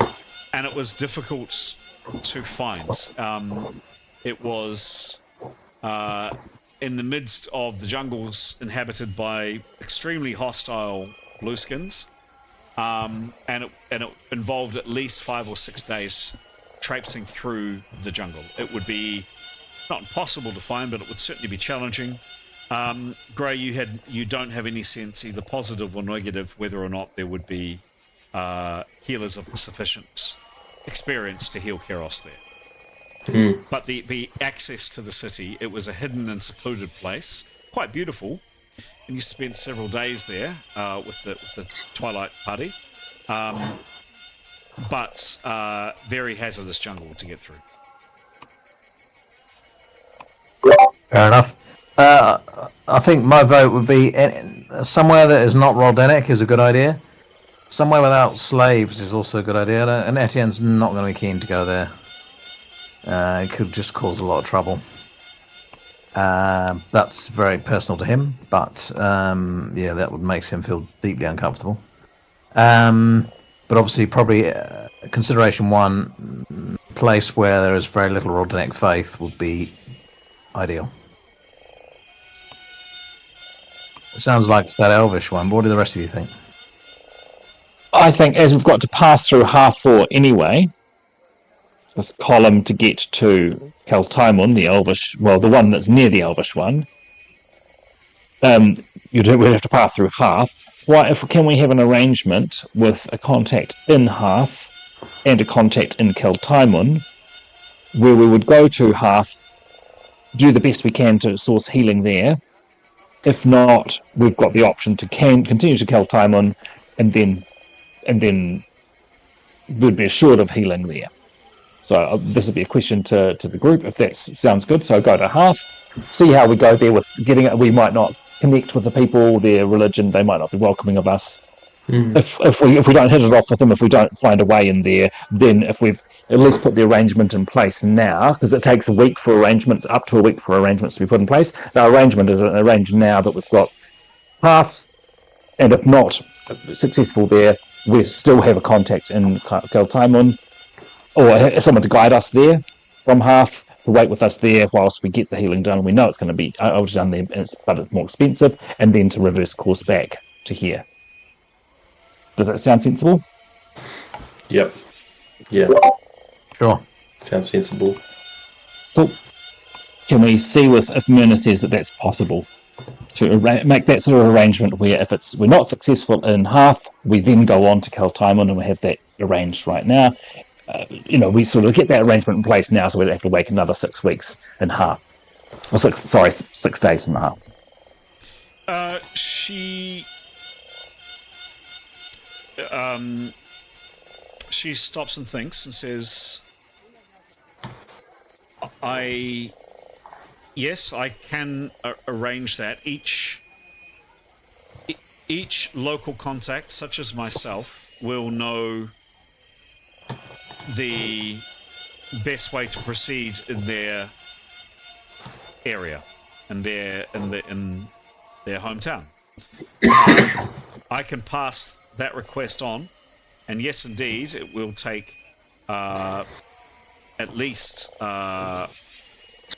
and it was difficult to find. It was in the midst of the jungles inhabited by extremely hostile blueskins, and it involved at least 5 or 6 days traipsing through the jungle. It would be not impossible to find, but it would certainly be challenging. Gray, you don't have any sense, either positive or negative, whether or not there would be healers of sufficient experience to heal Keros there. But the access to the city, it was a hidden and secluded place, quite beautiful, and you spent several days there with the Twilight party, but very hazardous jungle to get through. Fair enough. I think my vote would be somewhere that is not Roldenek is a good idea. Somewhere without slaves is also a good idea, and Etienne's not going to be keen to go there. It could just cause a lot of trouble. That's very personal to him, but that would make him feel deeply uncomfortable. But obviously, probably consideration one, place where there is very little Rodanic faith would be ideal. It sounds like it's that Elvish one, but what do the rest of you think? I think as we've got to pass through half 4 anyway, this column to get to Keltaimun, the Elvish, well, the one that's near the Elvish one, we'd have to pass through half. Can we have an arrangement with a contact in half and a contact in Keltaimun, where we would go to half, do the best we can to source healing there. If not, we've got the option to continue to Keltaimun, and then we'd be assured of healing there. So this would be a question to the group, if that sounds good. So go to half, see how we go there with getting it. We might not connect with the people, their religion, they might not be welcoming of us. If we don't hit it off with them, if we don't find a way in there, then if we've at least put the arrangement in place now, because it takes a week for arrangements, up to a week for arrangements to be put in place. The arrangement is arranged now that we've got half, and if not successful there, we still have a contact in Keltaimun, or someone to guide us there from half, to wait with us there whilst we get the healing done. We know it's going to be done there, but it's more expensive, and then to reverse course back to here. Does that sound sensible? Yep. Yeah. Sure. Sounds sensible. Cool. Can we see if Myrna says that that's possible to make that sort of arrangement where if we're not successful in half, we then go on to Keltaimun and we have that arranged right now. We sort of get that arrangement in place now, so we don't have to wait another 6 weeks and half. 6 days and a half. She stops and thinks and says, yes, I can arrange that. Each local contact, such as myself, will know the best way to proceed in their area, in their hometown. I can pass that request on, and yes, indeed, it will take at least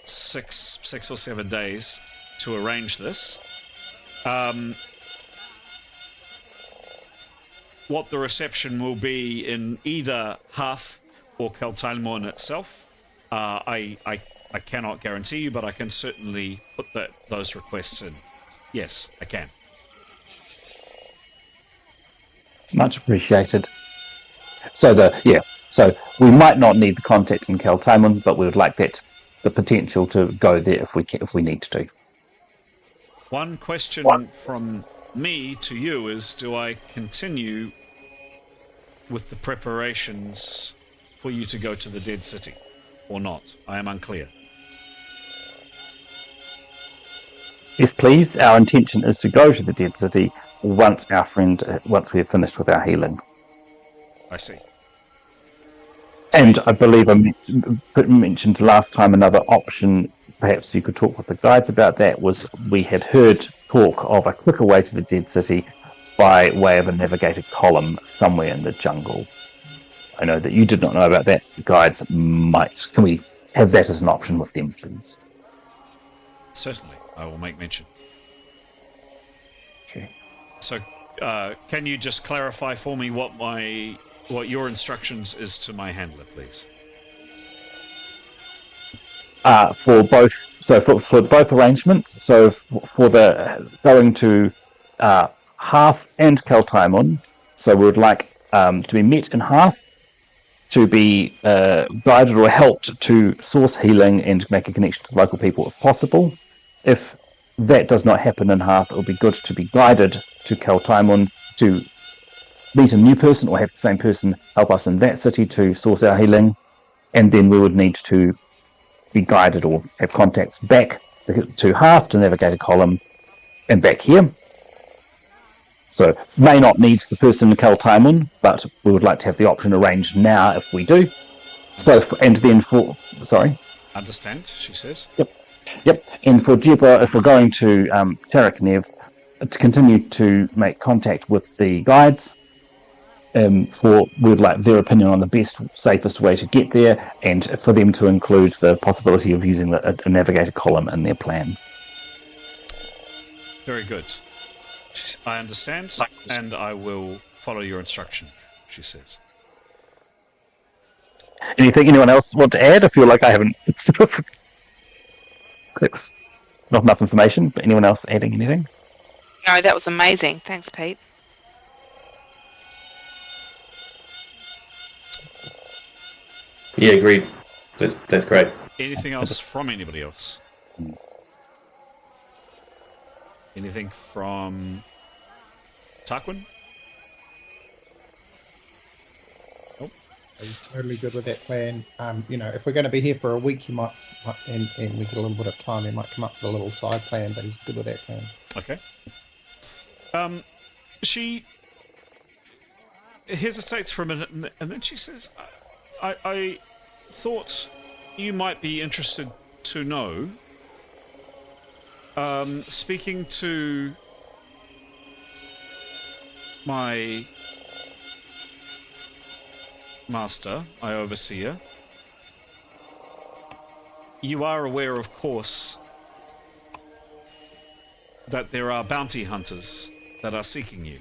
6 or 7 days to arrange this. What the reception will be in either Half or Keltaimun itself, I cannot guarantee you, but I can certainly put those requests in. Yes, I can. Much appreciated. So we might not need the contact in Keltaimun, but we would like the potential to go there if we need to. One question from me to you is, do I continue with the preparations for you to go to the Dead City or not? I am unclear. Yes, please. Our intention is to go to the Dead City once we have finished with our healing. I see. And I believe I mentioned last time another option, perhaps you could talk with the guides about that, was we had heard talk of a quicker way to the Dead City by way of a navigated column somewhere in the jungle. I know that you did not know about that. The guides might. Can we have that as an option with them, please? Certainly. I will make mention. Okay. So, can you just clarify for me what your instructions is to my handler, please? For both arrangements. So for the going to Half and Keltaimun, so we would like to be met in Half, to be guided or helped to source healing and make a connection to local people if possible. If that does not happen in Half, it would be good to be guided to Keltaimun to meet a new person or have the same person help us in that city to source our healing, and then we would need to be guided or have contacts back to Half to navigate a column and back here. So may not need the person in Keltaimun, but we would like to have the option arranged now if we do. Sorry. Understand, she says. Yep. Yep, and for Jebra, if we're going to Taraknev, to continue to make contact with the guides, we'd like their opinion on the best, safest way to get there, and for them to include the possibility of using a navigator column in their plan. Very good. I understand, and I will follow your instruction, she says. Anything anyone else want to add? I feel like I haven't... It's not enough information, but anyone else adding anything? No, that was amazing. Thanks, Pete. Yeah, agreed. That's great. Anything else from anybody else? Anything from Tarquin? He's totally good with that plan. If we're going to be here for a week, you might and we get a little bit of time, he might come up with a little side plan, but he's good with that plan. Okay. She hesitates for a minute, and then she says, I thought you might be interested to know, speaking to my master, my overseer, you are aware, of course, that there are bounty hunters that are seeking you.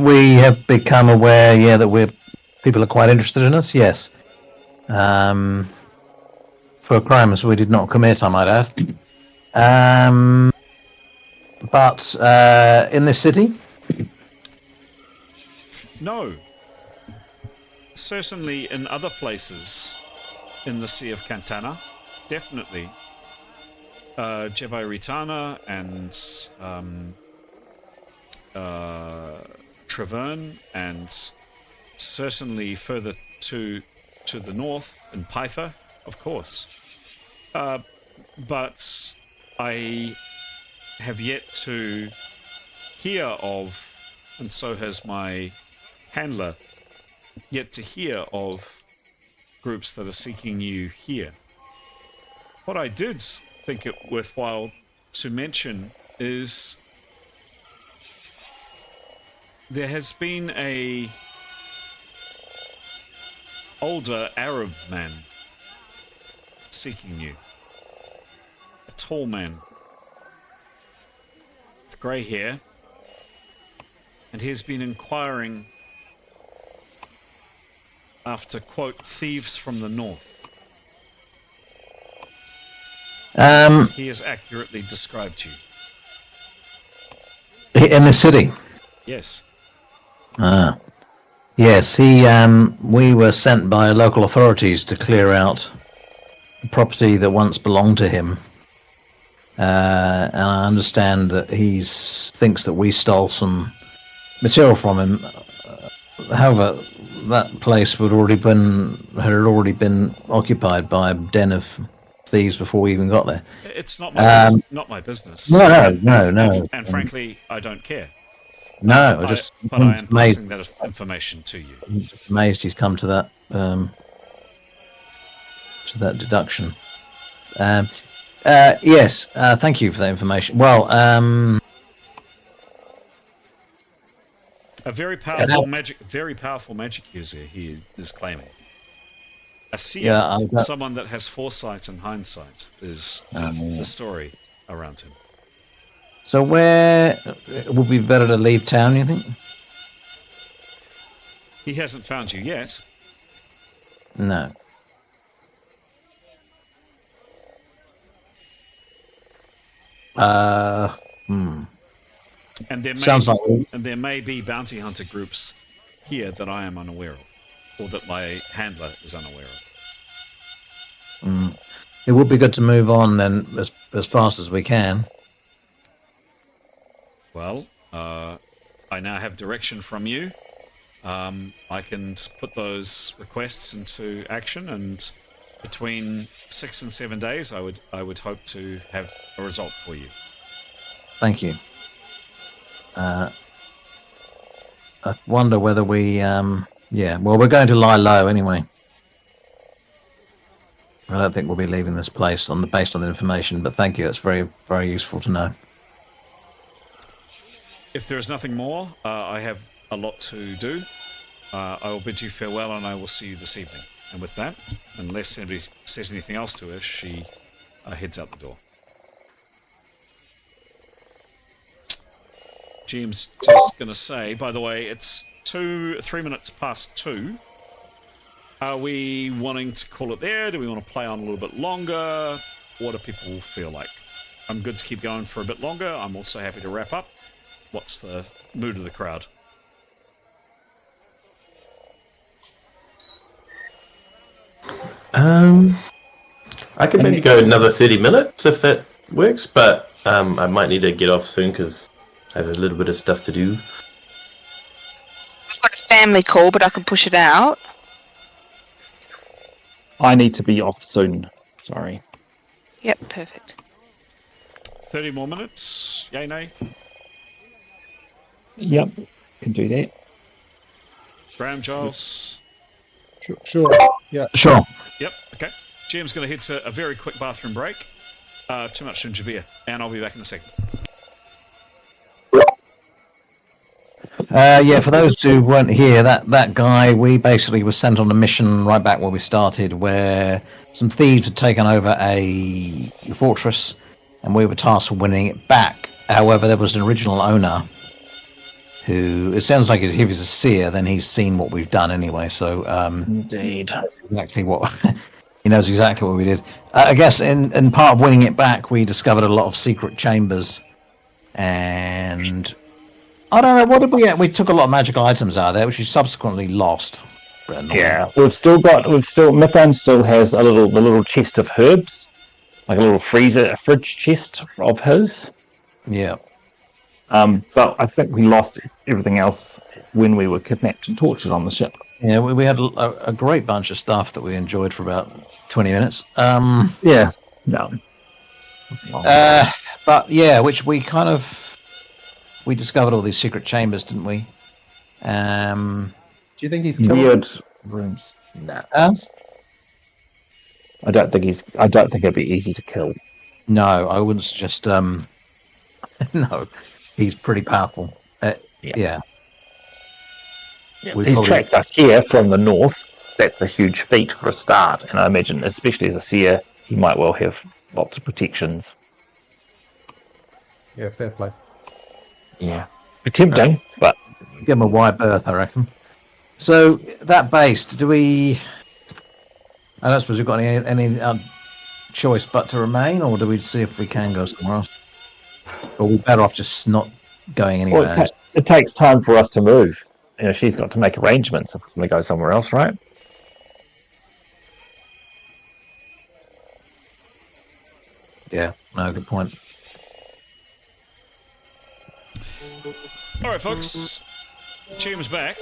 We have become aware, that people are quite interested in us, yes. For crimes we did not commit, I might add. But in this city? No. Certainly in other places in the Sea of Cantana, definitely. Jevai Ritana and Travern, and certainly further to the north in Pytha, of course. But I have yet to hear of, and so has my handler, yet to hear of groups that are seeking you here. What I did think it worthwhile to mention is there has been a older Arab man seeking you. A tall man with grey hair, and he has been inquiring after, quote, thieves from the north. He has accurately described you. In the city? Yes. Yes, we were sent by local authorities to clear out the property that once belonged to him. And I understand that he thinks that we stole some material from him. However, that place had already been occupied by a den of thieves before we even got there. It's not my business. No. And frankly, I don't care. No, but I am passing that information to you. I'm just amazed he's come to that deduction. Yes, thank you for that information. Well, a very powerful magic user, he is claiming. A seer, someone that has foresight and hindsight, is the story around him. So where it would be better to leave town, you think? He hasn't found you yet. No. And there may be bounty hunter groups here that I am unaware of, or that my handler is unaware of. It would be good to move on then as fast as we can. Well, I now have direction from you. I can put those requests into action, and between 6 and 7 days, I would hope to have a result for you. Thank you. I wonder whether we, well, we're going to lie low anyway. I don't think we'll be leaving this place based on the information, but thank you. It's very, very useful to know. If there is nothing more, I have a lot to do. I will bid you farewell, and I will see you this evening. And with that, unless anybody says anything else to her, she heads out the door. Jim's just going to say, by the way, it's 3 minutes past 2. Are we wanting to call it there? Do we want to play on a little bit longer? What do people feel like? I'm good to keep going for a bit longer. I'm also happy to wrap up. What's the mood of the crowd? I could maybe go another 30 minutes if that works, but I might need to get off soon because I have a little bit of stuff to do. I've got a family call, but I can push it out. I need to be off soon. Sorry. Yep, perfect. 30 more minutes? Yay, nay? Yep, can do that. Graham, Giles? Sure. Yeah. Sure. Yep, okay. Jim's going to head to a very quick bathroom break. Too much ginger beer. And I'll be back in a second. For those who weren't here, that guy, we basically were sent on a mission right back where we started, where some thieves had taken over a fortress, and we were tasked with winning it back. However, there was an original owner who, it sounds like if he's a seer, then he's seen what we've done anyway. So, indeed, exactly what he knows exactly what we did. I guess in part of winning it back, we discovered a lot of secret chambers, and I don't know, what did we get? We took a lot of magical items out of there, which we subsequently lost. Yeah, Mithran still has the little chest of herbs, like a little fridge chest of his. Yeah. But I think we lost everything else when we were kidnapped and tortured on the ship. Yeah, we had a great bunch of stuff that we enjoyed for about 20 minutes. Yeah, no. But yeah, which we kind of... We discovered all these secret chambers, didn't we? Do you think he's killed weird rooms? No. I don't think it'd be easy to kill. No, I wouldn't suggest. No, he's pretty powerful. Yeah. He's tracked us here from the north. That's a huge feat for a start, and I imagine, especially as a seer, he might well have lots of protections. Yeah, fair play. Yeah, tempting, but give him a wide berth, I reckon. So that base, do we? I don't suppose we've got any choice but to remain, or do we see if we can go somewhere else? Or we're better off just not going anywhere. Well, it takes time for us to move. You know, she's got to make arrangements if we're going to go somewhere else, right? Yeah, no, good point. All right, folks. Jim's back.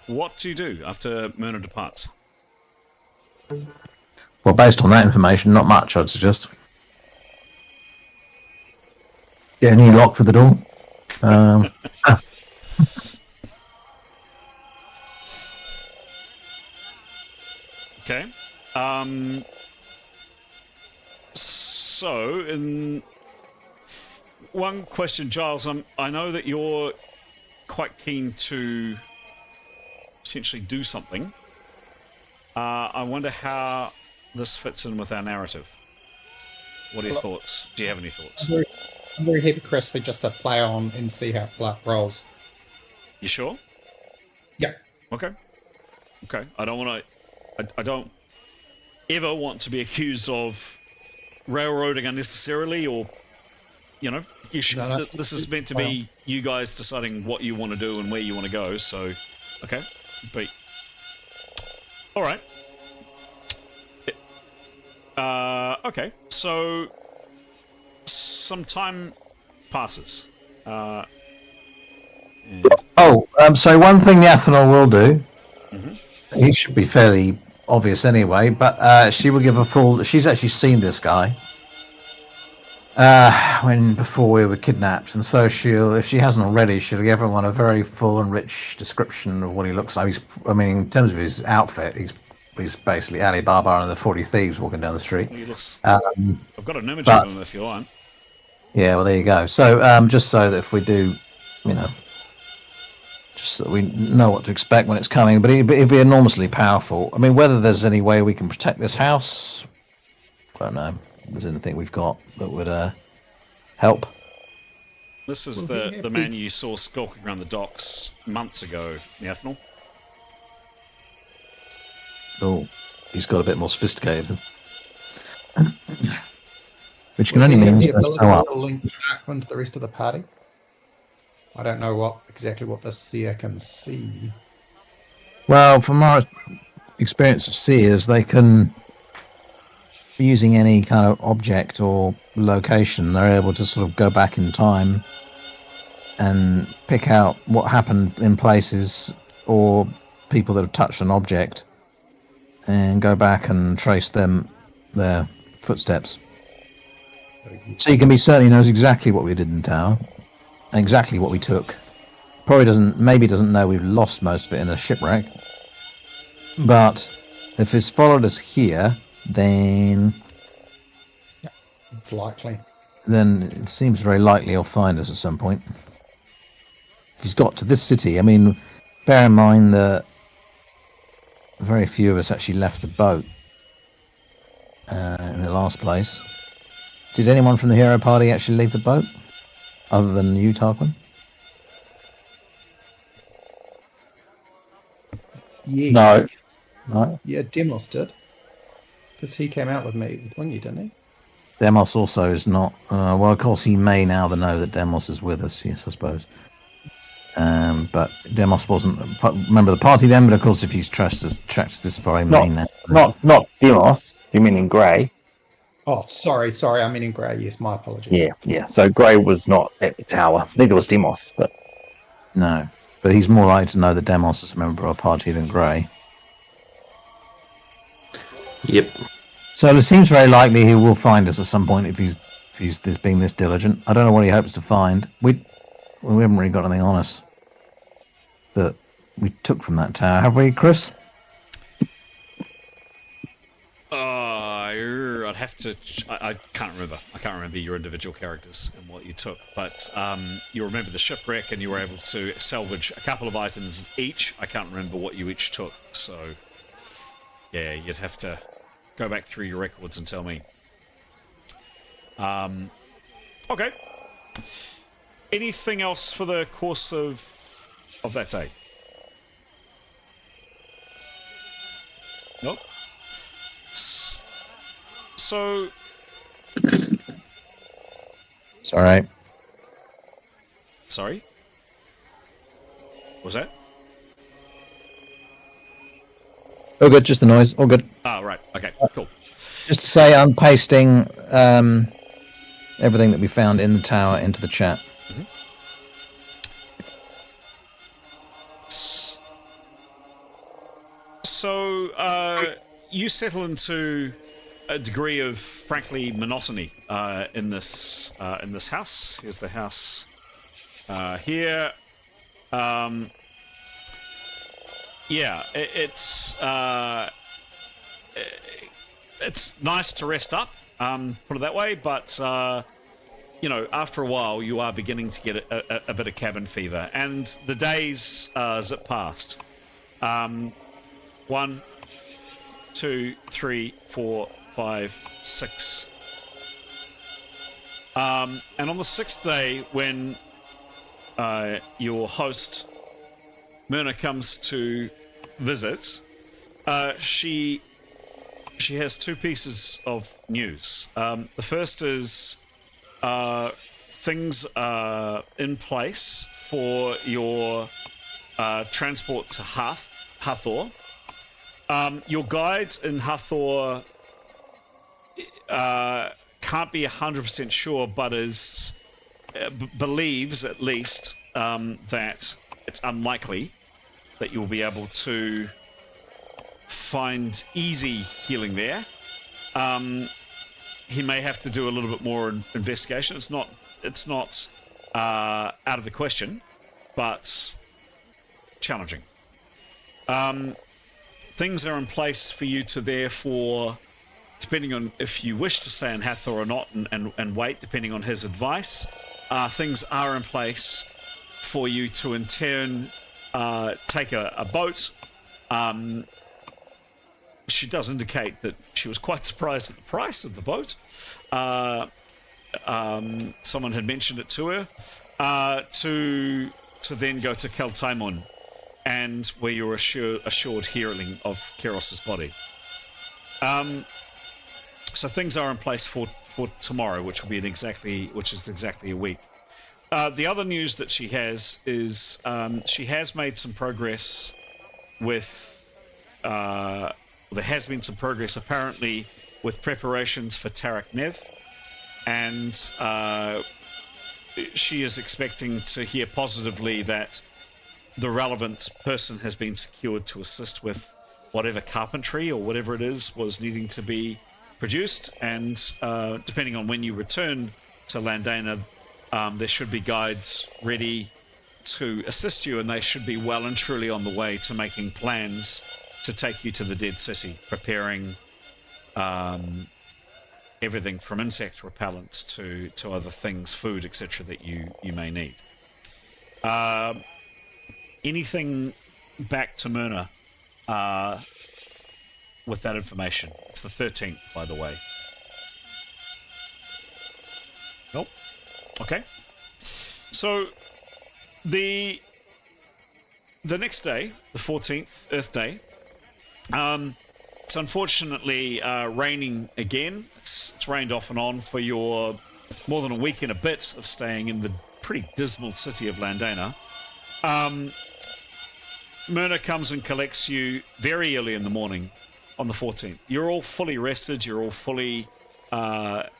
What do you do after Myrna departs? Well, based on that information, not much, I'd suggest. Get a new lock for the door. Okay. So, in one question, Giles, I know that you're quite keen to potentially do something. I wonder how this fits in with our narrative. What are your thoughts? Do you have any thoughts? I'm very happy, Chris, for just to play on and see how it rolls. You sure? Yeah. Okay. I don't ever want to be accused of railroading unnecessarily, or you should. No. This is meant to be you guys deciding what you want to do and where you want to go. So, okay, but all right. Okay, so some time passes. So one thing the Athanol will do, he should be fairly obvious anyway, but she will give a full... She's actually seen this guy. Before we were kidnapped, and so if she hasn't already, she'll give everyone a very full and rich description of what he looks like. In terms of his outfit, he's basically Alibaba and the 40 Thieves walking down the street. He looks. I've got an image of him if you want. Yeah, well, there you go. So, just so that if we do, just so that we know what to expect when it's coming, but he'd be enormously powerful. I mean, whether there's any way we can protect this house, I don't know. If there's anything we've got that would help. This is the man you saw skulking around the docks months ago, Niathnal. Oh, he's got a bit more sophisticated. Which can only mean the ability to link Tarquin to the rest of the party. I don't know exactly what the seer can see. Well, from our experience of seers, they can, using any kind of object or location, they're able to sort of go back in time and pick out what happened in places or people that have touched an object and go back and trace their footsteps. So you can be certain he knows exactly what we did in the tower and exactly what we took. Maybe doesn't know we've lost most of it in a shipwreck. But if he's followed us here, then it's likely. Then it seems very likely he'll find us at some point. If he's got to this city, I mean, bear in mind that very few of us actually left the boat in the last place. Did anyone from the hero party actually leave the boat? Other than you, Tarquin? Yes. No. No? Yeah, Demos did. Because he came out with me with Wingy, didn't he? Demos also is not... well, of course, he may now know that Demos is with us, yes, I suppose. But Demos wasn't a member of the party then, but of course, if he's tracked us this far, he may now. Not Demos. You mean in Grey? Oh, sorry, I mean in Grey. Yes, my apologies. Yeah. So Grey was not at the tower. Neither was Demos, but... No, but he's more likely to know that Demos is a member of our party than Grey. Yep. So it seems very likely he will find us at some point if he's being this diligent. I don't know what he hopes to find. We haven't really got anything on us that we took from that tower, have we, Chris? I'd have to. I can't remember. I can't remember your individual characters and what you took, but you remember the shipwreck, and you were able to salvage a couple of items each. I can't remember what you each took, so yeah, you'd have to go back through your records and tell me. Okay. Anything else for the course of that day? Nope. So... It's alright. Sorry? What was that? All good, just the noise. All good. Ah, right. Okay, cool. Just to say, I'm pasting everything that we found in the tower into the chat. Mm-hmm. So, you settle into a degree of, frankly, monotony in this house. Here's the house here. Yeah, it's nice to rest up, put it that way, but after a while you are beginning to get a bit of cabin fever, and the days zip past. 1, 2, 3, 4, 5, 6. And on the 6th day, when your host Myrna comes to visit, she has 2 pieces of news. The first is things are in place for your transport to Hathor. Your guide in Hathor can't be 100% sure, but believes at least that it's unlikely that you'll be able to find easy healing there. he may have to do a little bit more investigation. It's not out of the question, but challenging. Things are in place for you to therefore, depending on if you wish to stay in Hathor or not, and wait, depending on his advice, things are in place for you to in turn take a boat. She does indicate that she was quite surprised at the price of the boat. Someone had mentioned it to her, to then go to Keltaimun, and where you're assured healing of Keros's body. So things are in place for tomorrow, which is exactly a week. The other news that she has is she has made some progress with. There has been some progress apparently with preparations for Tarak Nev, and she is expecting to hear positively that the relevant person has been secured to assist with whatever carpentry or whatever it is was needing to be produced, and depending on when you return to Landana, there should be guides ready to assist you, and they should be well and truly on the way to making plans to take you to the Dead City, preparing everything from insect repellents to other things, food, etc. that you may need. Anything back to Myrna with that information? It's the 13th, by the way. Nope. Okay. So the next day, the 14th, Earth Day, it's unfortunately raining again. It's rained off and on for your more than a week and a bit of staying in the pretty dismal city of Landana. Myrna comes and collects you very early in the morning on the 14th. You're all fully rested. You're all fully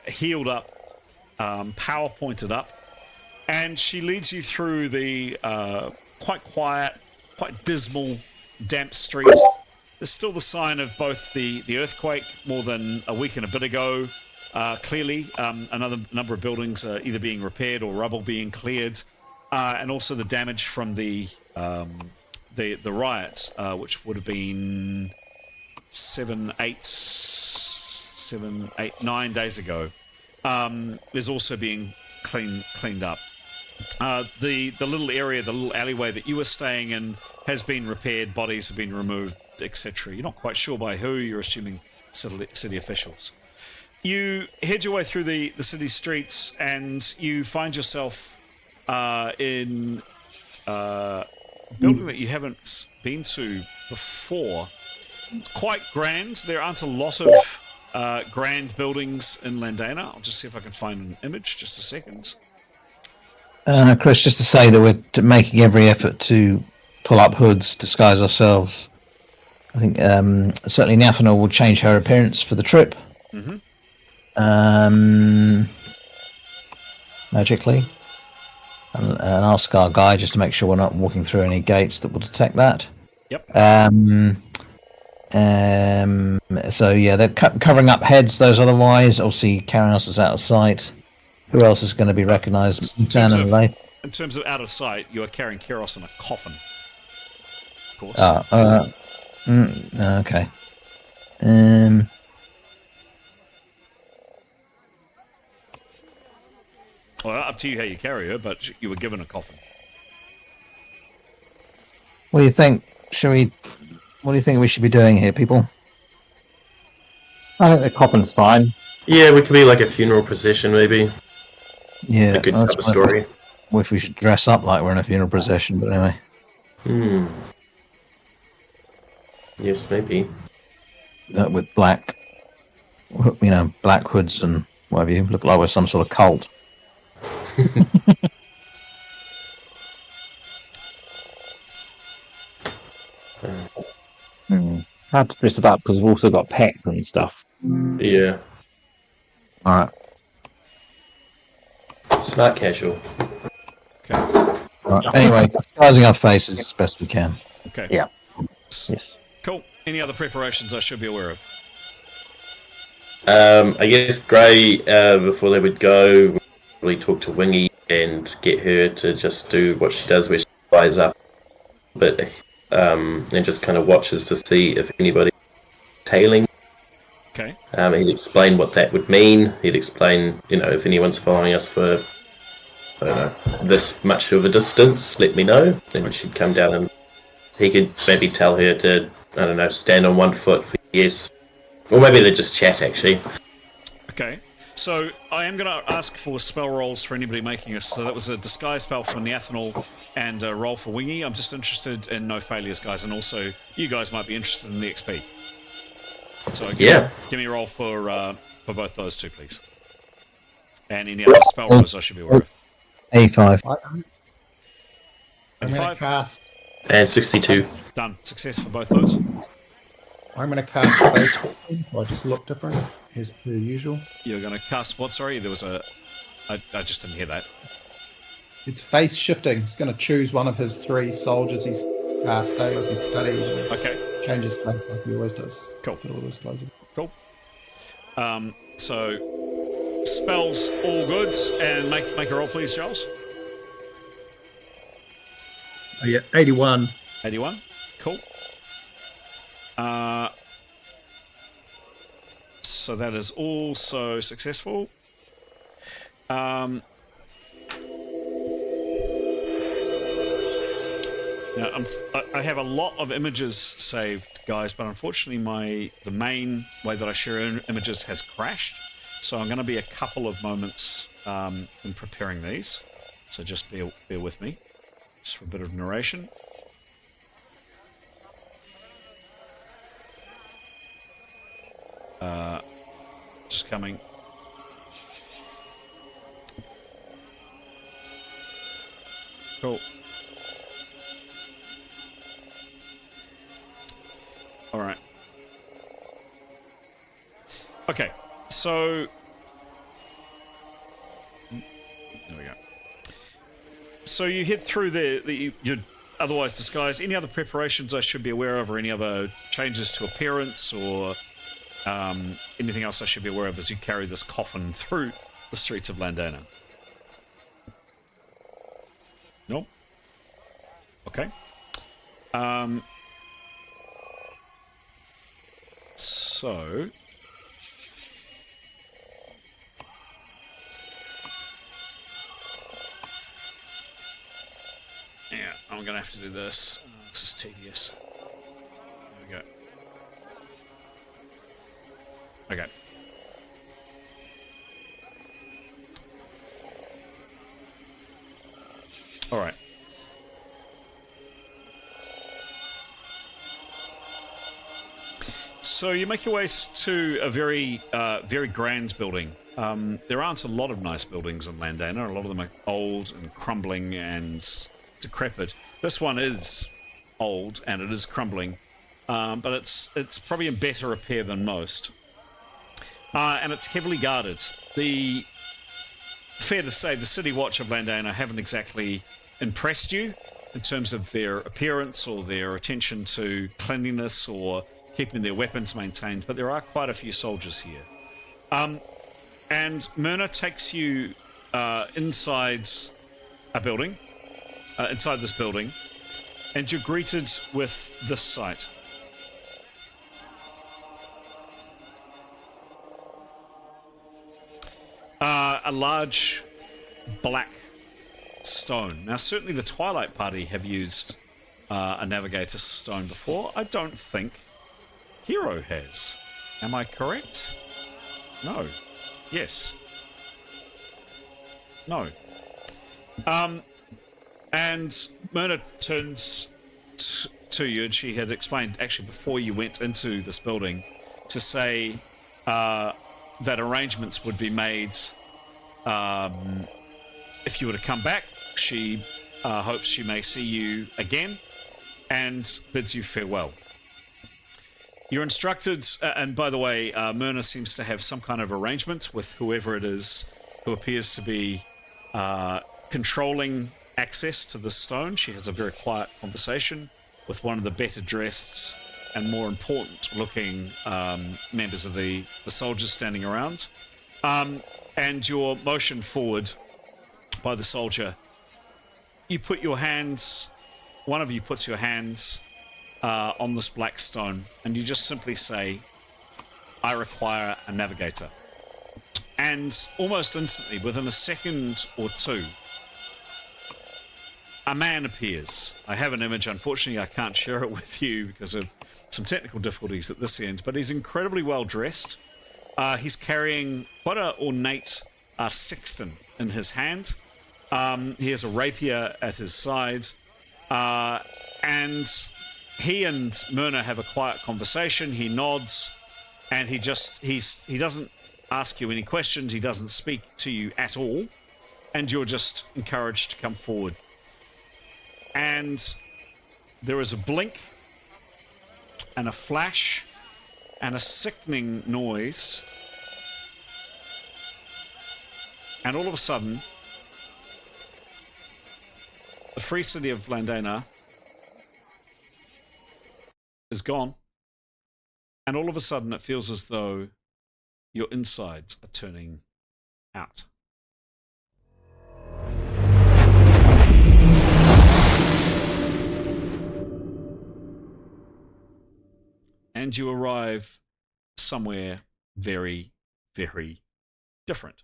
healed up, power pointed up. And she leads you through the quite quiet, quite dismal, damp streets. There's still the sign of both the earthquake more than a week and a bit ago. Clearly, another number of buildings are either being repaired or rubble being cleared, and also the damage from the riots, which would have been 9 days ago, is also being cleaned up. The little area, the little alleyway that you were staying in has been repaired, bodies have been removed, etc. You're not quite sure by who, you're assuming city officials. You head your way through the city streets and you find yourself in a building that you haven't been to before. It's quite grand. There aren't a lot of grand buildings in Landana. I'll just see if I can find an image. Just a second. Chris, just to say that we're making every effort to pull up hoods, disguise ourselves. I think certainly Nathaniel will change her appearance for the trip. Mm-hmm. Magically. And ask our guy just to make sure we're not walking through any gates that will detect that. Yep. So yeah, they're covering up heads. Those otherwise, obviously, Karanos is out of sight. Who else is going to be recognised? In terms of out of sight, you are carrying Keros in a coffin. Of course. Okay. Well, up to you how you carry her, but you were given a coffin. What do you think? What do you think we should be doing here, people? I think the coffin's fine. Yeah, we could be like a funeral procession, maybe. Yeah, A good cover story. If we should dress up like we're in a funeral procession, but anyway. Yes, maybe. With black hoods and what have you. Look like we're some sort of cult. Hard to dress it up because we've also got pets and stuff. Yeah. Alright. Smart casual. Okay. Right. Anyway, disguising our faces as best we can. Okay. Yeah. Yes. Cool. Any other preparations I should be aware of? I guess Grey, before they would go, would probably talk to Wingy and get her to just do what she does, where she flies up a bit, and just kind of watches to see if anybody's tailing. Okay. He'd explain what that would mean. He'd explain, if anyone's following us for, I don't know, this much of a distance, let me know. Then she'd come down and he could maybe tell her to, I don't know, stand on one foot for yes. Or maybe they just chat, actually. Okay. So I am going to ask for spell rolls for anybody making it. So that was a disguise spell for Neathanol and a roll for Wingy. I'm just interested in no failures, guys, and also you guys might be interested in the XP. So give me a roll for both those two, please. And any other spell rolls I should be aware of. 85. I'm going to cast... And 62. Done. Success for both those. I'm going to cast face shifting, so I just look different, as per usual. You're going to cast what? Sorry, there was a... I just didn't hear that. It's face shifting. He's going to choose one of his 3 soldiers he's sailors he's studied. Okay. Changes face like he always does. Cool. Put all this closer. Cool. So, spells all good, and make a roll, please, Charles. Oh, yeah, 81. 81. Cool. So that is also successful. Now, I have a lot of images saved, guys, but unfortunately the main way that I share images has crashed. So I'm going to be a couple of moments in preparing these. So just bear with me, just for a bit of narration. Just coming. Cool. All right. Okay, so there we go. So you head through there. You're otherwise disguised. Any other preparations I should be aware of, or any other changes to appearance, or anything else I should be aware of as you carry this coffin through the streets of Landana? Nope. Okay. So yeah, I'm gonna have to do this. This is tedious. There we go. Okay. All right. So you make your way to a very grand building. There aren't a lot of nice buildings in Landana. A lot of them are old and crumbling and decrepit. This one is old and it is crumbling, but it's probably in better repair than most. And it's heavily guarded. Fair to say, the City Watch of Landana haven't exactly impressed you in terms of their appearance or their attention to cleanliness or keeping their weapons maintained, but there are quite a few soldiers here. And Myrna takes you inside a building, inside this building, and you're greeted with this sight. A large black stone. Now, certainly the Twilight Party have used a Navigator stone before. I don't think Hero has. Am I correct? No. Yes. No. And Myrna turns to you, and she had explained, actually, before you went into this building, to say that arrangements would be made if you were to come back. She hopes she may see you again and bids you farewell. You're instructed, and by the way, Myrna seems to have some kind of arrangement with whoever it is who appears to be controlling access to the stone. She has a very quiet conversation with one of the better dressed and more important-looking members of the soldiers standing around. And you're motioned forward by the soldier. You put your hands, one of you puts your hands on this black stone, and you just simply say, "I require a navigator." And almost instantly, within a second or two, a man appears. I have an image. Unfortunately, I can't share it with you because of some technical difficulties at this end, but he's incredibly well dressed. He's carrying quite an ornate sexton in his hand. He has a rapier at his side, and he and Myrna have a quiet conversation. He nods, and he doesn't ask you any questions. He doesn't speak to you at all, and you're just encouraged to come forward. And there is a blink and a flash and a sickening noise, and all of a sudden the free city of Landana is gone, and all of a sudden it feels as though your insides are turning out. And you arrive somewhere very, very different.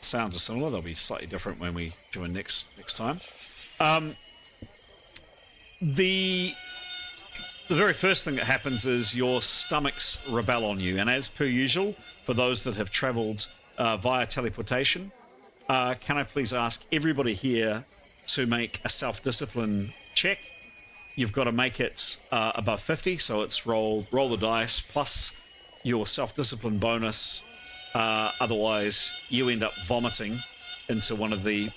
Sounds are similar. They'll be slightly different when we join next time. The very first thing that happens is your stomachs rebel on you, and as per usual, for those that have travelled via teleportation, can I please ask everybody here to make a self-discipline check? You've got to make it above 50, so it's roll the dice plus your self-discipline bonus. Otherwise, you end up vomiting into one of the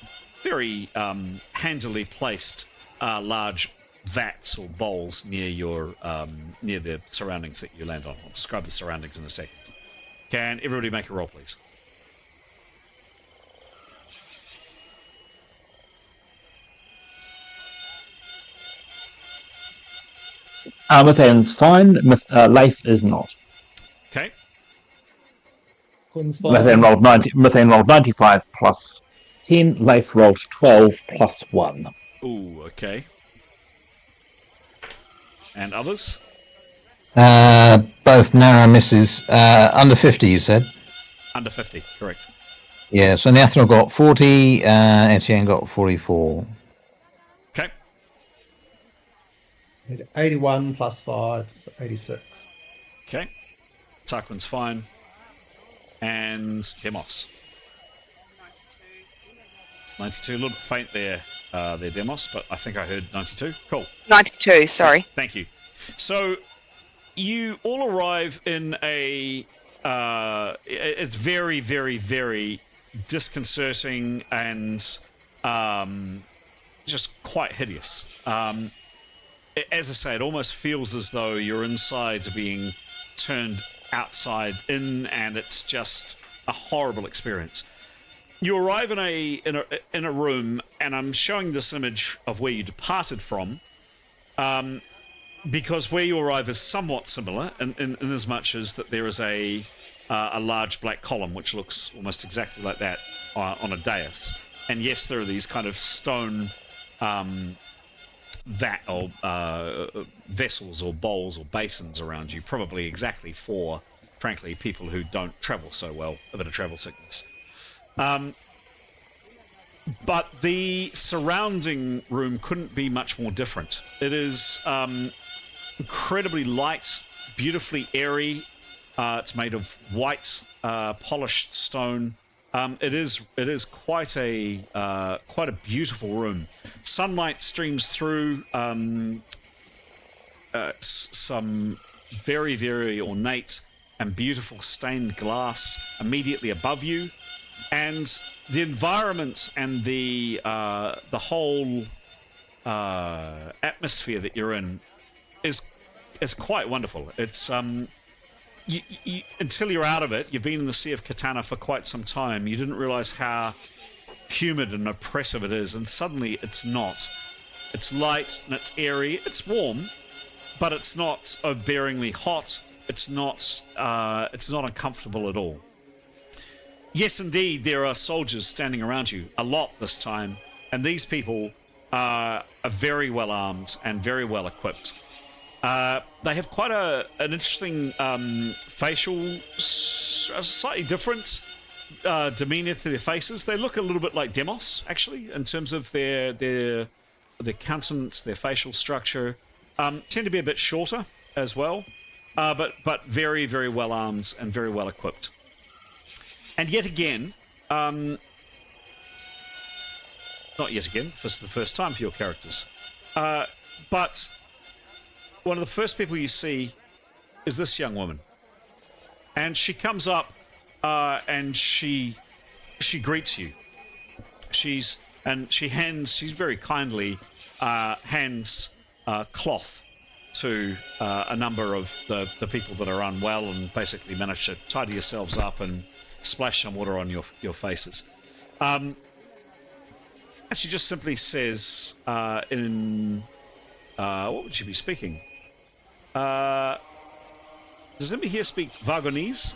very handily placed large vats or bowls near your near the surroundings that you land on. I'll describe the surroundings in a second. Can everybody make a roll, please? Methane's fine. Leif is not. Okay. Methane rolled 95 plus 10. Leif rolled 12 plus 1. Ooh, okay. And others? Both narrow misses. Under 50, you said? Under 50, correct. Yeah, so Nathaniel got 40, Etienne got 44. Okay. 81 plus 5, so 86. Okay. Tarquin's fine. And Demos. 92. A little faint there, Demos, but I think I heard 92. Cool. 92, sorry. Thank you. So you all arrive in a it's very, very, very disconcerting and just quite hideous. As I say, it almost feels as though your insides are being turned outside in, and it's just a horrible experience. You arrive in a room, and I'm showing this image of where you departed from, because where you arrive is somewhat similar in as much as that there is a large black column which looks almost exactly like that on a dais, and yes, there are these kind of stone vessels or bowls or basins around you, probably exactly for, frankly, people who don't travel so well, a bit of travel sickness. But the surrounding room couldn't be much more different. It is incredibly light, beautifully airy. It's made of white, polished stone. It is quite a beautiful room. Sunlight streams through some very, very ornate and beautiful stained glass immediately above you, and the environment and the whole atmosphere that you're in is quite wonderful. It's until you're out of it, you've been in the Sea of Katana for quite some time, you didn't realize how humid and oppressive it is, and suddenly it's not. It's light and it's airy, it's warm, but it's not overbearingly hot. It's not uncomfortable at all. Yes, indeed, there are soldiers standing around you, a lot this time, and these people are very well armed and very well equipped. They have quite an interesting facial, slightly different demeanor to their faces. They look a little bit like Demos, actually, in terms of their countenance, their facial structure. Tend to be a bit shorter as well, but very, very well armed and very well equipped. And yet again, not yet again, this is the first time for your characters, but one of the first people you see is this young woman, and she comes up and she greets you. She very kindly hands cloth to a number of the people that are unwell, and basically manage to tidy yourselves up and splash some water on your faces. And she just simply says what would she be speaking? Does anybody here speak Vagonese?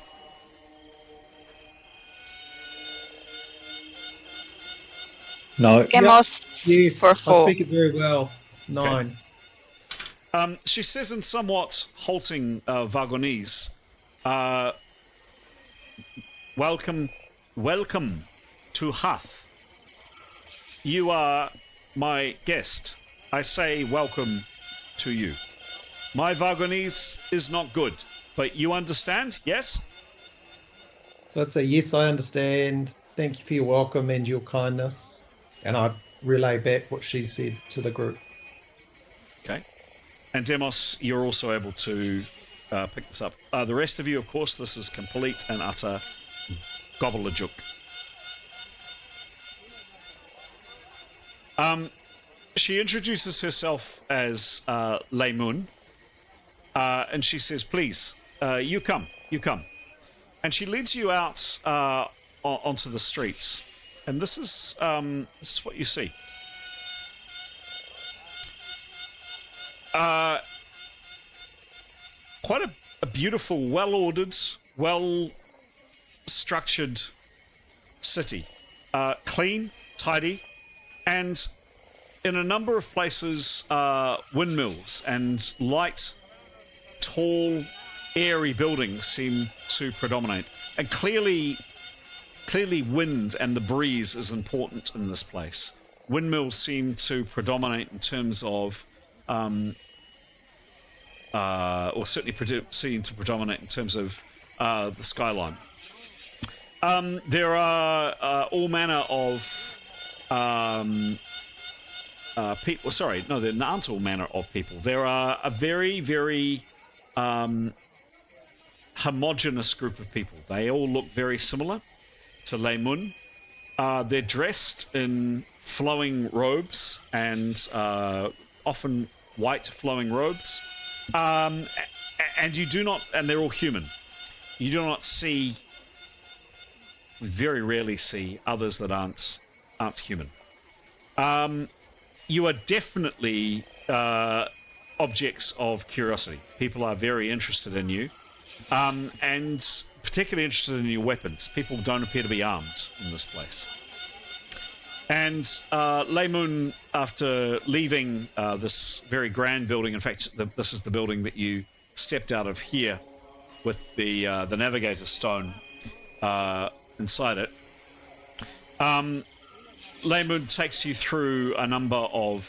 No. Gemos Yes, for I 4. speak it very well. 9. Okay. She says in somewhat halting Vagonese, welcome to Huth. You are my guest. I say welcome to you. My Vagonese is not good, but you understand, yes? So I'd say, yes, I understand. Thank you for your welcome and your kindness. And I relay back what she said to the group. Okay. And Demos, you're also able to pick this up. The rest of you, of course, this is complete and utter gobbledygook. She introduces herself as Laymun, and she says, please, you come. And she leads you out onto the streets. And this is what you see. Quite a beautiful, well-ordered, well-structured city. Clean, tidy, and in a number of places, windmills and light, tall, airy buildings seem to predominate. And clearly wind and the breeze is important in this place. Windmills seem to predominate in terms of, or certainly seem to predominate in terms of the skyline. There are all manner of people. Sorry, no, there aren't all manner of people. There are a very, very homogeneous group of people. They all look very similar to Laymun. They're dressed in flowing robes and often white flowing robes. And you do not, and they're all human. You do not see, very rarely see others that aren't human. You are definitely objects of curiosity. People are very interested in you, and particularly interested in your weapons. People don't appear to be armed in this place. And Laymun, after leaving this very grand building, in fact, this is the building that you stepped out of here with the Navigator Stone inside it. Laymun takes you through a number of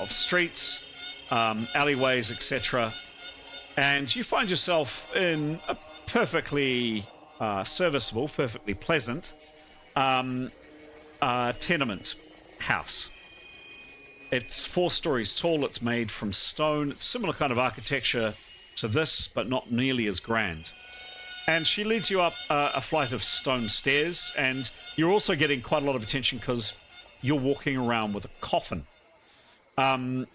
streets, alleyways, etc., and you find yourself in a perfectly serviceable, perfectly pleasant tenement house. It's 4 stories tall. It's made from stone. It's similar kind of architecture to this, but not nearly as grand. And she leads you up a flight of stone stairs, and you're also getting quite a lot of attention because you're walking around with a coffin. A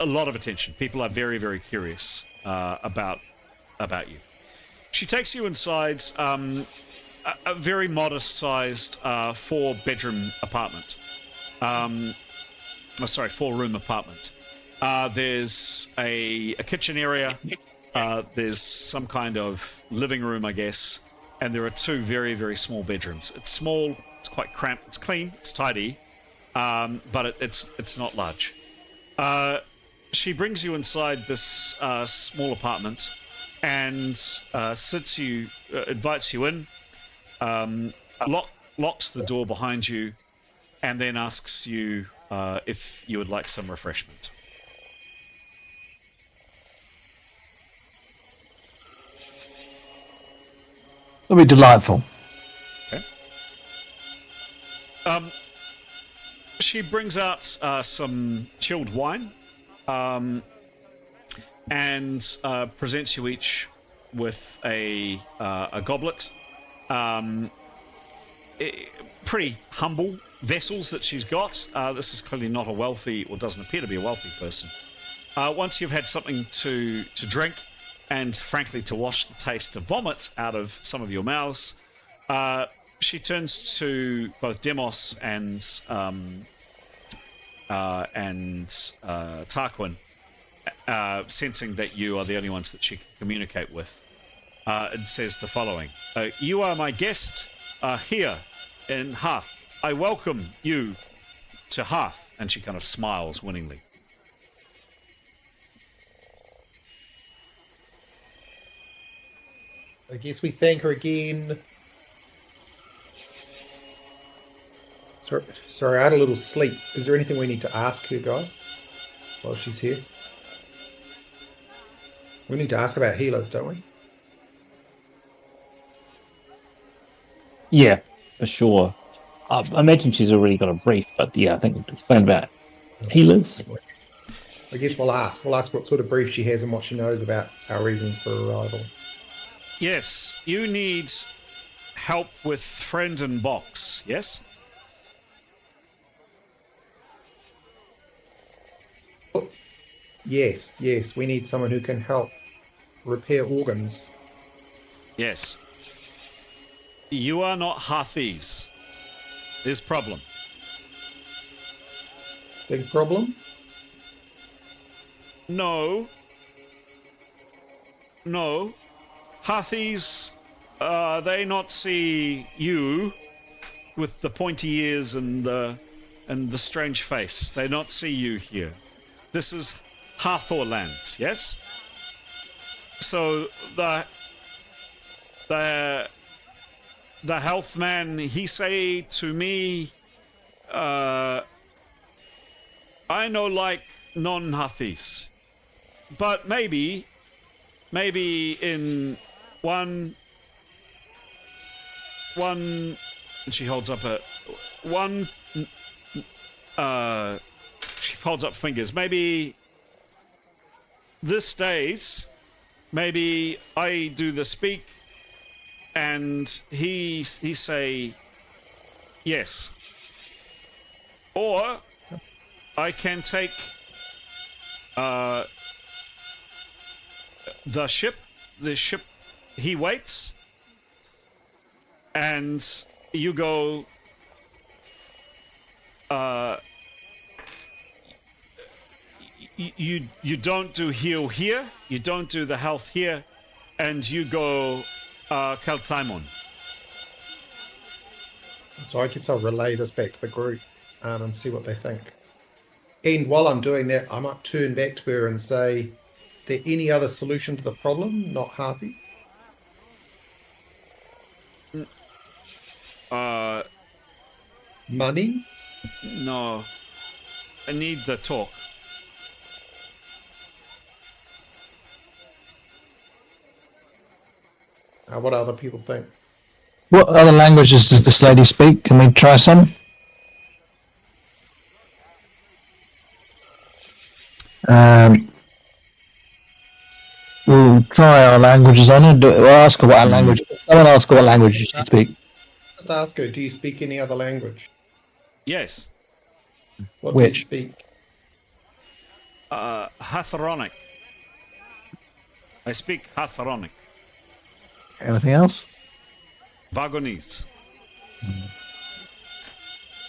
lot of attention. People are very, very curious about you. She takes you inside a very modest-sized 4-bedroom apartment. 4-room apartment. There's a kitchen area. There's some kind of living room, I guess, and there are 2 very, very small bedrooms. It's small. It's quite cramped. It's clean. It's tidy, but it's not large. She brings you inside this small apartment and invites you in, locks the door behind you, and then asks you if you would like some refreshment. That'll be delightful. Okay. She brings out some chilled wine, and presents you each with a goblet. Pretty humble vessels that she's got. This is clearly not a wealthy, or doesn't appear to be a wealthy person. Once you've had something to drink, and frankly to wash the taste of vomit out of some of your mouths, she turns to both Demos and Tarquin, sensing that you are the only ones that she can communicate with, and says the following: "You are my guest here in Hearth. I welcome you to Hearth." And she kind of smiles winningly. I guess we thank her again. Sorry, I had a little sleep. Is there anything we need to ask her, guys, while she's here? We need to ask about healers, don't we? Yeah, for sure. I imagine she's already got a brief, but yeah, I think we've explained about healers. I guess we'll ask. We'll ask what sort of brief she has and what she knows about our reasons for arrival. Yes, you need help with friend and box, yes? Yes, we need someone who can help repair organs. Yes. You are not Hearthies. There's problem. Big problem? No. Hearthies, they not see you with the pointy ears and the strange face. They not see you here. This is Hathorland, yes? So the health man, he say to me, I know like non-Hathis, but maybe in one, and she holds up she holds up fingers. Maybe this days, maybe I do the speak, and he say yes, or I can take the ship he waits, and you go you don't do heal here, you don't do the health here, and you go Keltaimon. So I guess I'll relay this back to the group and see what they think. And while I'm doing that, I might turn back to her and say, is there any other solution to the problem, not Harthy? Money? No. I need the talk. What other people think? What other languages does this lady speak? Can we try some? We'll try our languages on her. We'll ask her what our language. Someone ask her what language she speaks. Just ask her, do you speak any other language? Yes. What Which? do you speak? Hatharonic. I speak Hatharonic, Anything else? Vagonese.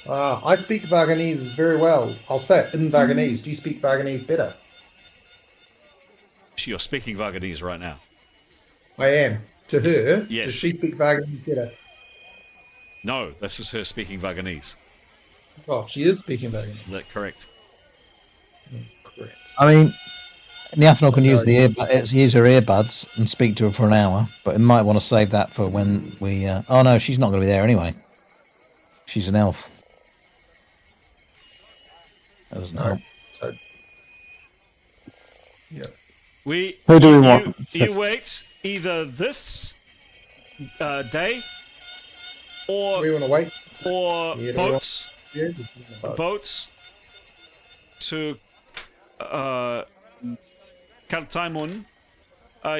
I speak Vaganese very well. I'll say it in Vaganese. Do you speak Vaganese better? You're speaking Vagonese right now. I am. To her, Yes. does she speak Vaganese better? No, this is her speaking Vagonese. Oh, she is speaking Vaganese. Is that correct? Correct. I mean, Niathanol can use No, use her earbuds and speak to her for an hour, but it might want to save that for when we. Oh no, she's not going to be there anyway. She's an elf. That doesn't help. So, yeah. Who do we want? You wait either this day or We want to wait. Yeah, boats. Yes, Boats to Kaltaimun.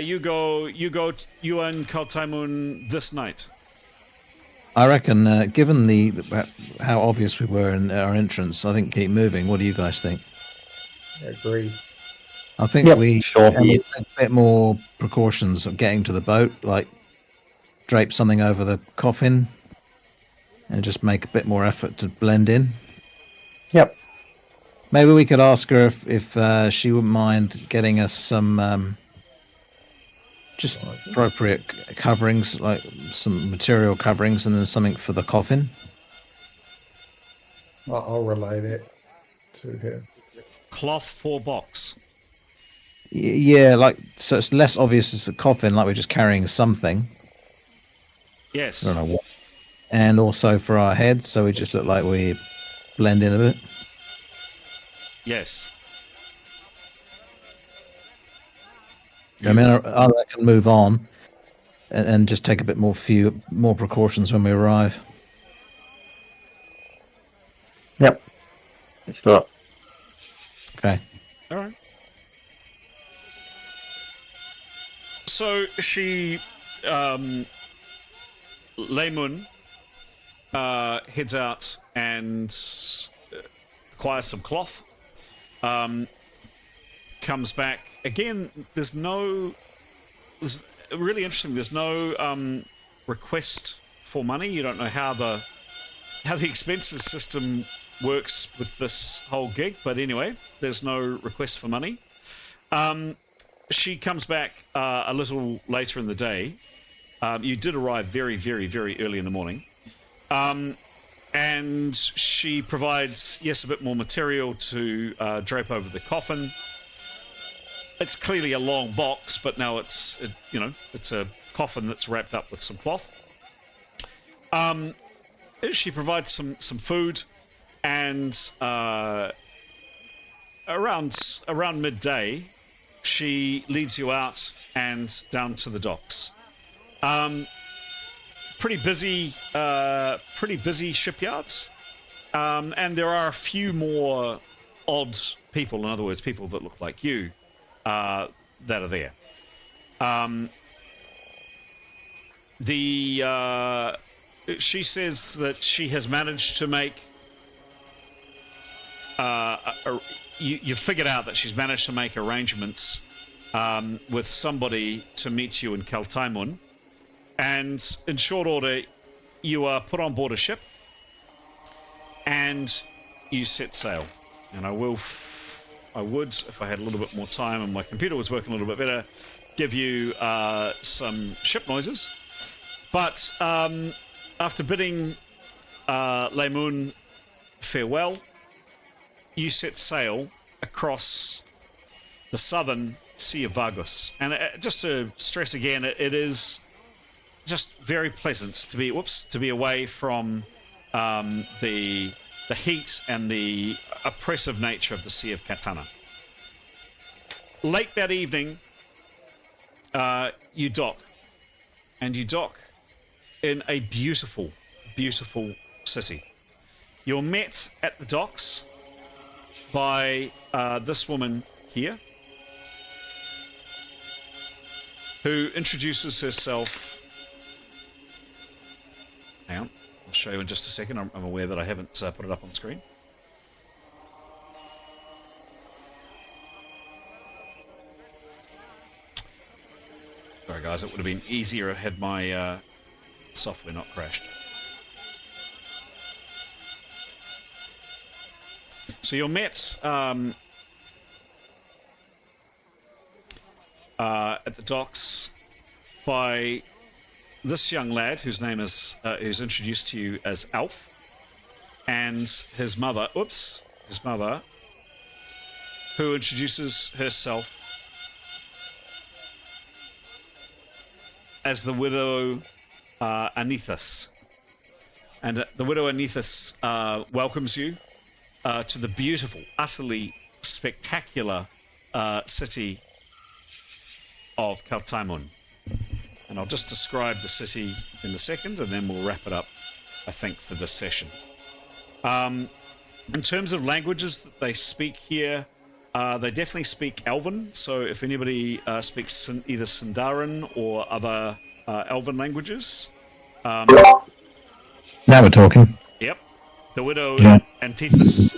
You and Kaltaimun this night. I reckon, given how obvious we were in our entrance, I think keep moving. What do you guys think? I agree. I think Yep, we sure, have yes. a bit more precautions of getting to the boat, like drape something over the coffin and just make a bit more effort to blend in. Yep. Maybe we could ask her if she wouldn't mind getting us some just appropriate coverings, like some material coverings, and then something for the coffin. I'll relay that to her. Cloth for box. Yeah, like so it's less obvious as a coffin, like we're just carrying something. Yes. I don't know what. And also for our heads, so we just look like we blend in a bit. Yes. I mean, I can move on and just take a bit more precautions when we arrive. Yep. Let's do it. Okay. All right. So she, Laymun, heads out and acquires some cloth. Comes back again. There's really interesting. There's no request for money. You don't know how the expenses system works with this whole gig, but anyway, there's no request for money. She comes back a little later in the day. You did arrive very, very, very early in the morning. And she provides, yes, a bit more material to drape over the coffin. It's clearly a long box, but now it's a coffin that's wrapped up with some cloth. She provides some food, and around midday, she leads you out and down to the docks. Pretty busy shipyards, and there are a few more odd people. In other words, people that look like you that are there. She says that she has managed to make. You figured out that she's managed to make arrangements with somebody to meet you in Kaltaimun, and in short order, you are put on board a ship, and you set sail. And I would, if I had a little bit more time and my computer was working a little bit better, give you some ship noises. But after bidding Laymun farewell, you set sail across the southern Sea of Vargus. And just to stress again, it is just very pleasant to be away from the heat and the oppressive nature of the Sea of Katana. Late that evening, you dock, and you dock in a beautiful, beautiful city. You're met at the docks by this woman here, who introduces herself. Hang on, I'll show you in just a second. I'm aware that I haven't put it up on screen. Sorry guys, it would have been easier had my software not crashed. So you're met at the docks by this young lad whose name is who's introduced to you as Alf, and his mother, who introduces herself as the widow Anethus. And the widow Anethus welcomes you to the beautiful, utterly spectacular city of Kaltaimun. And I'll just describe the city in a second, and then we'll wrap it up, I think, for this session. In terms of languages that they speak here, they definitely speak Elven, so if anybody speaks either Sindarin or other Elven languages. Now we're talking. Yep. The widow Yeah. Antithesis.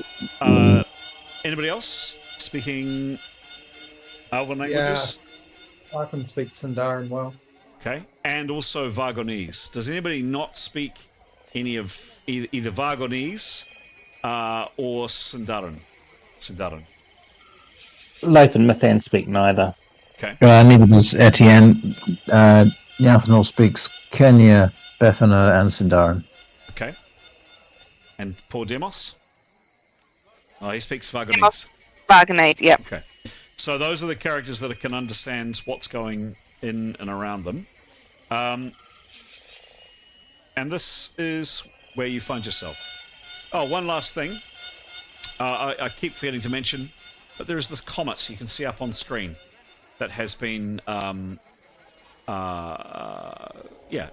Anybody else speaking Elven languages? I can speak Sindarin well. Okay. And also Vargonese. Does anybody not speak any of either Vargonese or Sindarin? Leif and Mithan speak neither. Okay. Neither does Etienne. Yathanol speaks Kenya, Bethana, and Sindarin. Okay. And poor Demos? Oh, he speaks Vargonese. Demos, Vargonese, yep. Okay. So those are the characters that can understand what's going in and around them. And this is where you find yourself. Oh, one last thing. I keep forgetting to mention, but there is this comet you can see up on screen that has been,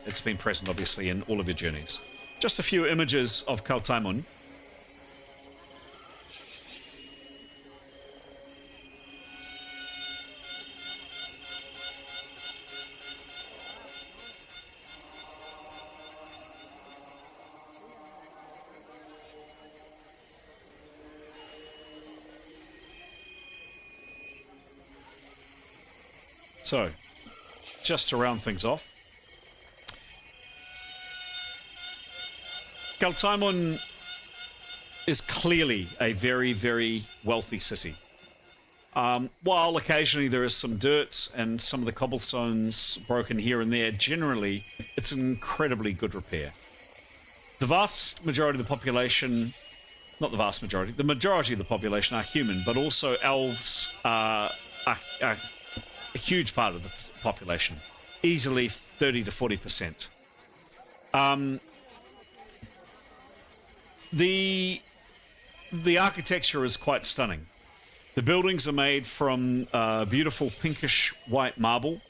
it's been present, obviously, in all of your journeys. Just a few images of Kaltaimun. So, just to round things off, Kaltaimun is clearly a very, very wealthy city. While occasionally there is some dirt and some of the cobblestones broken here and there, generally it's in incredibly good repair. The vast majority of the population, not the vast majority, the majority of the population are human, but also elves are a huge part of the population, easily 30 to 40%. The architecture is quite stunning. The buildings are made from beautiful pinkish white marble,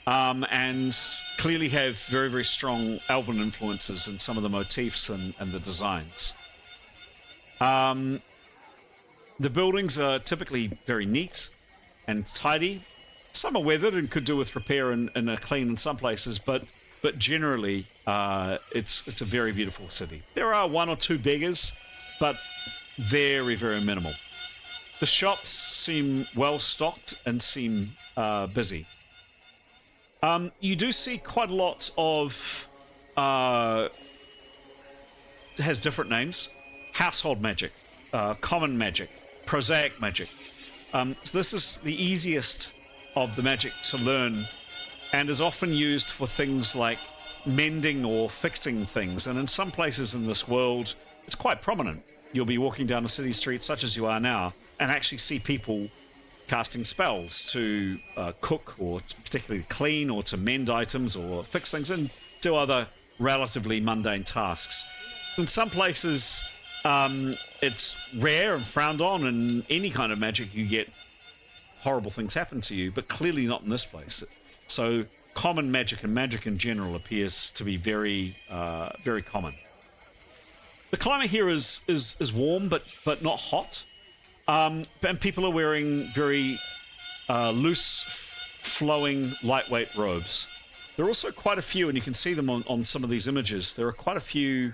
and clearly have very, very strong elven influences in some of the motifs and the designs. The buildings are typically very neat and tidy. Some are weathered and could do with repair and are clean in some places, but generally it's a very beautiful city. There are one or two beggars, but very, very minimal. The shops seem well stocked and seem busy. You do see quite a lot of it has different names: household magic, common magic, prosaic magic. So this is the easiest of the magic to learn, and is often used for things like mending or fixing things. And in some places in this world, it's quite prominent. You'll be walking down a city street, such as you are now, and actually see people casting spells to cook, or particularly clean, or to mend items, or fix things, and do other relatively mundane tasks. In some places, it's rare and frowned on, and any kind of magic you get horrible things happen to you, but clearly not in this place. So common magic and magic in general appears to be very, very common. The climate here is warm, but not hot. And people are wearing very loose, flowing, lightweight robes. There are also quite a few, and you can see them on some of these images, there are quite a few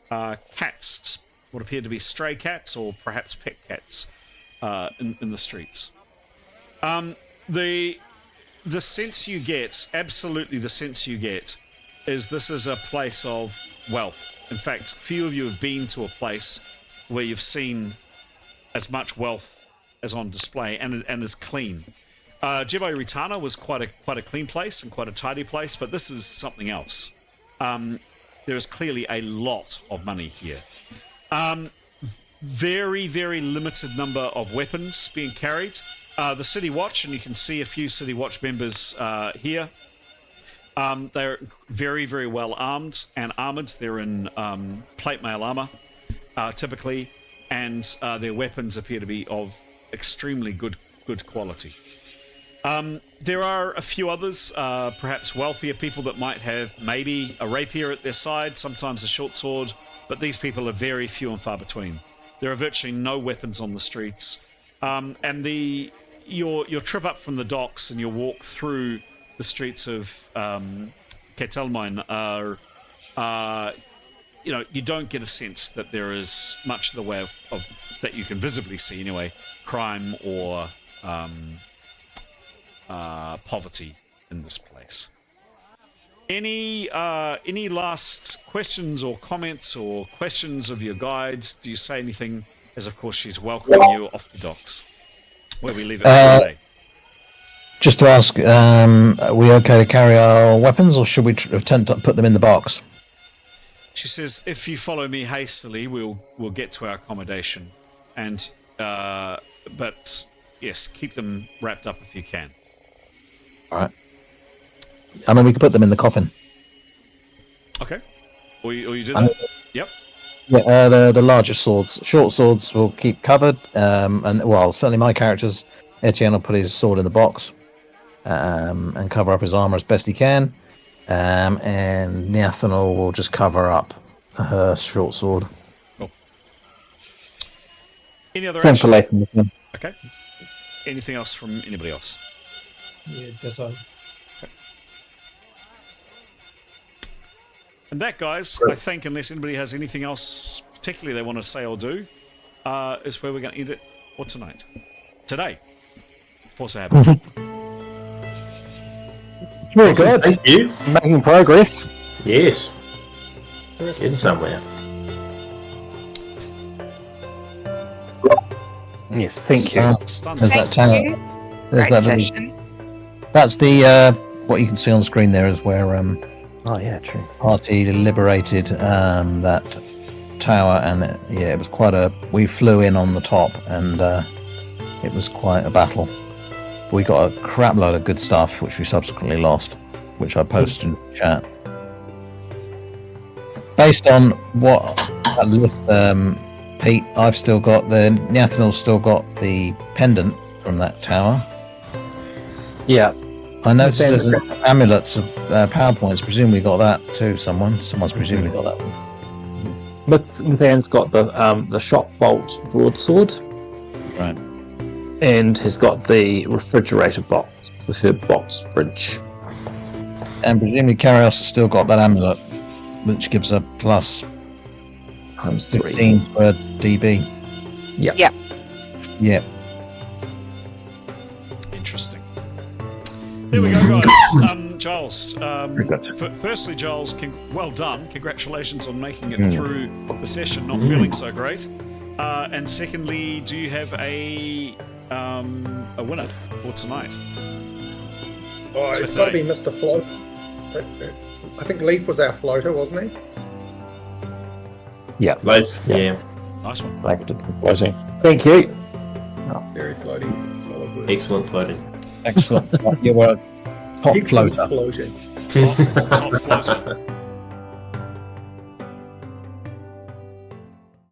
cats, what appear to be stray cats or perhaps pet cats in the streets. The the sense you get, absolutely the sense you get, is this is a place of wealth. In fact, few of you have been to a place where you've seen as much wealth as on display and is clean. Jebel Ritana was quite a clean place and quite a tidy place, but this is something else. There is clearly a lot of money here. Very, very limited number of weapons being carried. The City Watch, and you can see a few City Watch members here. They're very, very well armed and armoured. They're in plate mail armour, typically, and their weapons appear to be of extremely good quality. There are a few others, perhaps wealthier people that might have maybe a rapier at their side, sometimes a short sword, but these people are very few and far between. There are virtually no weapons on the streets, and your trip up from the docks and your walk through the streets of Ketelmine are, you don't get a sense that there is much in the way of that you can visibly see anyway, crime or poverty in this place. Any last questions or comments or questions of your guides? Do you say anything? As of course she's welcoming you off the docks, where we leave it for today. Just to ask, are we okay to carry our weapons, or should we attempt to put them in the box? She says, "If you follow me hastily, we'll get to our accommodation, and but yes, keep them wrapped up if you can." All right. I mean, we could put them in the coffin. Okay. Or you do that? Yep. Yeah, the larger swords. Short swords will keep covered, and well, certainly my character's Etienne will put his sword in the box, and cover up his armor as best he can, and Niathanel will just cover up her short sword. Cool. Any other Same for action? Lathan. Okay. Anything else from anybody else? Yeah, ditto. And that, guys, I think, unless anybody has anything else particularly they want to say or do, is where we're going to end it for tonight. Today. Force a habit. Very good. Thank you. Making progress. Yes. Getting somewhere. Yes, thank you. There's that tower. you. There's Great that session. That's the what you can see on the screen there is where Oh yeah, true. party liberated that tower, and it was quite a. We flew in on the top, and it was quite a battle. We got a crap load of good stuff, which we subsequently lost, which I posted in the chat. Based on what Pete, I've still got Niathanel's still got the pendant from that tower. Yeah. I noticed there's amulets of PowerPoints. Presumably got that too. Someone's presumably got that one. But Dan's got the shot bolt broadsword. Right. And has got the refrigerator box with her box fridge. And presumably Karios has still got that amulet, which gives a plus Times 3. 15 per DB. Yeah. Yeah. Yeah. Interesting. There we go, guys. Giles. good. Firstly, Giles, well done. Congratulations on making it through the session, not feeling so great. And secondly, do you have a winner for tonight? Oh, For it's got to today. be Mr. Float. I think Leaf was our floater, wasn't he? Yeah. Both. Yeah. Nice one. Thank you. Thank you. Very floaty. Solid work. Excellent floating. Excellent. You were top Excellent floater. floating. Top floater.